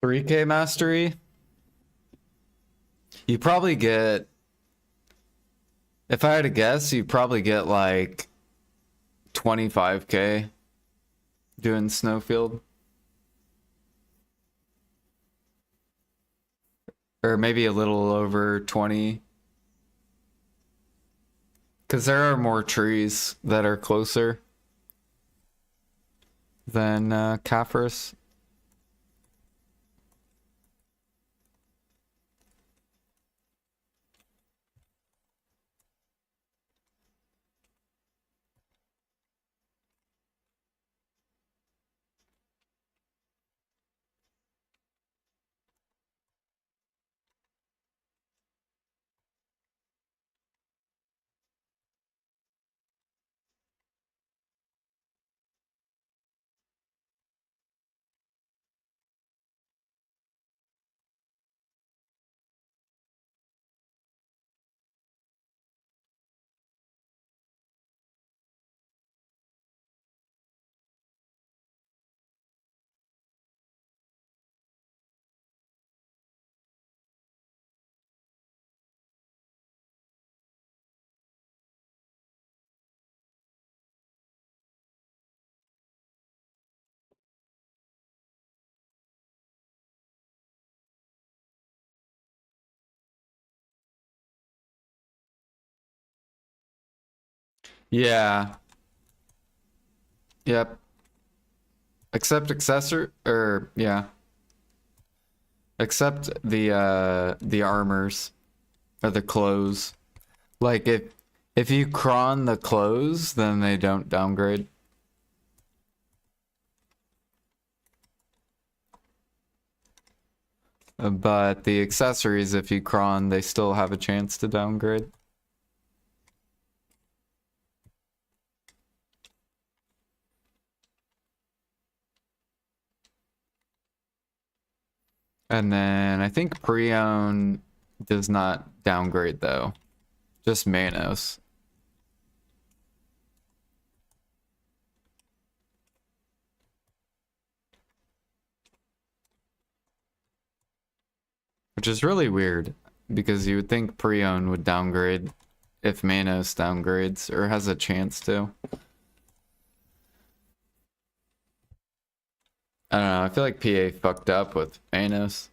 $3K mastery. You probably get, if I had to guess, you probably get like 25K doing Snowfield. Or maybe a little over 20. Because there are more trees that are closer than Caphras. Yeah. Yep. Except accessor or yeah. Except the armors or the clothes. Like if you cron the clothes, then they don't downgrade. But the accessories, if you cron, they still have a chance to downgrade. And then I think pre-own does not downgrade though. Just Manos. Which is really weird because you would think pre-own would downgrade if Manos downgrades or has a chance to. I don't know, I feel like PA fucked up with Manos.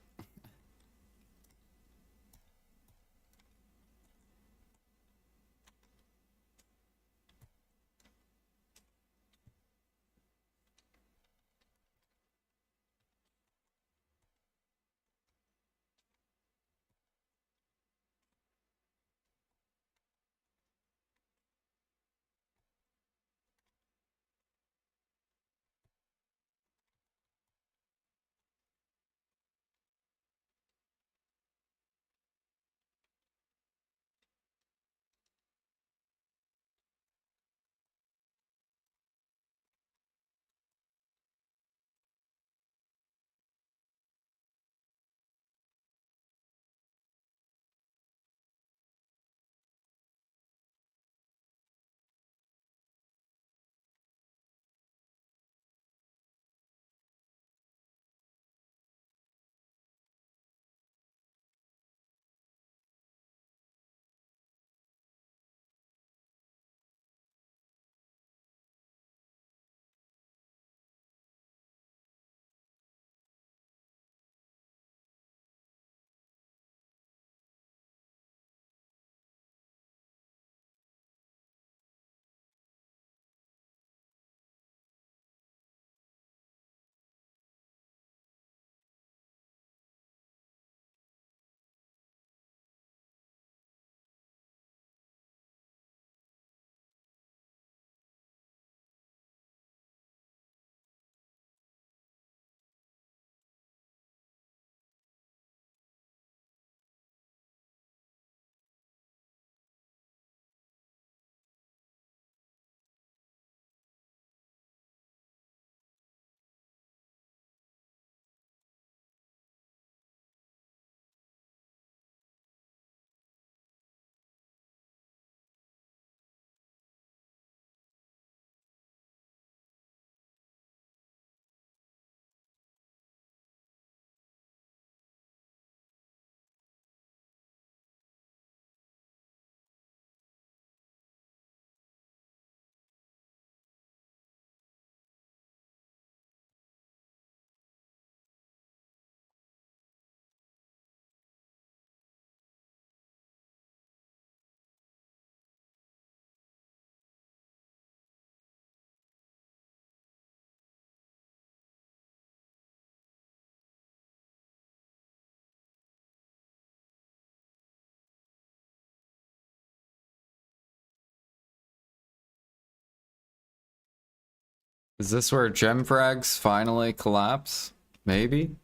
Is this where gem frags finally collapse? Maybe?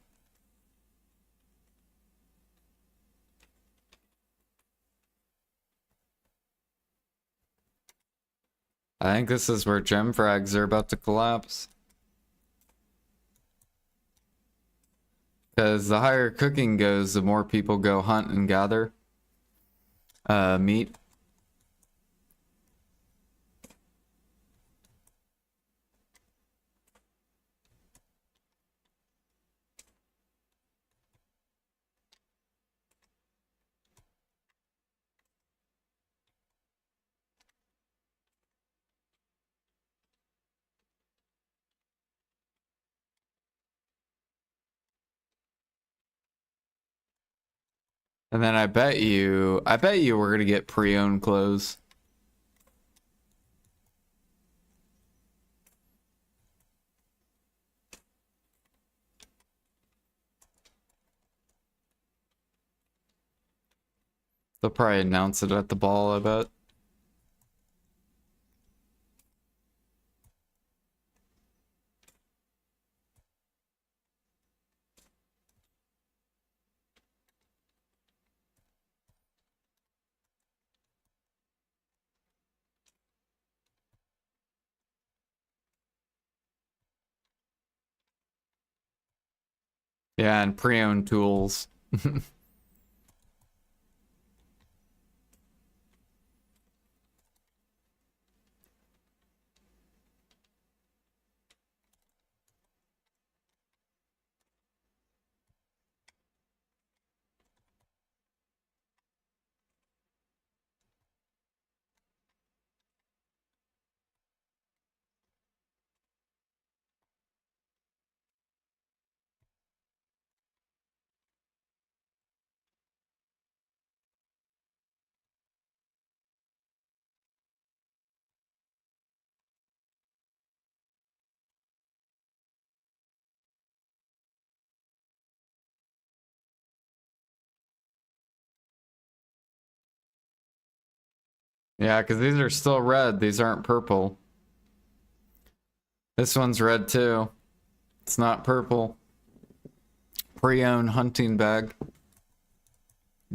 I think this is where gem frags are about to collapse. Because the higher cooking goes, the more people go hunt and gather meat. And then I bet you we're gonna get pre-owned clothes. They'll probably announce it at the ball, I bet. Yeah, and pre-owned tools. Yeah, because these are still red. These aren't purple. This one's red too. It's not purple. Pre-owned hunting bag.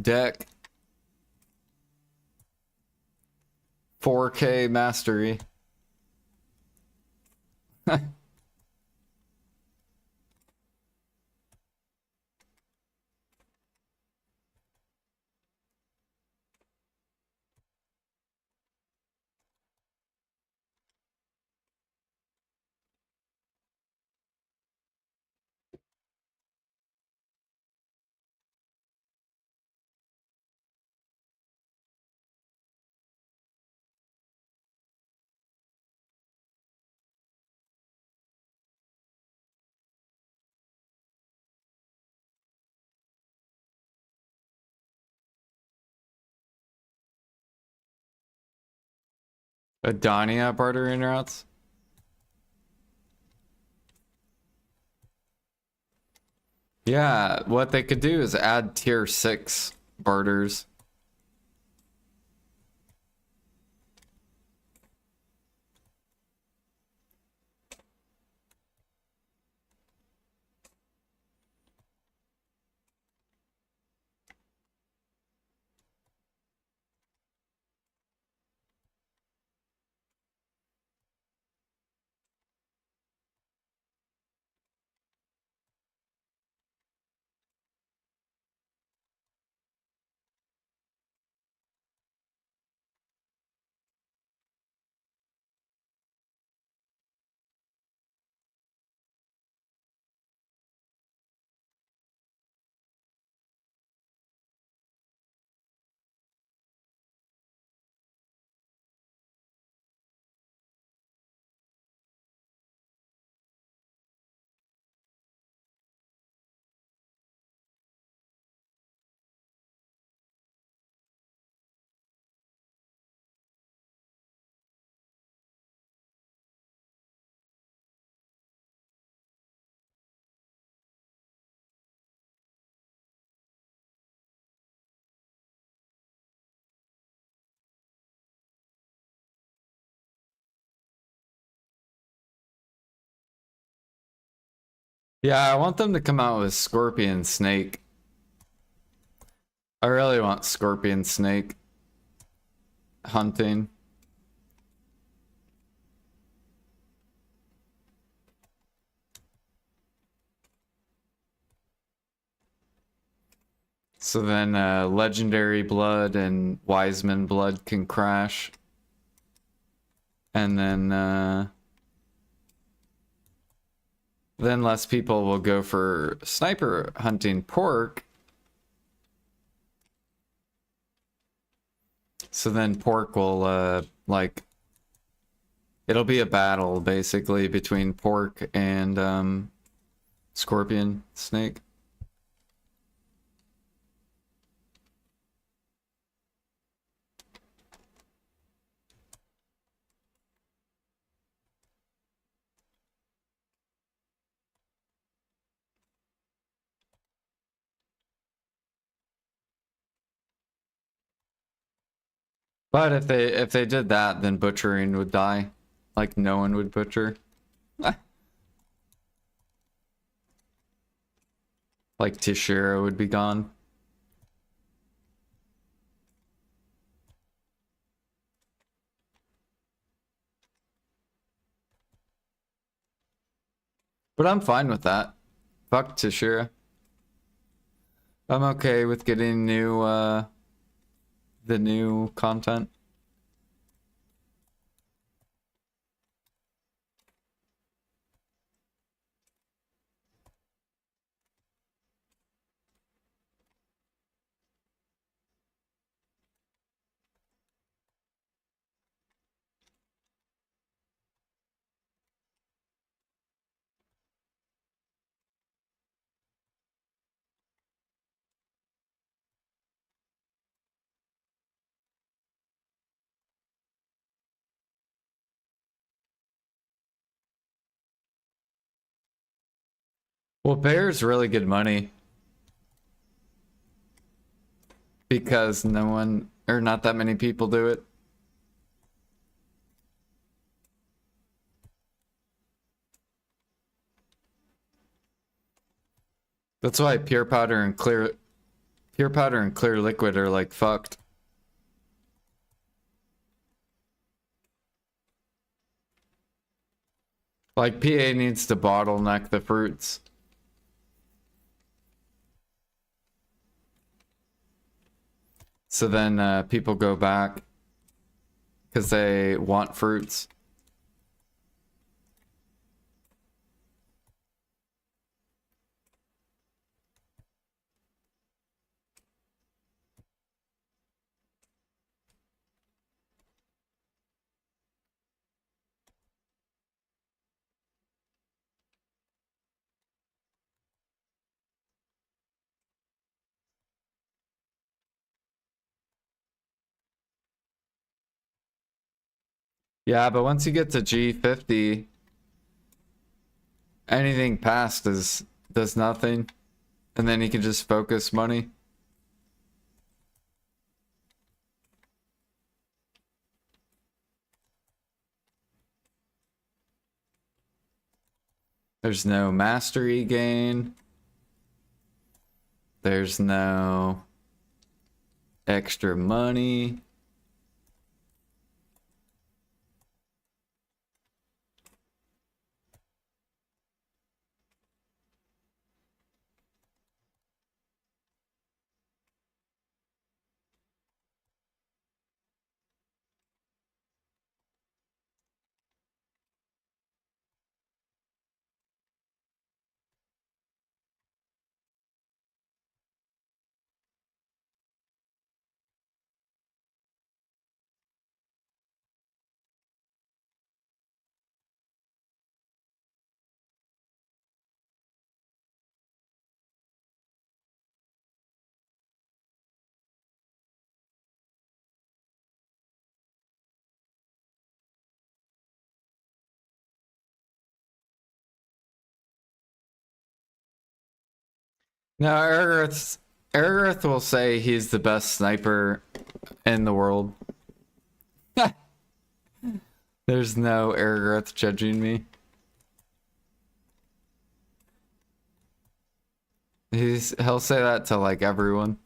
Deck. 4K mastery. Adonia bartering routes. Yeah, what they could do is add tier 6 barters. Yeah, I want them to come out with scorpion snake. I really want scorpion snake hunting. So then legendary blood and Wiseman blood can crash. And then less people will go for sniper hunting pork. So then pork will like it'll be a battle basically between pork and scorpion snake. But if they did that, then butchering would die. Like no one would butcher. Like Tishira would be gone. But I'm fine with that. Fuck Tishira. I'm okay with getting new the new content. Well, bear's really good money because no one or not that many people do it. That's why pure powder and clear liquid are like fucked. Like PA needs to bottleneck the fruits. So then people go back because they want fruits. Yeah, but once you get to G50, anything past does nothing. And then you can just focus money. There's no mastery gain. There's no extra money. Now, Ergarth will say he's the best sniper in the world. There's no Ergarth judging me. He'll say that to like everyone.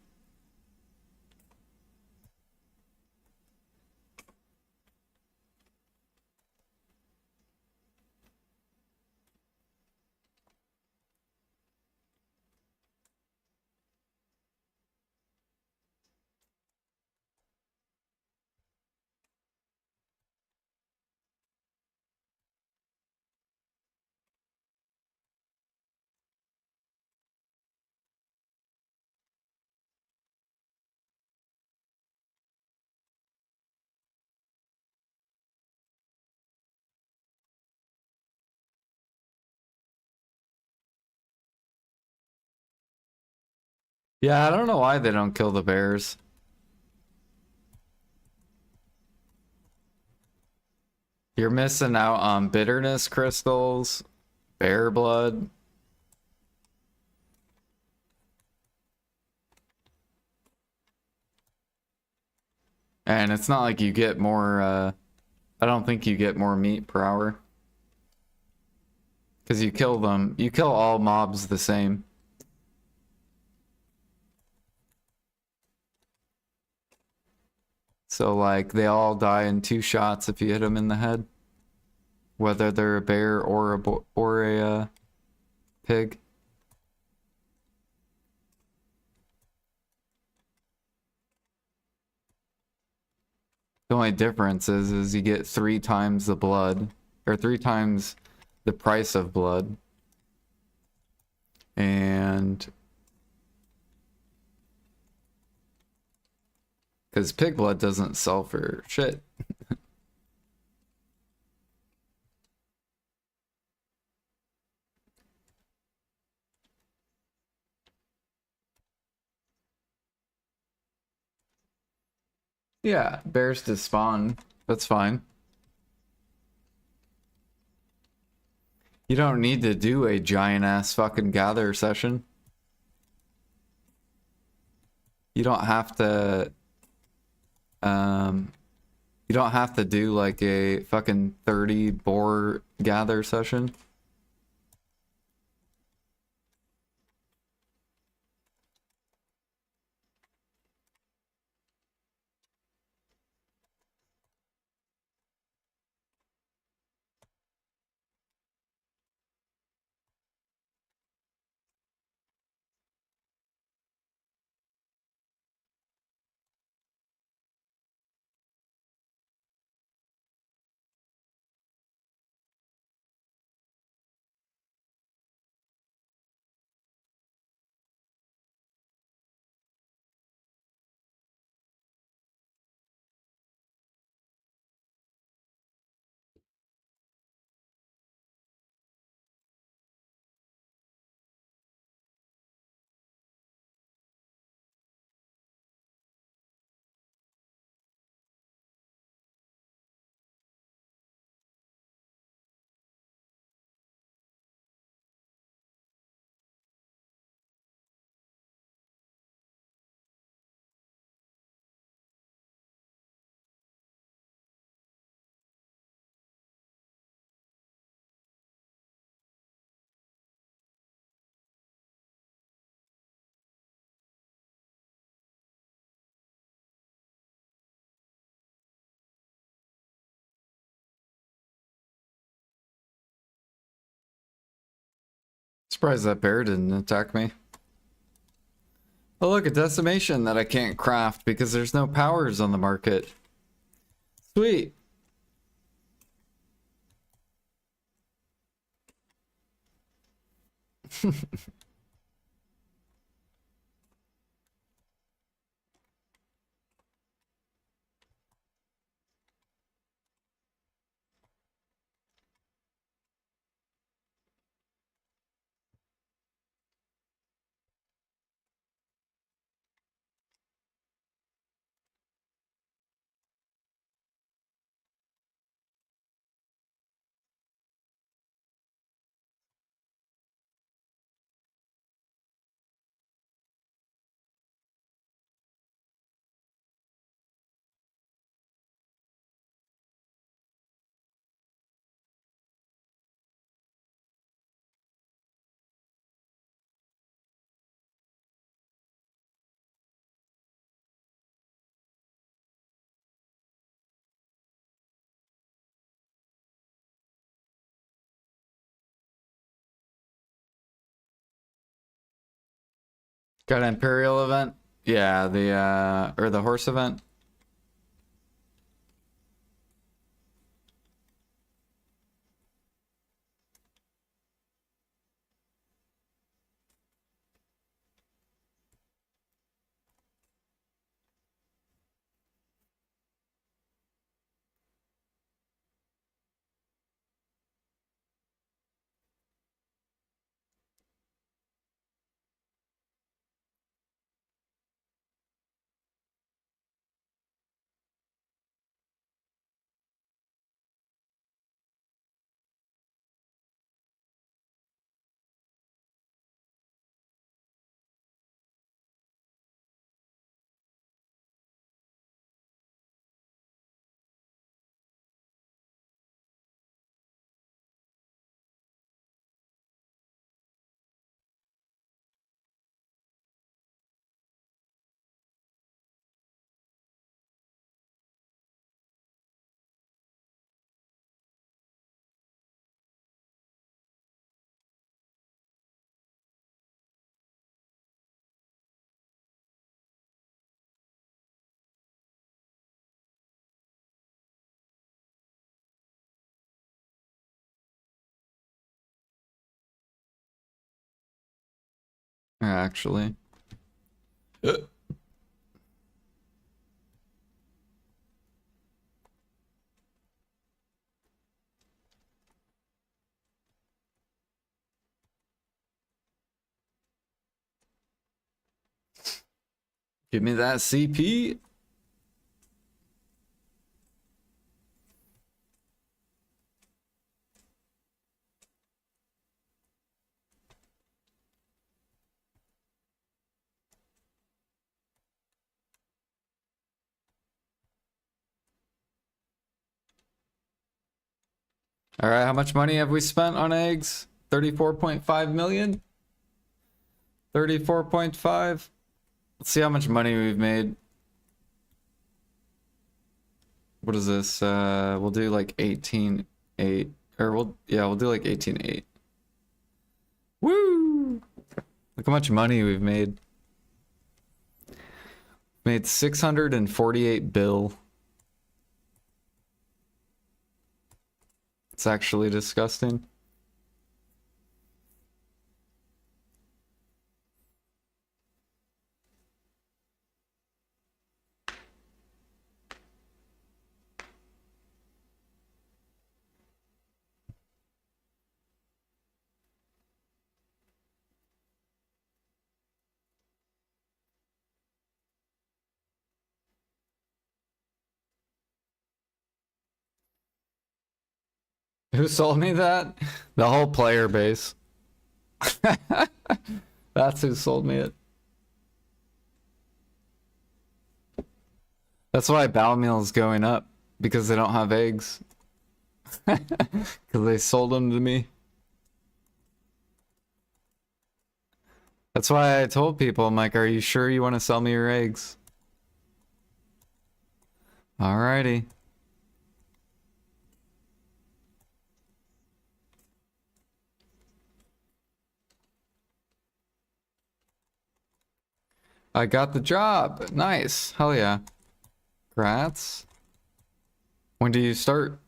Yeah, I don't know why they don't kill the bears. You're missing out on bitterness crystals, bear blood. And it's not like you get more, I don't think you get more meat per hour. Because you kill them, you kill all mobs the same. So like, they all die in 2 shots if you hit them in the head. Whether they're a bear or a pig. The only difference is you get 3 times the blood, or 3 times the price of blood. And because pig blood doesn't sell for shit. Yeah, bears to spawn. That's fine. You don't need to do a giant ass fucking gather session. You don't have to you don't have to do like a fucking 30 boar gather session. Surprised that bear didn't attack me. Oh look, a decimation that I can't craft because there's no powers on the market. Sweet. Got an Imperial event? Yeah, or the horse event. Actually. Give me that CP. All right, how much money have we spent on eggs? 34.5 million? 34.5? Let's see how much money we've made. What is this? We'll do like 18.8. Or we'll do like 18.8. Woo! Look how much money we've made. Made 648 bill. It's actually disgusting. Who sold me that? The whole player base. That's who sold me it. That's why Bow Meal is going up, because they don't have eggs. Because they sold them to me. That's why I told people, I'm like, are you sure you want to sell me your eggs? Alrighty. I got the job. Nice. Hell yeah. Congrats. When do you start?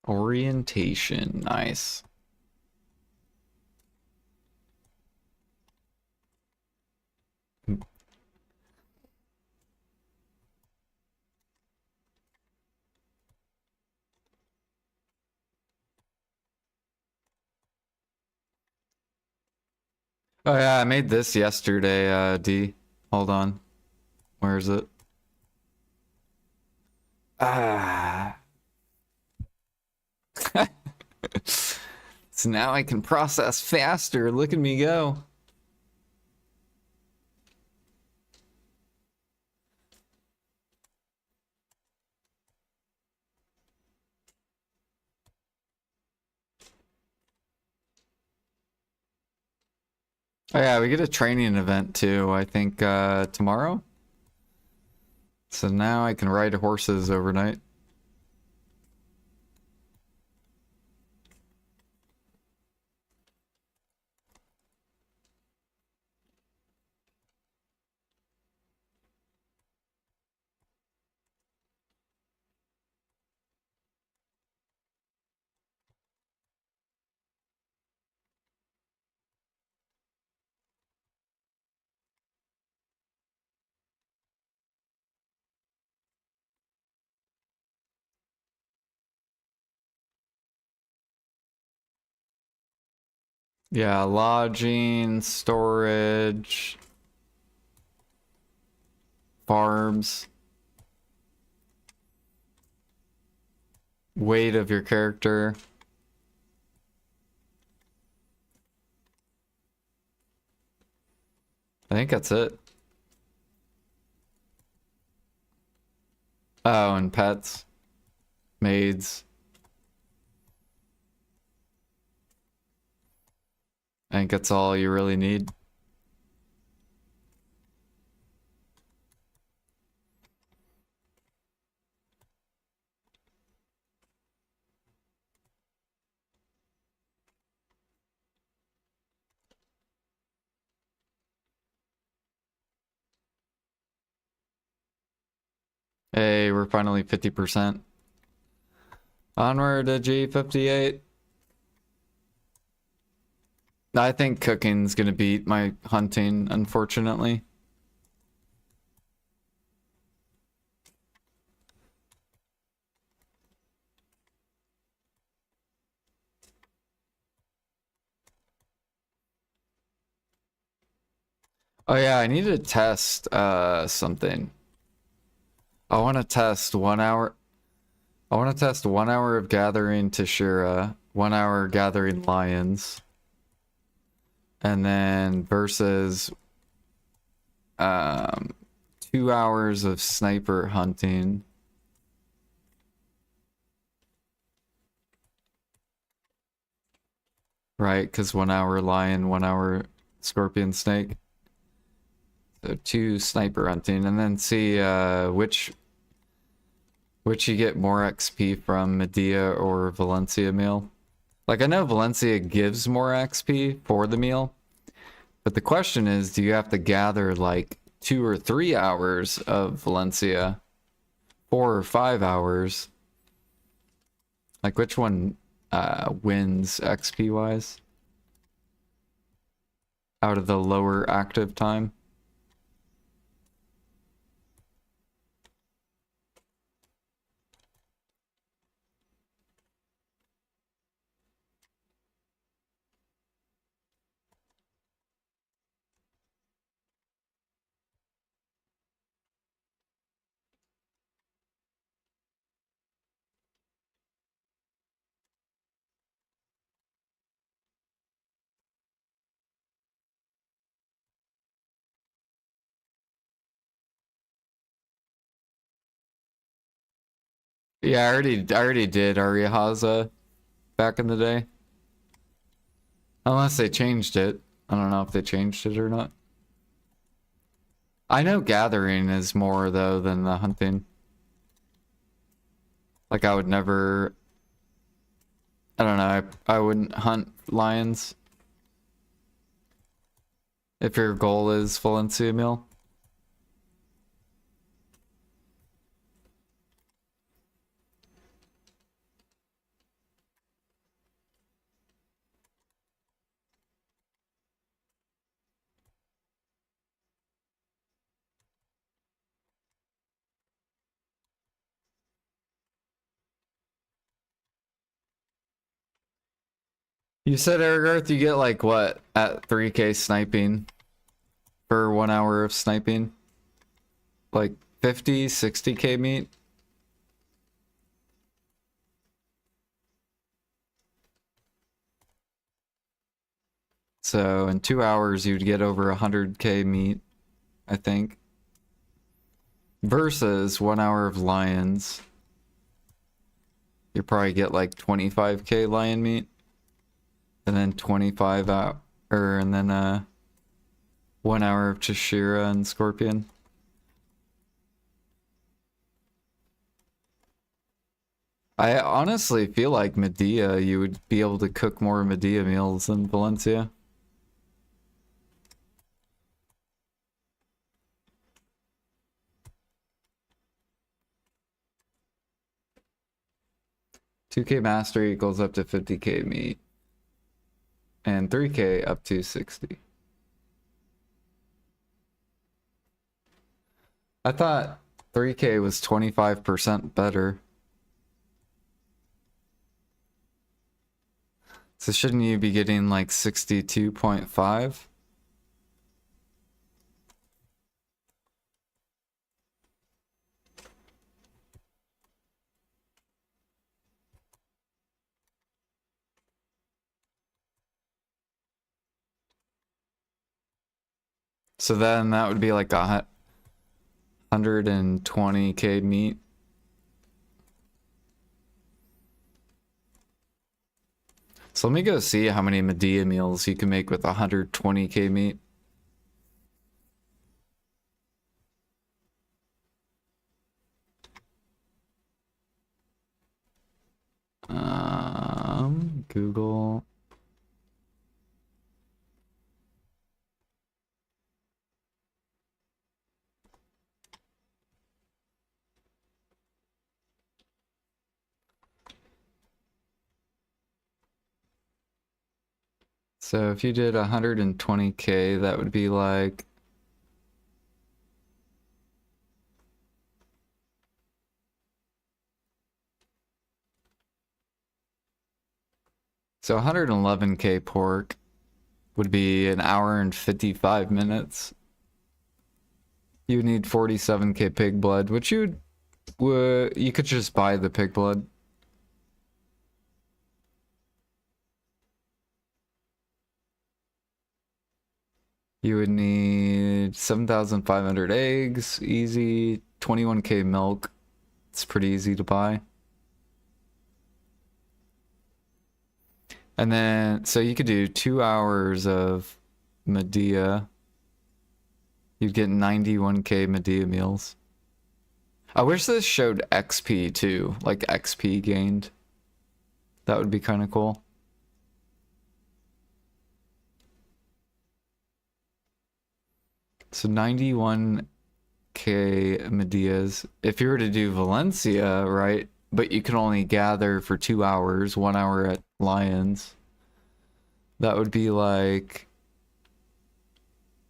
Orientation. Nice. Oh yeah, I made this yesterday, D. Hold on. Where is it? Ah. So now I can process faster. Look at me go. Oh yeah, we get a training event too, I think tomorrow. So now I can ride horses overnight. Yeah, lodging, storage, farms, weight of your character. I think that's it. Oh, and pets, maids. I think that's all you really need. Hey, we're finally 50%. Onward to G58. I think cooking's gonna beat my hunting, unfortunately. Oh yeah, I need to test something. I want to test 1 hour. I want to test 1 hour of gathering Tashira, 1 hour gathering lions, and then versus 2 hours of sniper hunting. Right, because 1 hour lion, 1 hour scorpion snake. So 2 sniper hunting, and then see which you get more XP from, Medea or Valencia meal. Like, I know Valencia gives more XP for the meal, but the question is, do you have to gather like 2 or 3 hours of Valencia, 4 or 5 hours? Like, which one wins XP wise out of the lower active time? Yeah, I already did Ariahaza back in the day. Unless they changed it. I don't know if they changed it or not. I know gathering is more though than the hunting. Like, I would never, I don't know, I wouldn't hunt lions if your goal is Valencia meal. You said, Eric, you get like what at 3K sniping for 1 hour of sniping? Like 50, 60K meat? So in 2 hours you'd get over 100K meat, I think. Versus 1 hour of lions. You probably get like 25K lion meat. And then 25 out, or and then 1 hour of Chishira and Scorpion. I honestly feel like Medea, you would be able to cook more Medea meals than Valencia. $2K mastery equals up to 50K meat. And 3K up to 60. I thought 3K was 25% better. So shouldn't you be getting like 62.5? So then that would be like 120K meat. So let me go see how many Medea meals you can make with 120K meat. Google. So if you did 120K, that would be like so 111K pork would be an hour and 55 minutes. You would need 47K pig blood, which you could just buy the pig blood. You would need 7,500 eggs, easy, 21K milk. It's pretty easy to buy. And then, so you could do 2 hours of Medea. You'd get 91K Medea meals. I wish this showed XP too, like XP gained. That would be kind of cool. So 91K Medeas. If you were to do Valencia, right? But you can only gather for 2 hours, 1 hour at Lions. That would be like,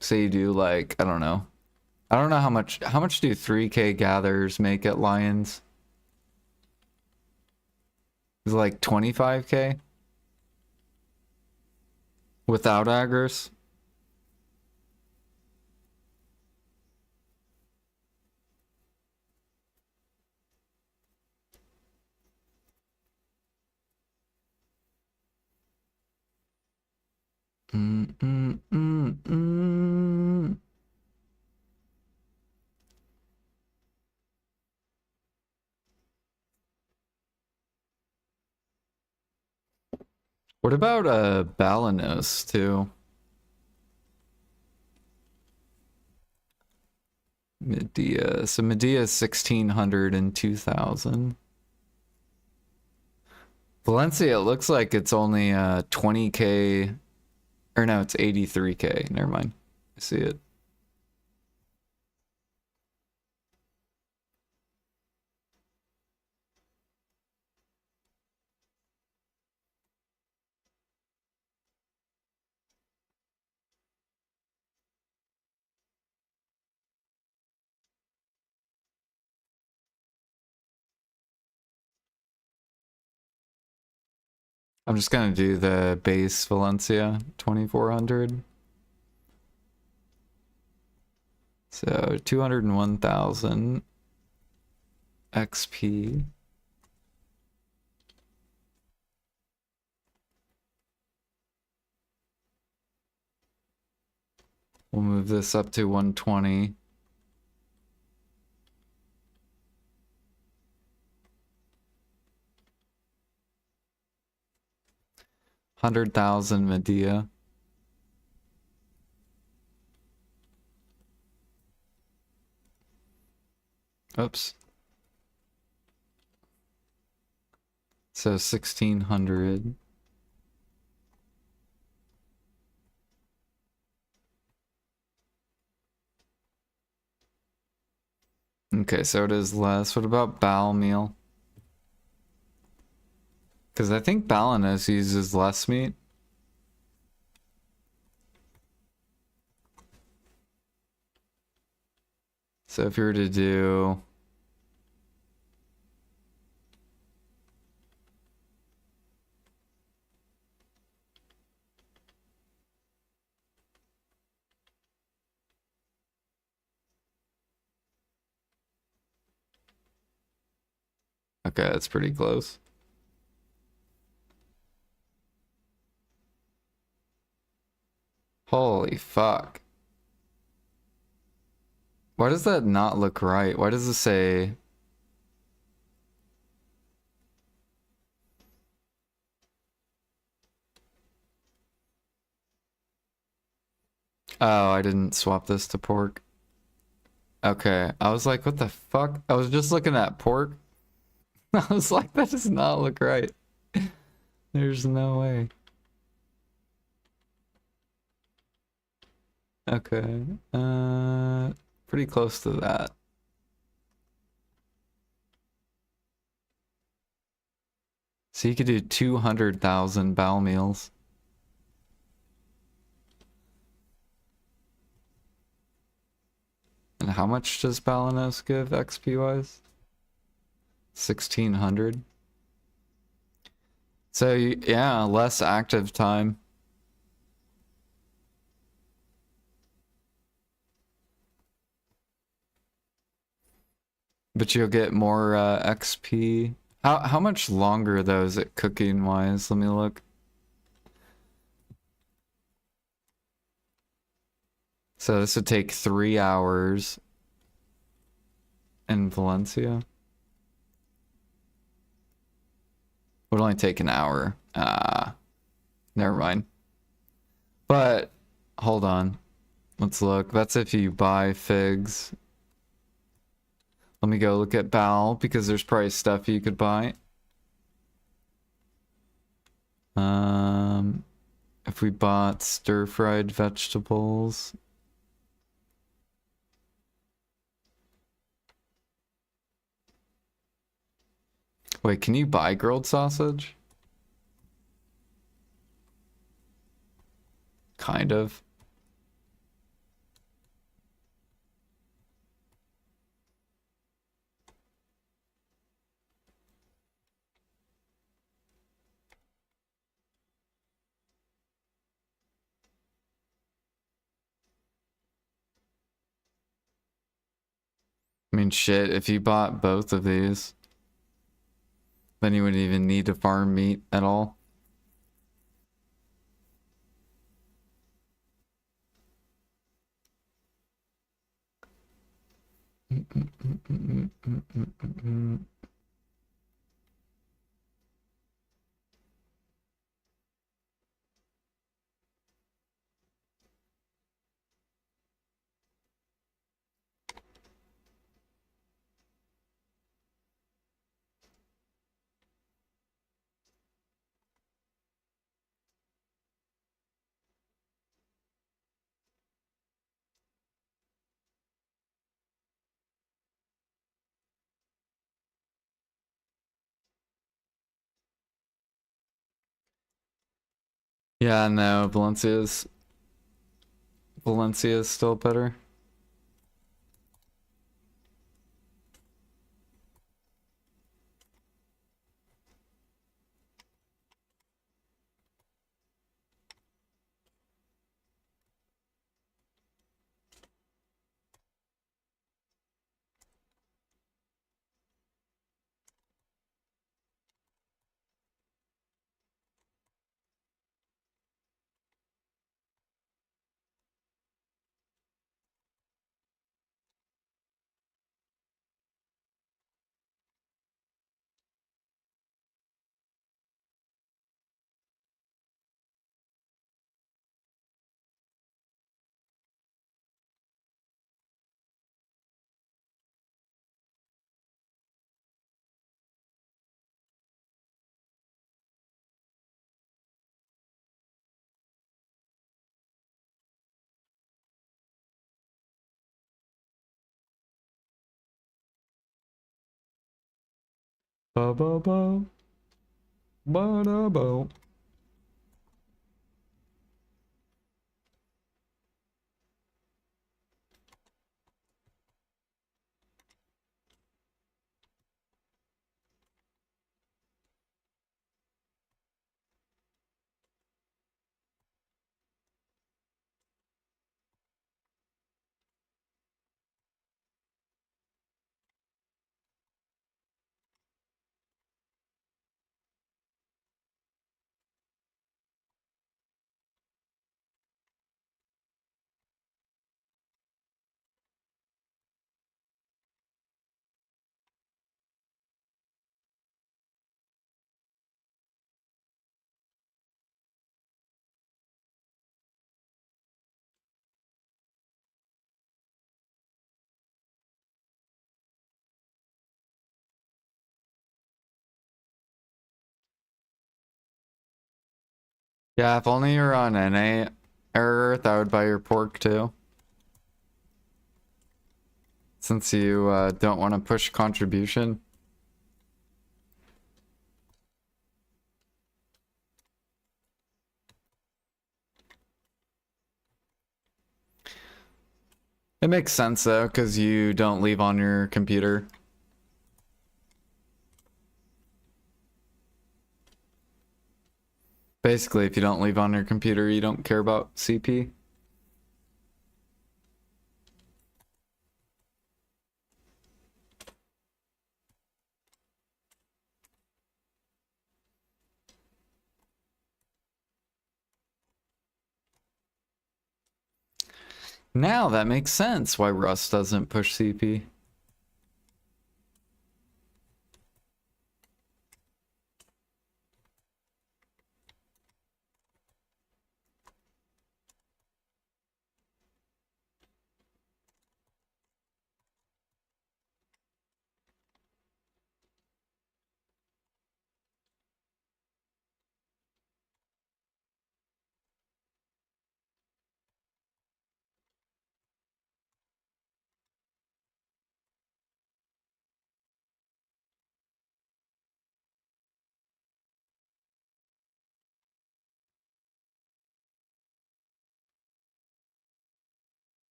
say you do like, I don't know. I don't know how much do 3K gathers make at Lions? Is it like 25K? Without aggers? What about Balanos too? Medea. So Medea is 1,600 and 2,000. Valencia, it looks like it's only 20K, or no, it's 83K. Never mind. I see it. I'm just gonna do the base Valencia 2,400. So 201,000 XP. We'll move this up to 120. $100,000 Medea. Oops. So 1600. Okay, so it is less. What about bowel meal? Because I think Balanos uses less meat. So if you were to do... Okay, that's pretty close. Holy fuck. Why does that not look right? Why does it say... Oh, I didn't swap this to pork. Okay, I was like, what the fuck? I was just looking at pork. I was like, that does not look right. There's no way. Okay, pretty close to that. So you could do 200,000 bowel meals. And how much does Balanos give XP wise? 1600. So yeah, less active time. But you'll get more XP. How much longer though is it cooking wise? Let me look. So this would take 3 hours in Valencia. Would only take an hour. Never mind. But hold on. Let's look. That's if you buy figs. Let me go look at Bal because there's probably stuff you could buy. If we bought stir-fried vegetables. Wait, can you buy grilled sausage? Kind of. I mean, shit, if you bought both of these, then you wouldn't even need to farm meat at all. Yeah, no, Valencia's still better. Ba ba ba. Ba da ba. Yeah, if only you're on NA Earth, I would buy your pork too. Since you don't want to push contribution. It makes sense though, because you don't leave on your computer. Basically, if you don't leave on your computer, you don't care about CP. Now that makes sense why Rust doesn't push CP.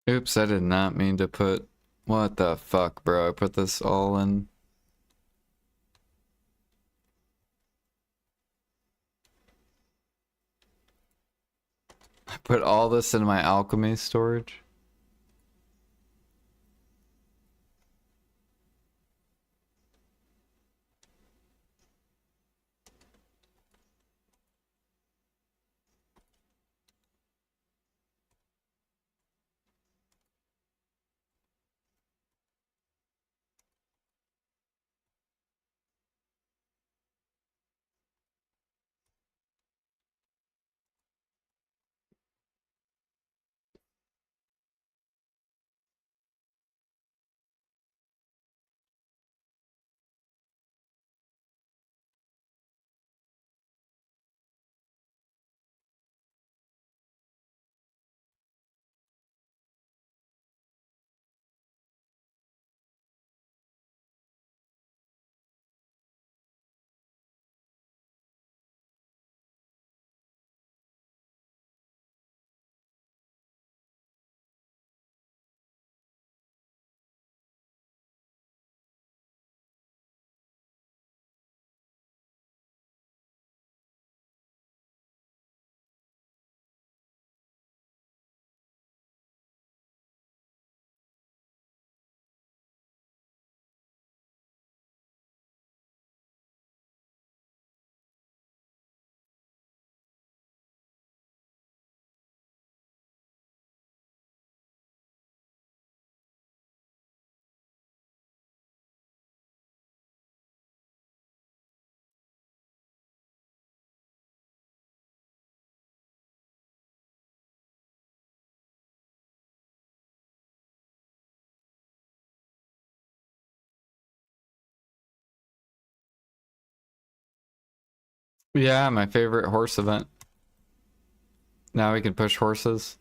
Oops, I did not mean to put... What the fuck, bro? I put this all in... I put all this in my alchemy storage. Yeah, my favorite horse event. Now we can push horses.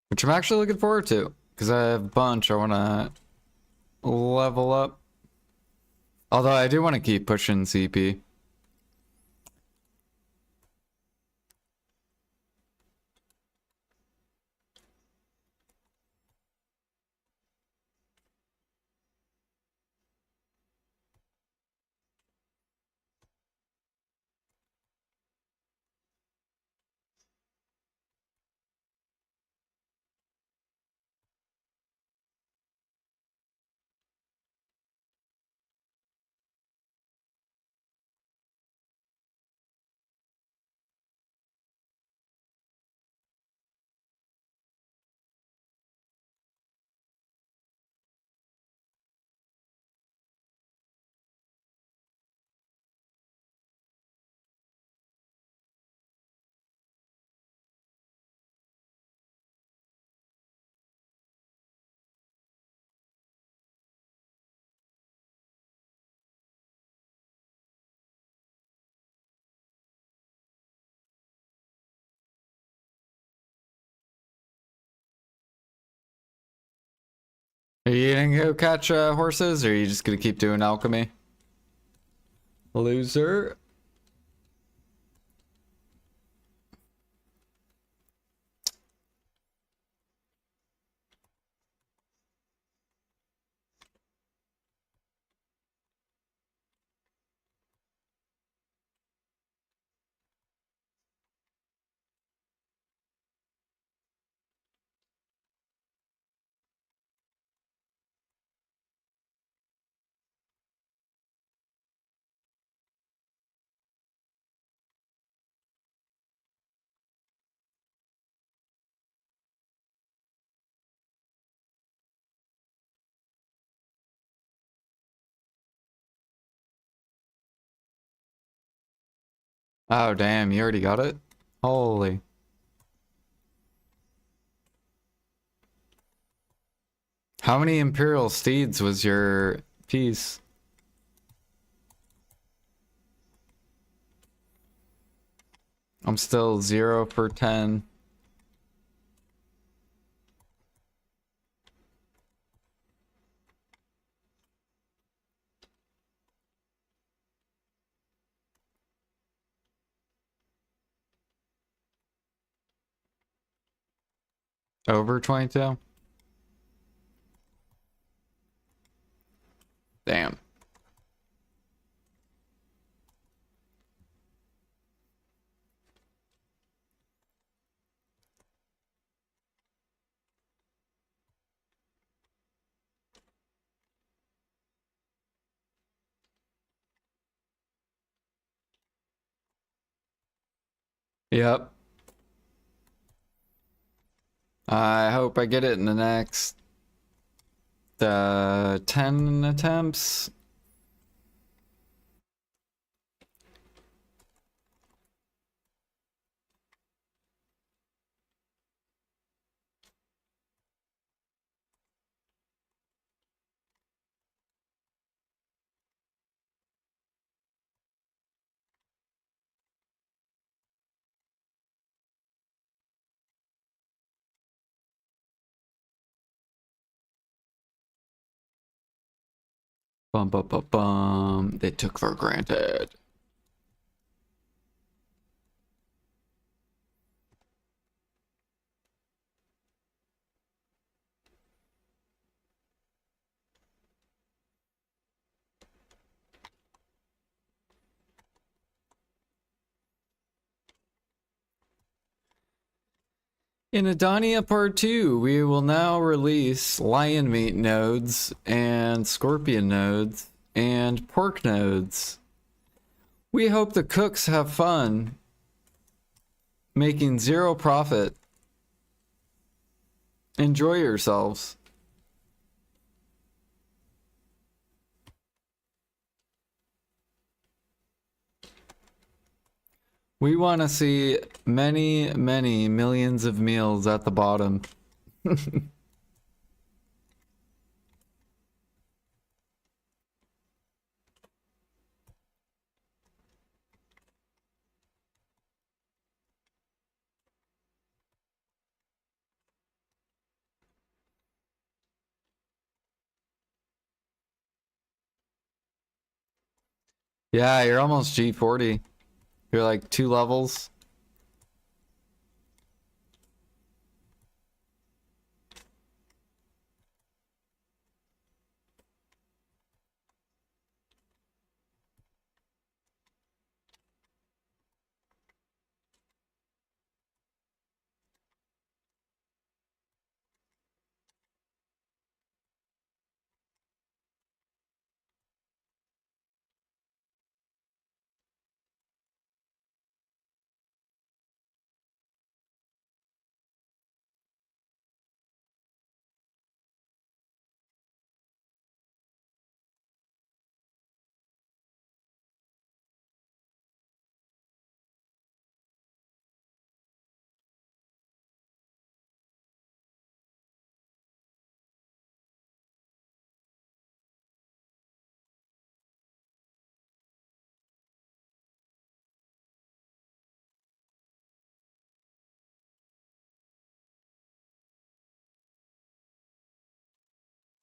Which I'm actually looking forward to. Because I have a bunch I want to level up. Although I do want to keep pushing CP. Are you gonna go catch horses, or are you just gonna keep doing alchemy? Loser. Oh, damn, you already got it? Holy. How many Imperial Steeds was your piece? I'm still 0 for 10. Over 22? Damn. Yep. I hope I get it in the next 10 attempts. Bum bum bum bum. They took for granted. In Adania Part 2, we will now release lion meat nodes and scorpion nodes and pork nodes. We hope the cooks have fun making zero profit. Enjoy yourselves. We want to see many, many millions of meals at the bottom. Yeah, you're almost G40. You're like 2 levels.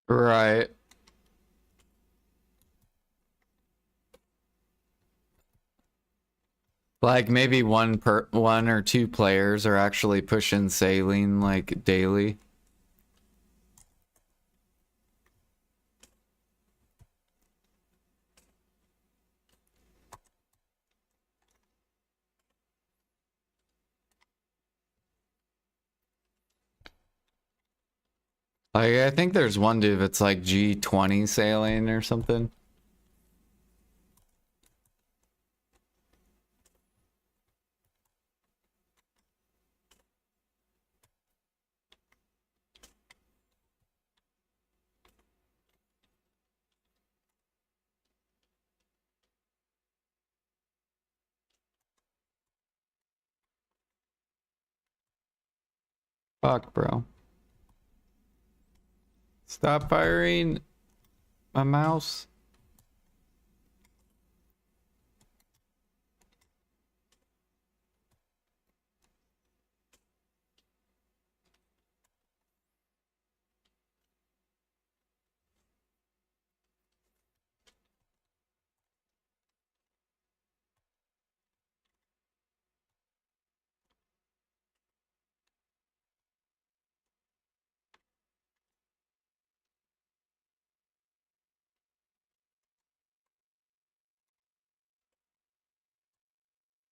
Right. Like maybe one or two players are actually pushing saline like daily. Like I think there's one dude that's like G20 saline or something. Fuck, bro. Stop firing my mouse.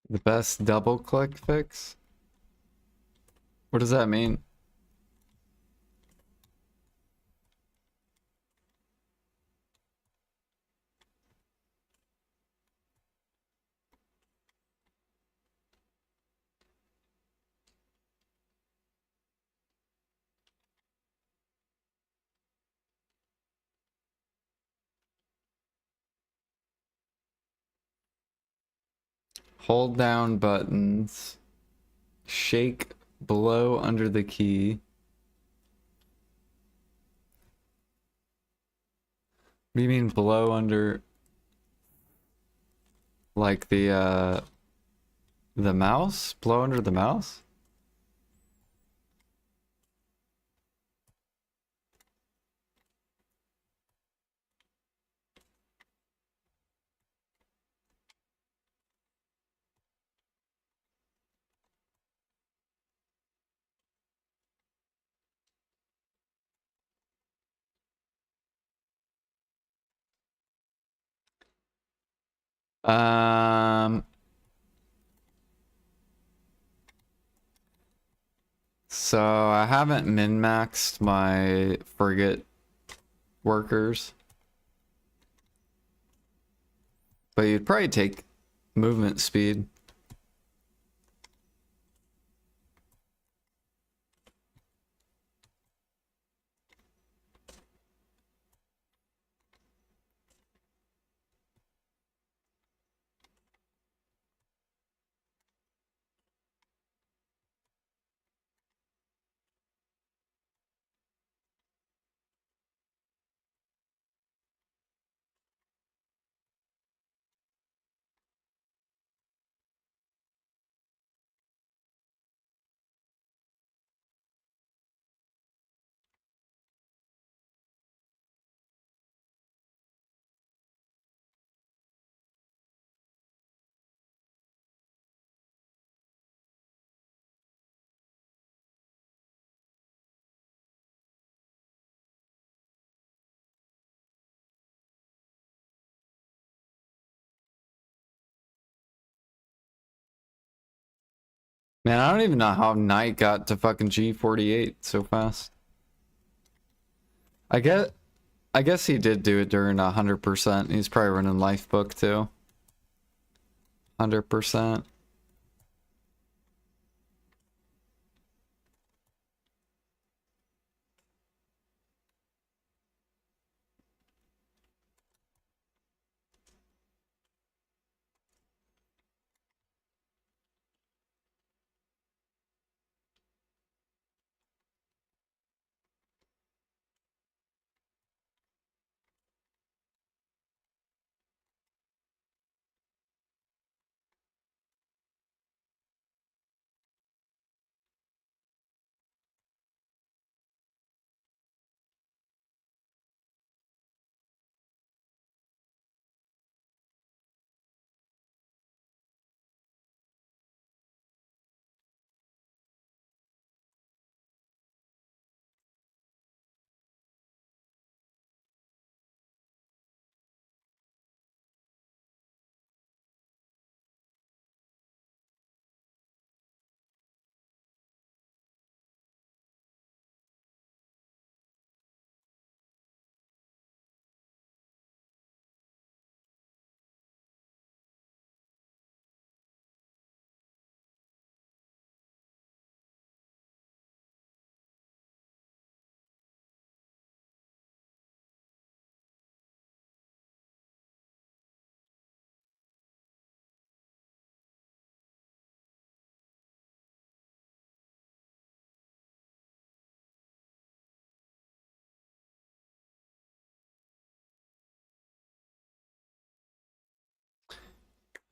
The best double click fix? What does that mean? Hold down buttons. Shake below under the key. What do you mean below under like the mouse? Blow under the mouse? Um So I haven't min-maxed my frigate workers. But you'd probably take movement speed. Man, I don't even know how Knight got to fucking G48 so fast. I guess he did do it during 100%. He's probably running Lifebook too. 100%.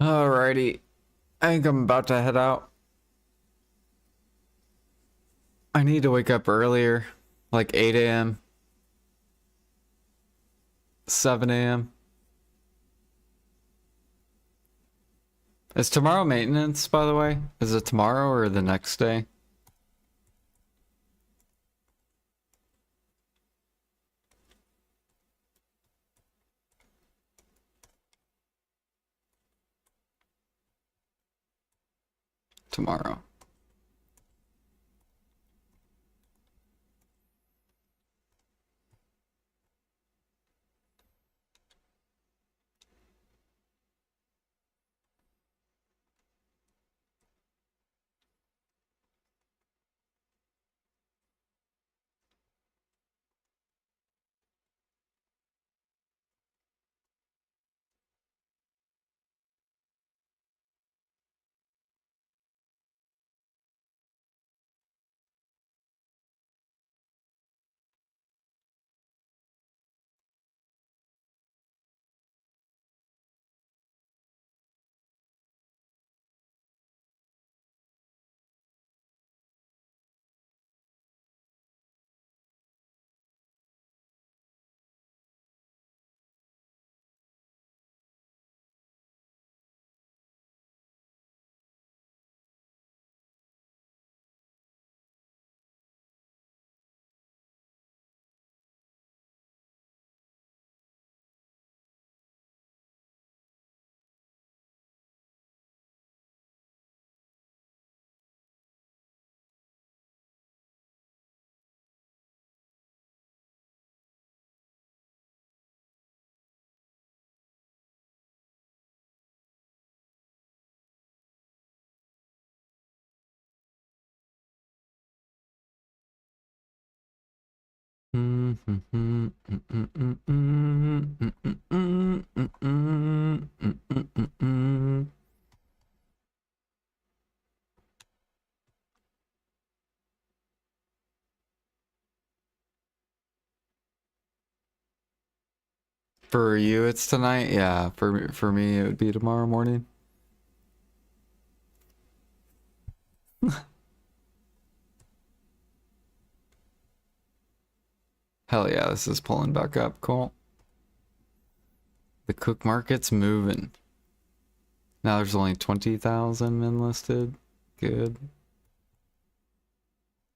Alrighty. I think I'm about to head out. I need to wake up earlier. Like 8 a.m. 7 a.m. Is tomorrow maintenance, by the way? Is it tomorrow or the next day? Tomorrow. For you, it's tonight. Yeah, for me, it would be tomorrow morning. Hell yeah, this is pulling back up. Cool. The cook market's moving. Now there's only 20,000 enlisted. Good.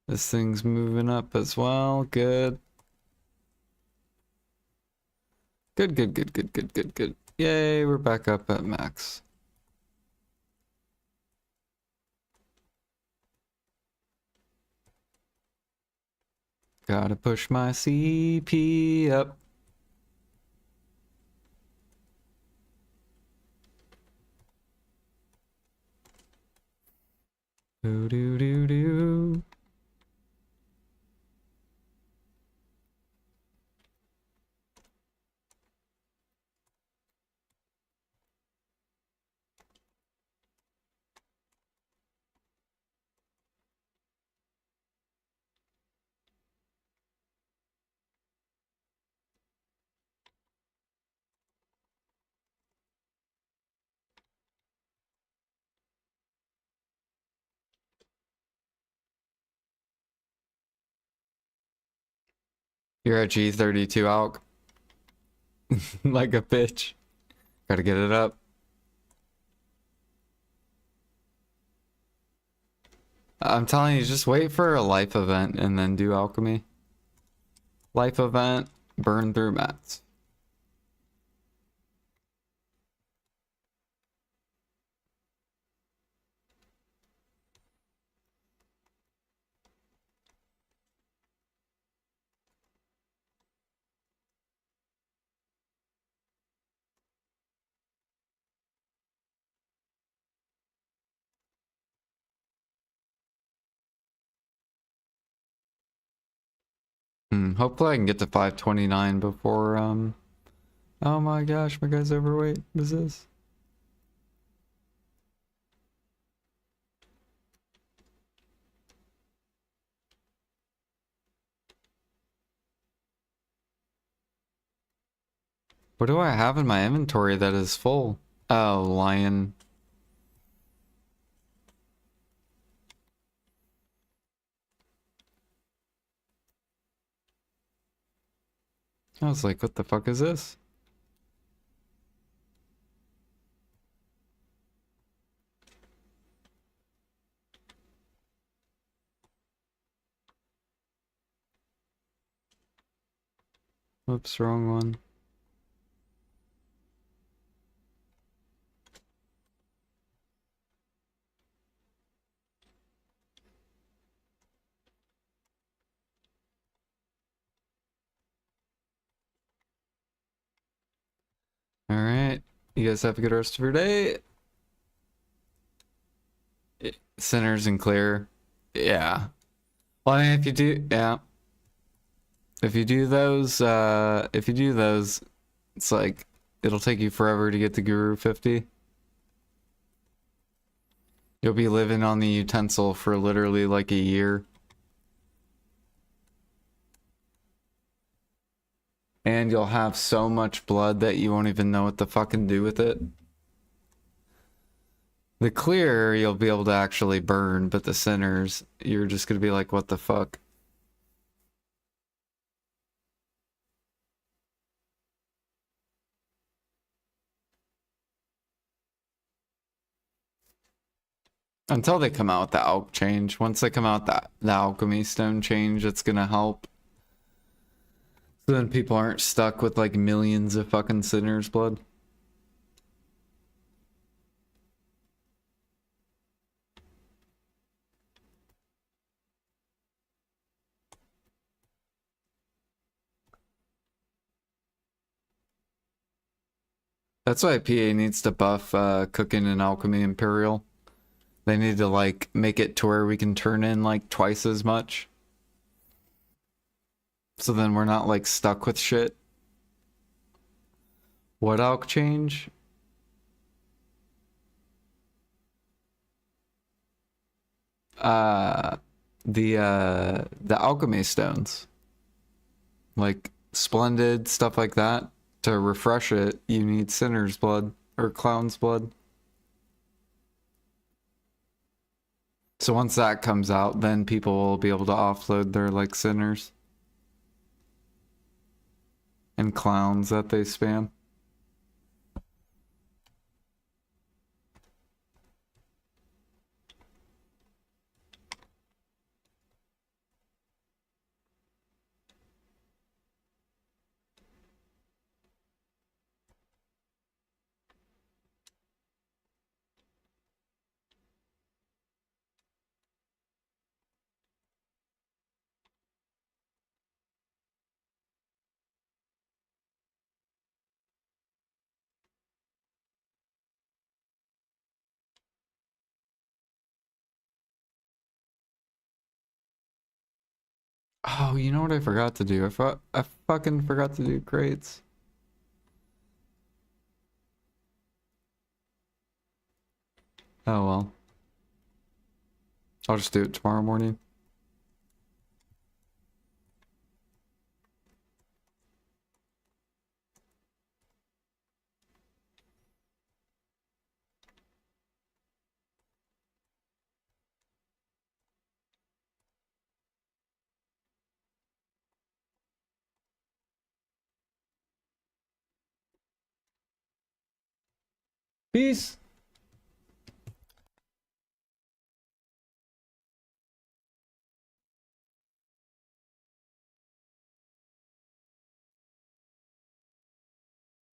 This thing's moving up as well. Good. Good, good, good, good, good, good, good. Yay, we're back up at max. Gotta push my CP up. Do do do do. You're at G32 alk. Like a bitch. Gotta get it up. I'm telling you, just wait for a life event and then do alchemy. Life event, burn through mats. Hopefully I can get to 529 before, oh my gosh, my guy's overweight. What is this? What do I have in my inventory that is full? Oh, lion. I was like, what the fuck is this? Oops, wrong one. Alright. You guys have a good rest of your day. Centers and clear. Yeah. Well, I mean, if you do, yeah. If you do those, it's like, it'll take you forever to get to Guru 50. You'll be living on the utensil for literally like a year. And you'll have so much blood that you won't even know what to fucking do with it. The clear, you'll be able to actually burn, but the centers, you're just gonna be like, what the fuck? Until they come out with the alch change. Once they come out the alchemy stone change, it's gonna help. So then people aren't stuck with like millions of fucking sinners' blood. That's why PA needs to buff cooking and alchemy imperial. They need to like make it to where we can turn in like twice as much. So then we're not like stuck with shit. What alch change? Uh the alchemy stones. Like splendid stuff like that. To refresh it, you need sinner's blood or clown's blood. So once that comes out, then people will be able to offload their like sinners and clowns that they spam. Oh, you know what I forgot to do? I fucking forgot to do crates. Oh well. I'll just do it tomorrow morning. Peace.